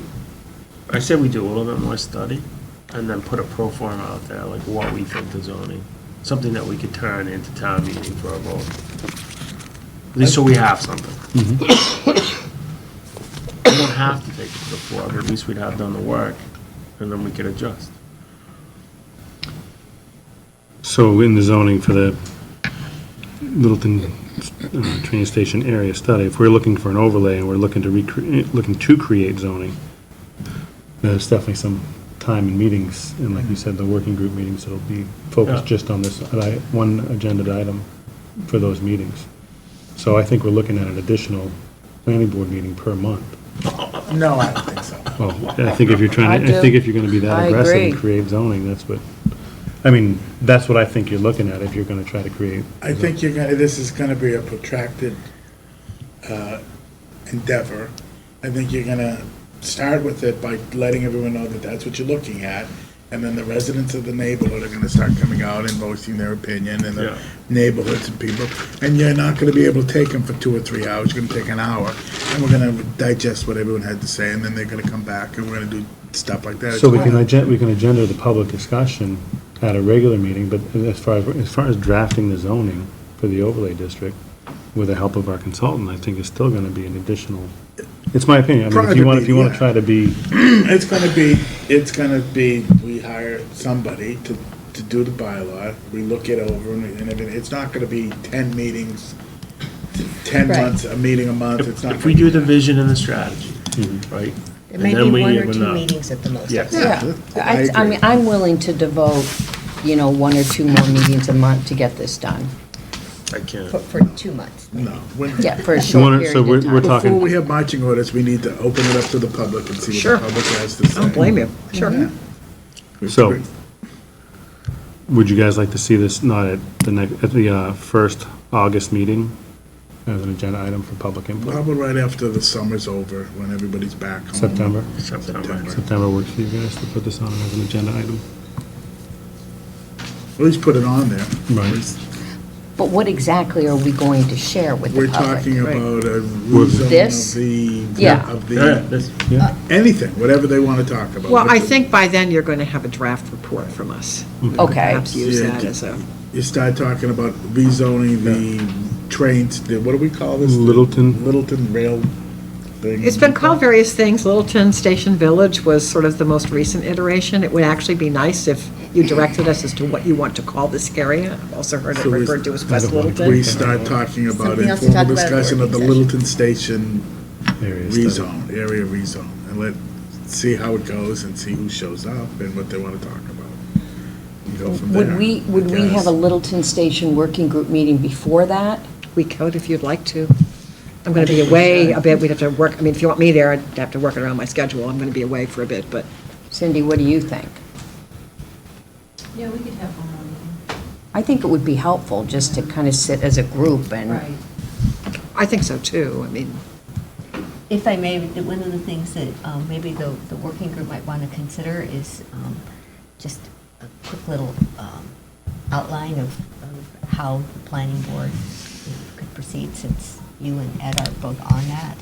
I said we do a little bit more study and then put a pro forma out there, like what we think the zoning, something that we could turn into town meeting for a vote. At least so we have something. We don't have to take it to the floor, but at least we'd have done the work and then we could adjust.
So in the zoning for the Littleton train station area study, if we're looking for an overlay and we're looking to create zoning, there's definitely some time and meetings, and like you said, the working group meetings, it'll be focused
Yeah.
just on this, one agenda item for those meetings. So I think we're looking at an additional planning board meeting per month.
No, I don't think so.
Well, I think if you're trying to,
I
I think
do.
if you're gonna be that
I
aggressive and
agree.
create zoning, that's what, I mean, that's what I think you're looking at if you're gonna try to create.
I think this is gonna be a protracted endeavor. I think you're gonna start with it by letting everyone know that that's what you're looking at, and then the residents of the neighborhood are gonna start coming out and voicing their opinion, and the
Yeah.
neighborhoods and people, and you're not gonna be able to take them for 2 or 3 hours, you're gonna take an hour, and we're gonna digest what everyone had to say, and then they're gonna come back, and we're gonna do stuff like that.
So we can agenda the public discussion at a regular meeting, but as far as drafting the zoning for the overlay district, with the help of our consultant, I think it's still gonna be an additional, it's my opinion, I mean, if you want
Yeah.
to try to be,
It's gonna be, we hire somebody to do the bylaw, we look it over, and everything. It's not gonna be 10 meetings, 10
Right.
months, a meeting a month, it's not.
If we do the vision and the strategy, right?
It may
and
be
then we
one or
even
two
know.
meetings at the most.
Yes.
Yeah,
I
I
agree.
mean, I'm willing to devote, 1 or 2 more meetings a month to get this done.
I can't.
For 2 months.
No.
Yeah, for a
You
short
wanna-
period
so
of
we're
time.
Before
talking,
we have marching orders, we need to open it up to the public and see
Sure.
what the public has to say.
I don't blame you, sure.
Yeah.
So- would you guys like to see this not at the first August meeting as an agenda item for public input?
Probably right after the summer's over, when everybody's back home.
September?
September.
September works for you guys to put this on as an agenda item?
At least put it on there.
Right.
But what exactly are we going to share with
We're
the public?
talking
Right.
about a rezone
This?
of the,
Yeah.
of
Yeah,
the,
this-
anything, whatever they want to talk about.
Well, I think by then you're going to have a draft report from us.
Okay.
Perhaps use
Yeah,
that as a,
You start talking about rezoning the trains, what do we call this?
Littleton.
Littleton rail thing.
it's been called various things. Littleton Station Village was sort of the most recent iteration. It would actually be nice if you directed us as to what you want to call this area. I've also heard it
So we-
referred to as West
We
Littleton.
start talking about
Something else to talk
informal
about at the
discussion of the
working
Littleton Station
Area study.
area rezone, and see how it goes and see who shows up and what they want to talk about. And go from there.
Would we have a Littleton Station working group meeting before that?
We could if you'd like to. I'm going to be away a bit. We'd have to work, I mean, if you want me there, I'd have to work it around my schedule. I'm going to be away for a bit, but
Cindy, what do you think?
Yeah, we could have one more meeting.
I think it would be helpful just to kind of sit as a group and,
I think so too. I mean,
If I may, one of the things that maybe the working group might want to consider is just a quick little outline of how the planning board could proceed, since you and Ed are both on that.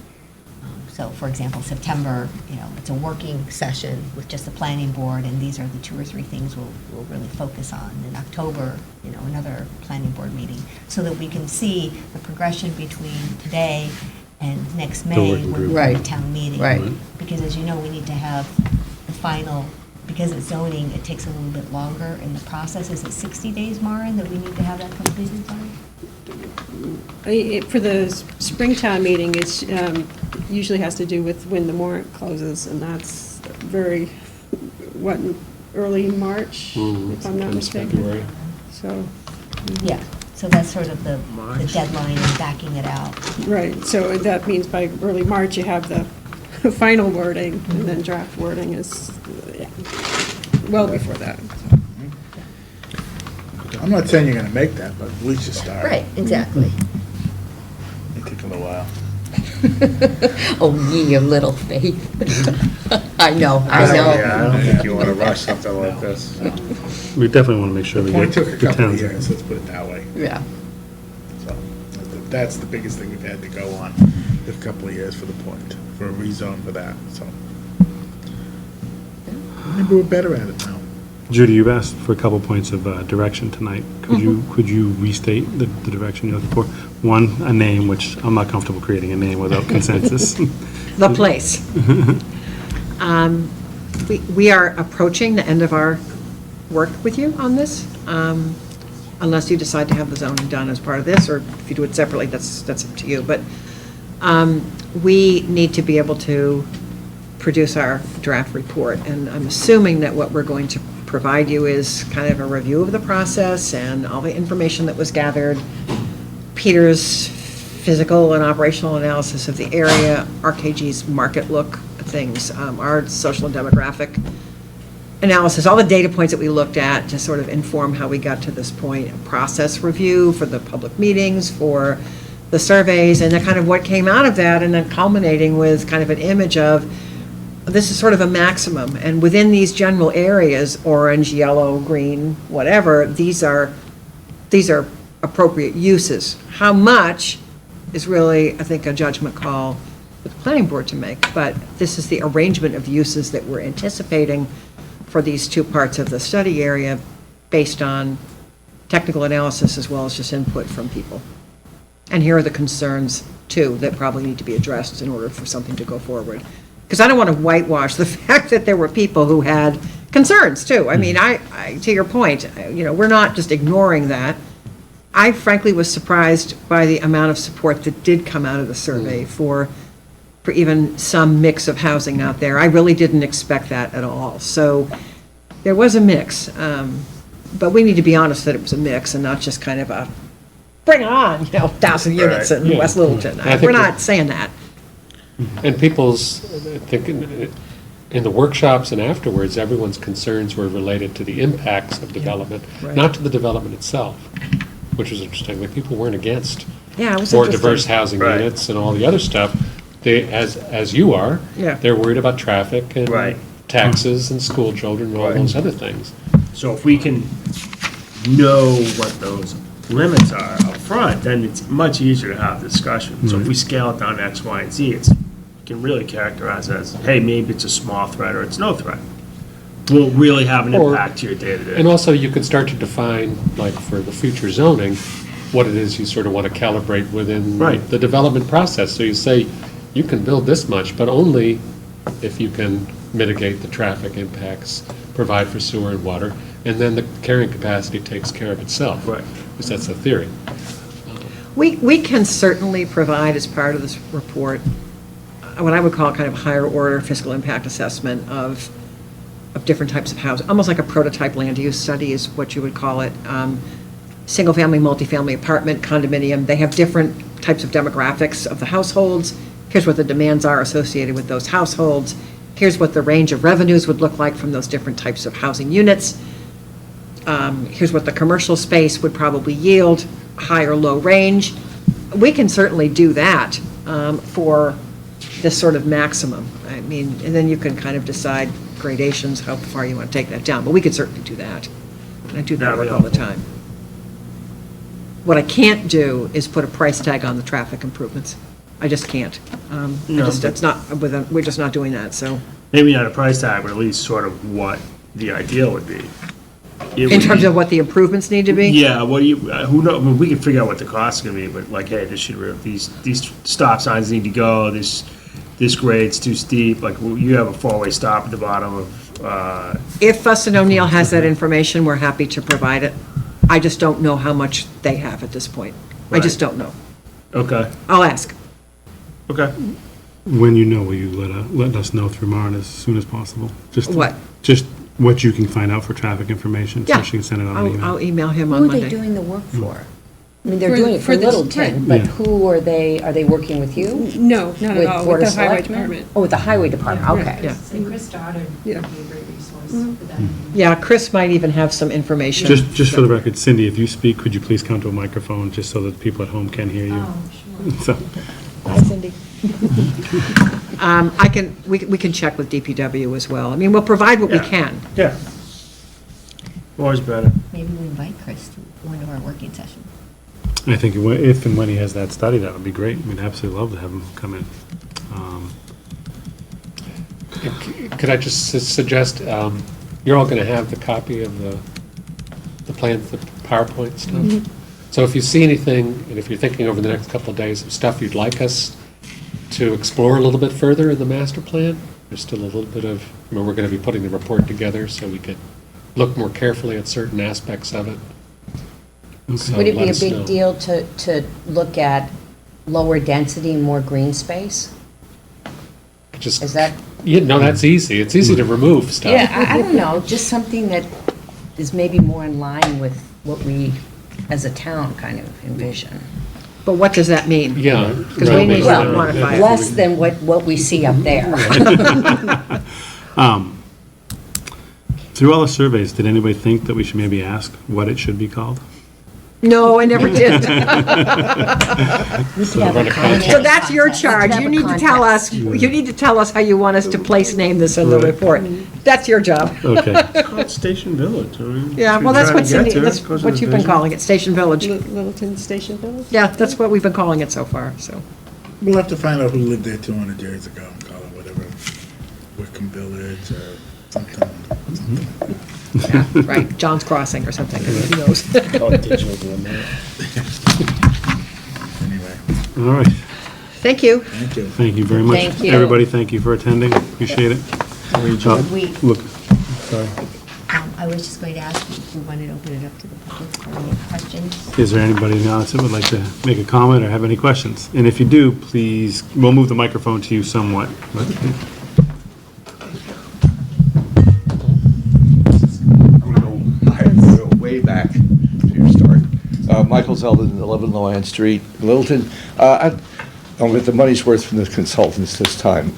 So, for example, September, it's a working session with just the planning board, and these are the 2 or 3 things we'll really focus on. In October, another planning board meeting, so that we can see the progression between today and next May,
working
when
group.
we're at the
Right.
town meeting.
Right.
Because as you know, we need to have the final, because it's zoning, it takes a little bit longer in the process. Is it 60 days, Maren, that we need to have that completed by?
For the Springtown meeting, it's usually has to do with when the warrant closes, and that's early March, if I'm not
Sometimes
mistaken.
February.
So,
Yeah, so that's sort of the
March.
deadline and backing it out.
right, so that means by early March, you have the final wording, and then draft wording is well before that.
I'm not saying you're gonna make that, but at least you start.
Right, exactly.
It'll take a little while.
Oh, ye of little faith. I know,
Yeah, I don't think you want to rush something like this.
We definitely want to make sure we
Point
get
took a
the
couple of
towns.
years, let's put it that way.
Yeah.
So, that's the biggest thing we've had to go on, a couple of years for the point, for a rezone for that, so. Maybe we're better at it now.
Judy, you've asked for a couple points of direction tonight. Could you restate the direction you're looking for? One, a name, which I'm not comfortable creating a name without consensus.
The place. We are approaching the end of our work with you on this, unless you decide to have the zoning done as part of this, or if you do it separately, that's up to you. But we need to be able to produce our draft report, and I'm assuming that what we're going to provide you is kind of a review of the process and all the information that was gathered, Peter's physical and operational analysis of the area, RKG's market look at things, our social and demographic analysis, all the data points that we looked at to sort of inform how we got to this point, a process review for the public meetings, for the surveys, and then kind of what came out of that, and then culminating with kind of an image of, this is sort of a maximum, and within these general areas, orange, yellow, green, whatever, these are appropriate uses. How much is really, I think, a judgment call for the planning board to make, but this is the arrangement of uses that we're anticipating for these 2 parts of the study area based on technical analysis as well as just input from people. And here are the concerns, too, that probably need to be addressed in order for something to go forward. Because I don't want to whitewash the fact that there were people who had concerns, too. I mean, I to your point, we're not just ignoring that. I frankly was surprised by the amount of support that did come out of the survey for even some mix of housing out there. I really didn't expect that at all. So there was a mix, but we need to be honest that it was a mix and not just kind of a, bring on, 1,000 units in
Yeah.
West Littleton.
I think
We're
that-
not saying that.
And people's, I think, in the workshops and afterwards, everyone's concerns were related to the impacts of development,
Right.
not to the development itself, which was interesting. Like, people weren't against
Yeah, it was
more
interesting.
diverse housing
Right.
units and all the other stuff. They, as you are,
Yeah.
they're worried about traffic and
Right.
taxes and school children and all
Right.
those other things.
So if we can know what those limits are up front, then it's much easier to have discussion. So if we scale it down to X, Y, and Z, we can really characterize it as, hey, maybe it's a small threat or it's no threat. Will really have an
Or-
impact to your day-to-day.
And also, you can start to define, like, for the future zoning, what it is you sort of want to calibrate within
Right.
the development process. So you say, you can build this much, but only if you can mitigate the traffic impacts, provide for sewer and water, and then the carrying capacity takes care of itself.
Right.
Because that's the theory.
We can certainly provide as part of this report, what I would call kind of higher order fiscal impact assessment of different types of housing, almost like a prototype land use study is what you would call it. Single-family, multifamily apartment, condominium, they have different types of demographics of the households. Here's what the demands are associated with those households. Here's what the range of revenues would look like from those different types of housing units. Here's what the commercial space would probably yield, high or low range. We can certainly do that for this sort of maximum. I mean, and then you can kind of decide gradations, how far you want to take that down, but we could certainly do that. And I do that
That'd be
work all the
helpful.
time. What I can't do is put a price tag on the traffic improvements. I just can't.
No, but-
That's not, we're just not doing that, so.
Maybe not a price tag, but at least sort of what the ideal would be. It
In
would
terms
be-
of what the improvements need to be?
Yeah, what do you, who knows, I mean, we can figure out what the cost is gonna be, but like, hey, this should, these stop signs need to go, this grade's too steep, like, you have a four-way stop at the bottom of,
If Fuss & O'Neill has that information, we're happy to provide it. I just don't know how much they have at this point. I just
Right.
don't know.
okay,
I'll ask.
okay.
When you know, will you let us know through Maren as soon as possible? Just
What?
Just what you can find out for traffic information, so
Yeah.
she can send it on an email.
I'll email him
Who
on
are they
Monday.
doing the work for? I mean, they're
For-
doing it for
for the-
Littleton,
right.
but
Yeah.
who are they working with you?
No, not
With
at all,
Board
with
of
the highway
Selectmen?
department.
Oh, with the highway department, okay.
Yeah.
And Chris Stoddard would be
Yeah.
a great resource for that.
Yeah, Chris might even have some information.
Just for the record, Cindy, if you speak, could you please come to a microphone, just so that people at home can hear you?
Oh, sure.
So,
Hi, Cindy. We can check with DPW as well. I mean, we'll provide what we
Yeah.
can.
Yeah. Always better.
Maybe we invite Chris to one of our working sessions.
I think if and when he has that study, that would be great. We'd absolutely love to have him come in.
Could I just suggest, you're all going to have the copy of the plan, the PowerPoint stuff? So if you see anything, and if you're thinking over the next couple of days of stuff you'd like us to explore a little bit further in the master plan, there's still a little bit of, I mean, we're going to be putting the report together so we could look more carefully at certain aspects of it. So
Would it
let
be a
us know.
big deal to look at lower density, more green space?
Just,
Is that,
yeah, no, that's easy. It's easy to remove stuff.
yeah, I don't know, just something that is maybe more in line with what we, as a town, kind of envision.
But what does that mean?
Yeah.
Because we need to
Well,
quantify it.
less than what we see up there.
Through all the surveys, did anybody think that we should maybe ask what it should be called?
No, I never did.
So run a contest.
So that's your charge.
Have
You
a
need to tell us,
contest.
you need to tell us how you want us to place name this in the report. That's your job.
Okay.
Call it Station Village. I mean,
Yeah,
if
well,
you're
that's
trying
what
to get
Cindy,
to it,
that's
goes
what
with
you've been
vision.
calling it, Station Village.
Littleton Station Village?
Yeah, that's what we've been calling it so far, so.
We'll have to find out who lived there 200 years ago and call it whatever, Wickham Village or something.
Yeah, right, John's Crossing or something, who knows?
Call it digital doing that.
Anyway,
All right.
Thank you.
thank you.
Thank you very much.
Thank you.
Everybody, thank you for attending. Appreciate it.
We,
Look, sorry.
I was just going to ask if we wanted to open it up to the public for any questions.
Is there anybody in the audience that would like to make a comment or have any questions? And if you do, please, we'll move the microphone to you somewhat.
Go way back to your start. Michael Zeldin, 11 Loan Street, Littleton. I'll get the money's worth from the consultants this time.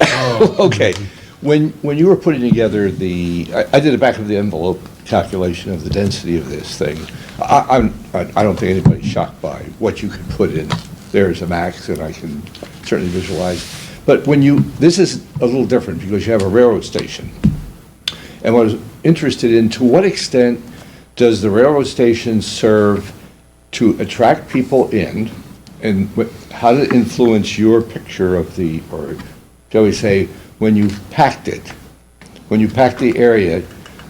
Okay. When you were putting together I did a back of the envelope calculation of the density of this thing. I don't think anybody's shocked by what you could put in there as a max, and I can certainly visualize. But this is a little different because you have a railroad station. And what I was interested in, to what extent does the railroad station serve to attract people in, and how did it influence your picture of or shall we say, when you packed the area,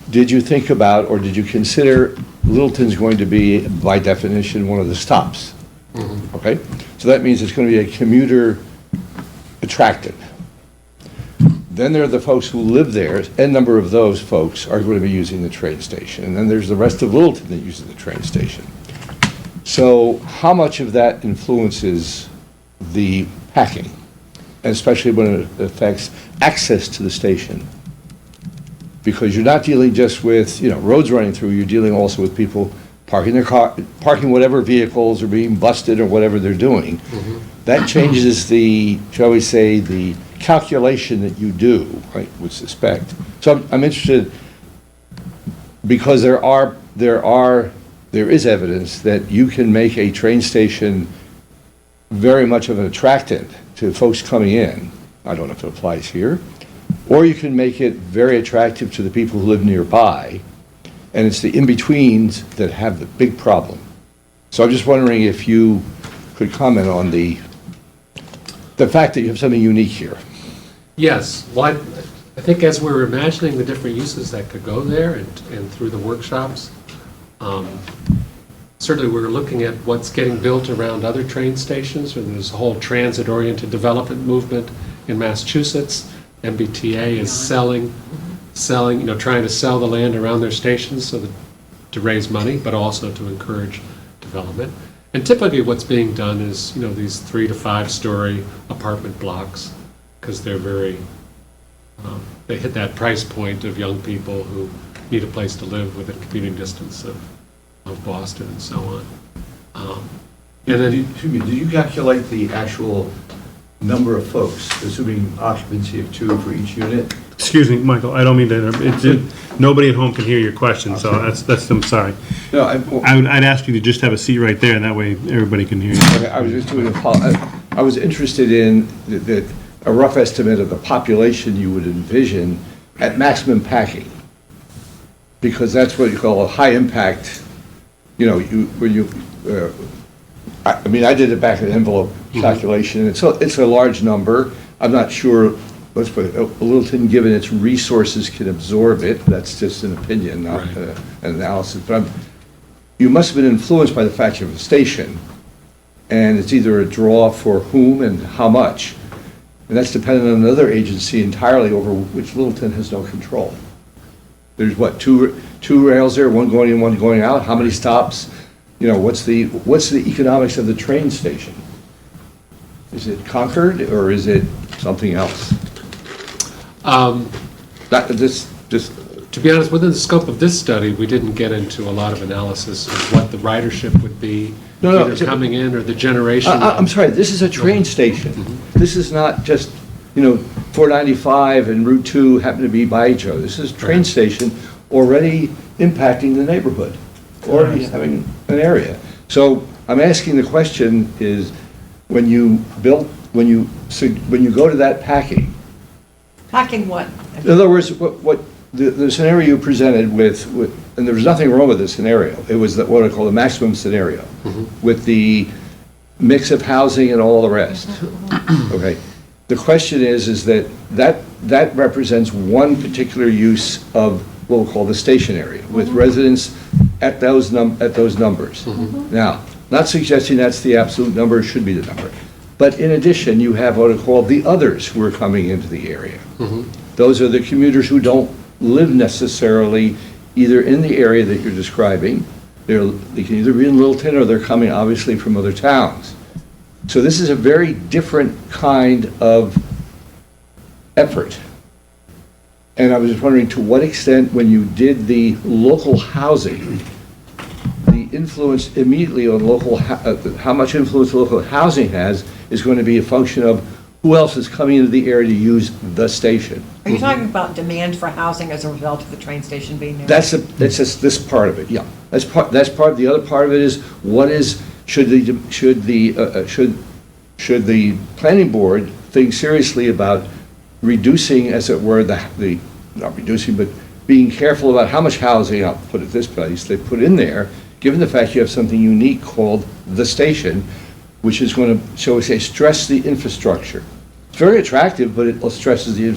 did you think about, or did you consider Littleton's going to be, by definition, one of the stops? Okay? So that means it's going to be a commuter attractant. Then there are the folks who live there, and a number of those folks are going to be using the train station. And then there's the rest of Littleton that uses the train station. So how much of that influences the packing, and especially when it affects access to the station? Because you're not dealing just with, roads running through, you're dealing also with people parking their car, parking whatever vehicles, or being busted, or whatever they're doing. That changes shall we say, the calculation that you do, I would suspect. So I'm interested, because there is evidence that you can make a train station very much of an attractant to folks coming in, I don't know if it applies here, or you can make it very attractive to the people who live nearby, and it's the in-betweens that have the big problem. So I'm just wondering if you could comment on the fact that you have something unique here.
Yes, well, I think as we're imagining the different uses that could go there and through the workshops, certainly we're looking at what's getting built around other train stations, and there's a whole transit-oriented development movement in Massachusetts. MBTA is selling, trying to sell the land around their stations so that, to raise money, but also to encourage development. And typically what's being done is, these 3 to 5 story apartment blocks, because they're very, they hit that price point of young people who need a place to live within commuting distance of Boston and so on. And then,
Excuse me, did you calculate the actual number of folks, assuming occupancy of 2 for each unit?
Excuse me, Michael, I don't mean to interrupt. Nobody at home can hear your question, so I'm sorry.
No,
I'd ask you to just have a seat right there, and that way everybody can hear you.
okay, I was just doing I was interested in a rough estimate of the population you would envision at maximum packing, because that's what you call a high impact. I did it back in envelope calculation, and it's a large number. I'm not sure, let's put it, Littleton, given its resources, can absorb it. That's just an opinion, not
Right.
an analysis. But you must have been influenced by the fact you have a station, and it's either a draw for whom and how much. And that's dependent on another agency entirely over which Littleton has no control. There's what, two rails there, one going in, one going out? How many stops? What's the economics of the train station? Is it Concord or is it something else?
to be honest, within the scope of this study, we didn't get into a lot of analysis of what the ridership would be,
No,
either coming in or the generation.
I'm sorry, this is a train station. This is not just, 495 and Route 2 happen to be by each other. This is a train station already impacting the neighborhood, already having an area. So I'm asking the question is, when you go to that packing,
Packing what?
in other words, what the scenario you presented with, and there was nothing wrong with the scenario. It was what I call the maximum scenario, with the mix of housing and all the rest. Okay. The question is that represents one particular use of what we'll call the station area, with residents at those numbers. Now, not suggesting that's the absolute number, it should be the number. But in addition, you have what are called the others who are coming into the area. Those are the commuters who don't live necessarily either in the area that you're describing. They can either be in Littleton or they're coming obviously from other towns. So this is a very different kind of effort. And I was just wondering, to what extent, when you did the local housing, the influence immediately on how much influence local housing has is going to be a function of who else is coming into the area to use the station.
Are you talking about demand for housing as a result of the train station being there?
That's just this part of it, yeah. That's part, the other part of it is, should the planning board think seriously about reducing, as it were, not reducing, but being careful about how much housing, I'll put it this place, they put in there, given the fact you have something unique called the station, which is going to, shall we say, stress the infrastructure. It's very attractive, but it stresses the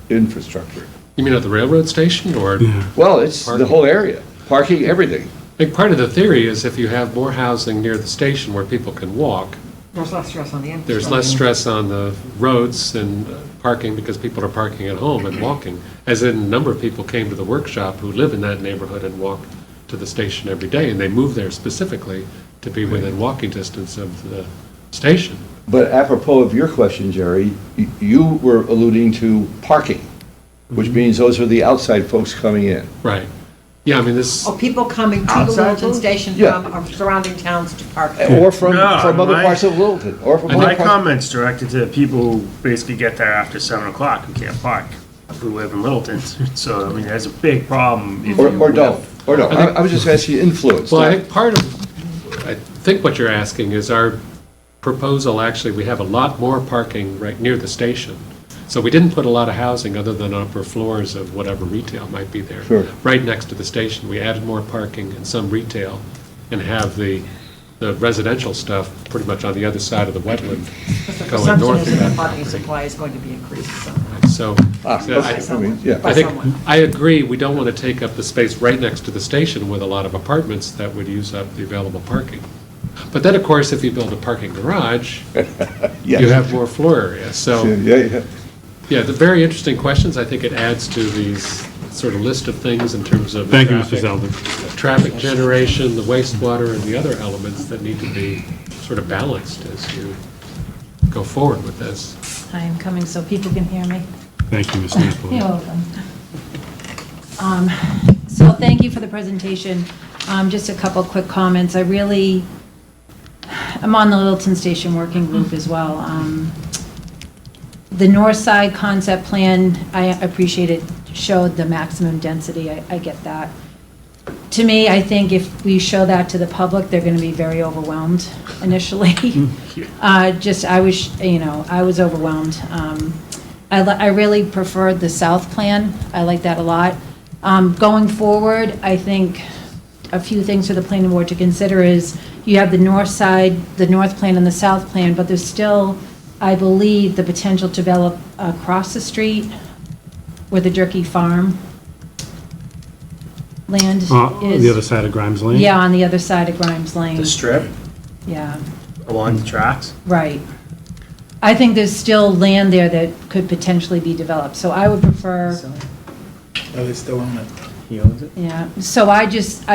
infrastructure.
You mean at the railroad station, or?
Well, it's the
Parking.
whole area, parking, everything.
I think part of the theory is if you have more housing near the station where people can walk,
There's less stress on the infrastructure.
there's less stress on the roads and parking because people are parking at home and walking. As in, a number of people came to the workshop who live in that neighborhood and walk to the station every day, and they moved there specifically to be within walking distance of the station.
But apropos of your question, Jerry, you were alluding to parking, which means those are the outside folks coming in.
Right. Yeah, I mean, this,
Oh, people coming to the
Outside
Littleton
road?
station
Yeah.
from surrounding towns to park.
Or from
No,
other
my-
parts of Littleton, or from other
My
parts.
comments directed to people who basically get there after 7 o'clock who can't park, who live in Littleton. So, I mean, there's a big problem. If you
Or don't,
live-
or no. I was just asking influence.
well, I
not-
think I think what you're asking is, are proposal, actually, we have a lot more parking right near the station. So we didn't put a lot of housing other than upper floors of whatever retail might be there.
Sure.
Right next to the station, we added more parking and some retail and have the residential stuff pretty much on the other side of the wetland
The
going
assumption
north
is
of
that
that
the parking
property.
supply is going to be increased, so.
So
Okay, I mean, yeah.
By
I think,
someone.
I agree, we don't want to take up the space right next to the station with a lot of apartments that would use up the available parking. But then, of course, if you build a parking garage,
Yes.
you have more floor area. So,
Yeah.
yeah, the very interesting questions. I think it adds to these sort of list of things in terms of.
Thank you,
traffic,
Mr. Zeldin.
Traffic generation, the wastewater, and the other elements that need to be sort of balanced as you go forward with this.
I am coming so people can hear me.
Thank you, Ms. Napoli.
You're welcome. So thank you for the presentation. Just a couple quick comments. I'm on the Littleton Station Working Group as well. The north side concept plan, I appreciate it, showed the maximum density. I get that. To me, I think if we show that to the public, they're going to be very overwhelmed initially. I was overwhelmed. I really preferred the south plan. I like that a lot. Going forward, I think a few things for the planning board to consider is you have the north side, the north plan and the south plan, but there's still, I believe, the potential to develop across the street where the Jerky Farm land is.
The other side of Grimes Lane?
Yeah, on the other side of Grimes Lane.
The strip
Yeah,
along the tracks?
right. I think there's still land there that could potentially be developed, so I would prefer,
Are they still on it?
He owns it?
yeah. So I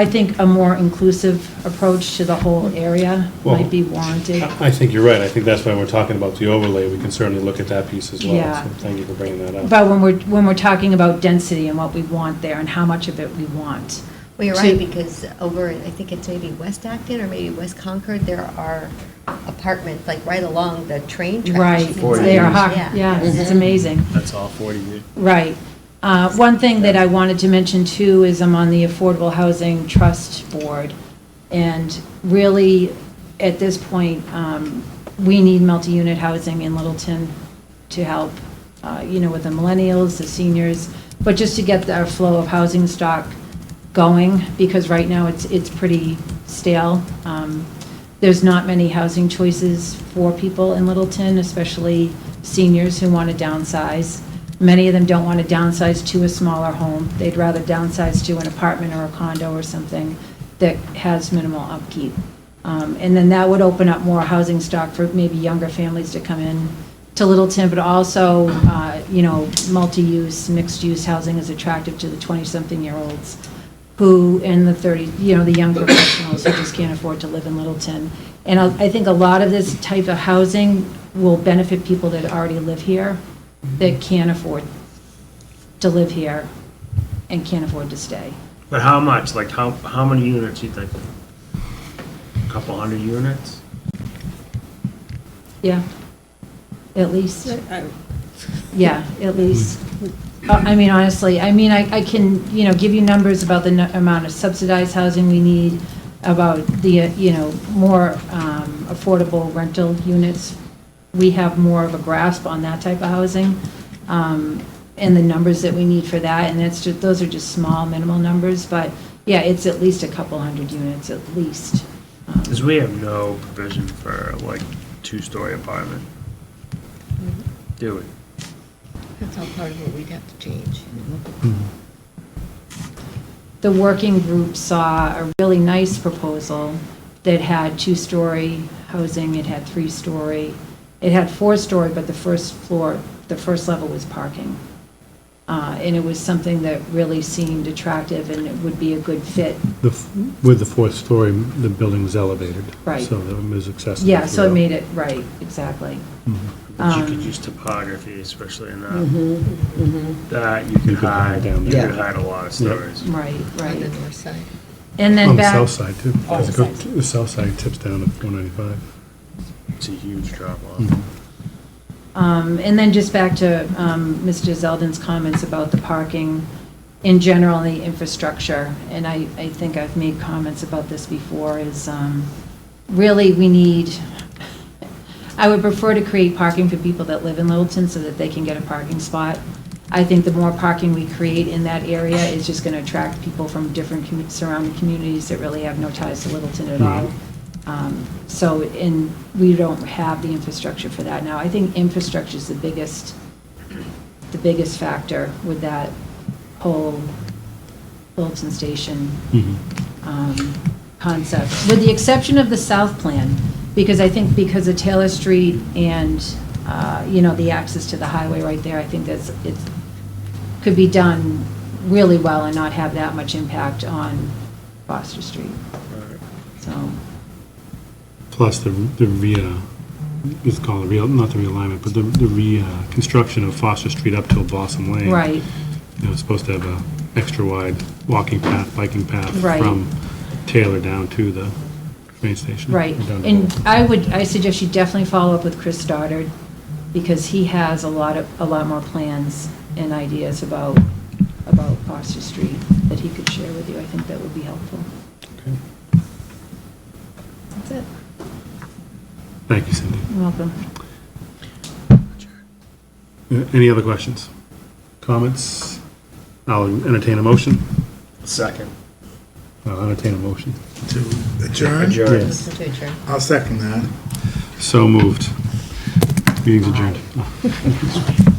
think a more inclusive approach to the whole area
Well,
might be warranted.
I think you're right. I think that's why we're talking about the overlay. We can certainly look at that piece as well.
Yeah.
So thank you for bringing that up.
But when we're talking about density and what we want there and how much of it we want.
Well, you're
to-
right, because over, I think it's maybe West Acton or maybe West Concord, there are apartments, like right along the train tracks.
Right,
You can
Forty
see
they are,
them.
hard.
Yeah.
Yeah, it's amazing.
That's all 40 years.
Right. One thing that I wanted to mention too is I'm on the Affordable Housing Trust Board. And really, at this point, we need multi-unit housing in Littleton to help, with the millennials, the seniors, but just to get our flow of housing stock going, because right now it's pretty stale. There's not many housing choices for people in Littleton, especially seniors who want to downsize. Many of them don't want to downsize to a smaller home. They'd rather downsize to an apartment or a condo or something that has minimal upkeep. And then that would open up more housing stock for maybe younger families to come in to Littleton, but also, multi-use, mixed-use housing is attractive to the 20-something-year-olds who, in the 30s, the young professionals who just can't afford to live in Littleton. And I think a lot of this type of housing will benefit people that already live here, that can't afford to live here and can't afford to stay.
But how much? Like how many units you think? A couple hundred units?
Yeah, at least. Yeah, at least. Honestly, I can, give you numbers about the amount of subsidized housing we need, about the, more affordable rental units. We have more of a grasp on that type of housing, and the numbers that we need for that, and those are just small, minimal numbers, but yeah, it's at least a couple hundred units, at least.
Because we have no provision for like two-story apartment. Do we?
That's all part of what we'd have to change.
The working group saw a really nice proposal that had two-story housing, it had three-story, it had four-story, but the first level was parking. And it was something that really seemed attractive and it would be a good fit.
With the fourth story, the building was elevated.
Right.
So that was accessible.
Yeah, so it made it, right, exactly.
But you could use topography, especially in that.
Mm-hmm.
That you could hide.
down
You
there.
could hide a lot of stories.
Right,
On the
right.
north side.
And then
On the
back.
south side, too.
Oh,
Because
the side.
the south side tips down to 495.
It's a huge drop off.
And then just back to Mr. Zeldin's comments about the parking in general and the infrastructure, and I think I've made comments about this before, is really we need, I would prefer to create parking for people that live in Littleton so that they can get a parking spot. I think the more parking we create in that area is just going to attract people from different surrounding communities that really have no ties to Littleton at all. And we don't have the infrastructure for that now. I think infrastructure is the biggest factor with that whole Littleton Station concept, with the exception of the south plan, because I think because of Taylor Street and, the access to the highway right there, I think it could be done really well and not have that much impact on Foster Street. So,
Plus the let's call it not the realignment, but the reconstruction of Foster Street up till Blossom Lane.
right,
It's supposed to have a extra wide walking path, biking path
Right.
from Taylor down to the train station.
right.
or down to
And
the-
I suggest you definitely follow up with Chris Stoddard, because he has a lot more plans and ideas about Foster Street that he could share with you. I think that would be helpful.
Okay.
That's it.
Thank you, Cindy.
You're welcome.
Any other questions? Comments? I'll entertain a motion.
Second.
I'll entertain a motion.
To adjourn?
Yes.
To adjourn.
I'll second that.
So moved. Meeting's adjourned.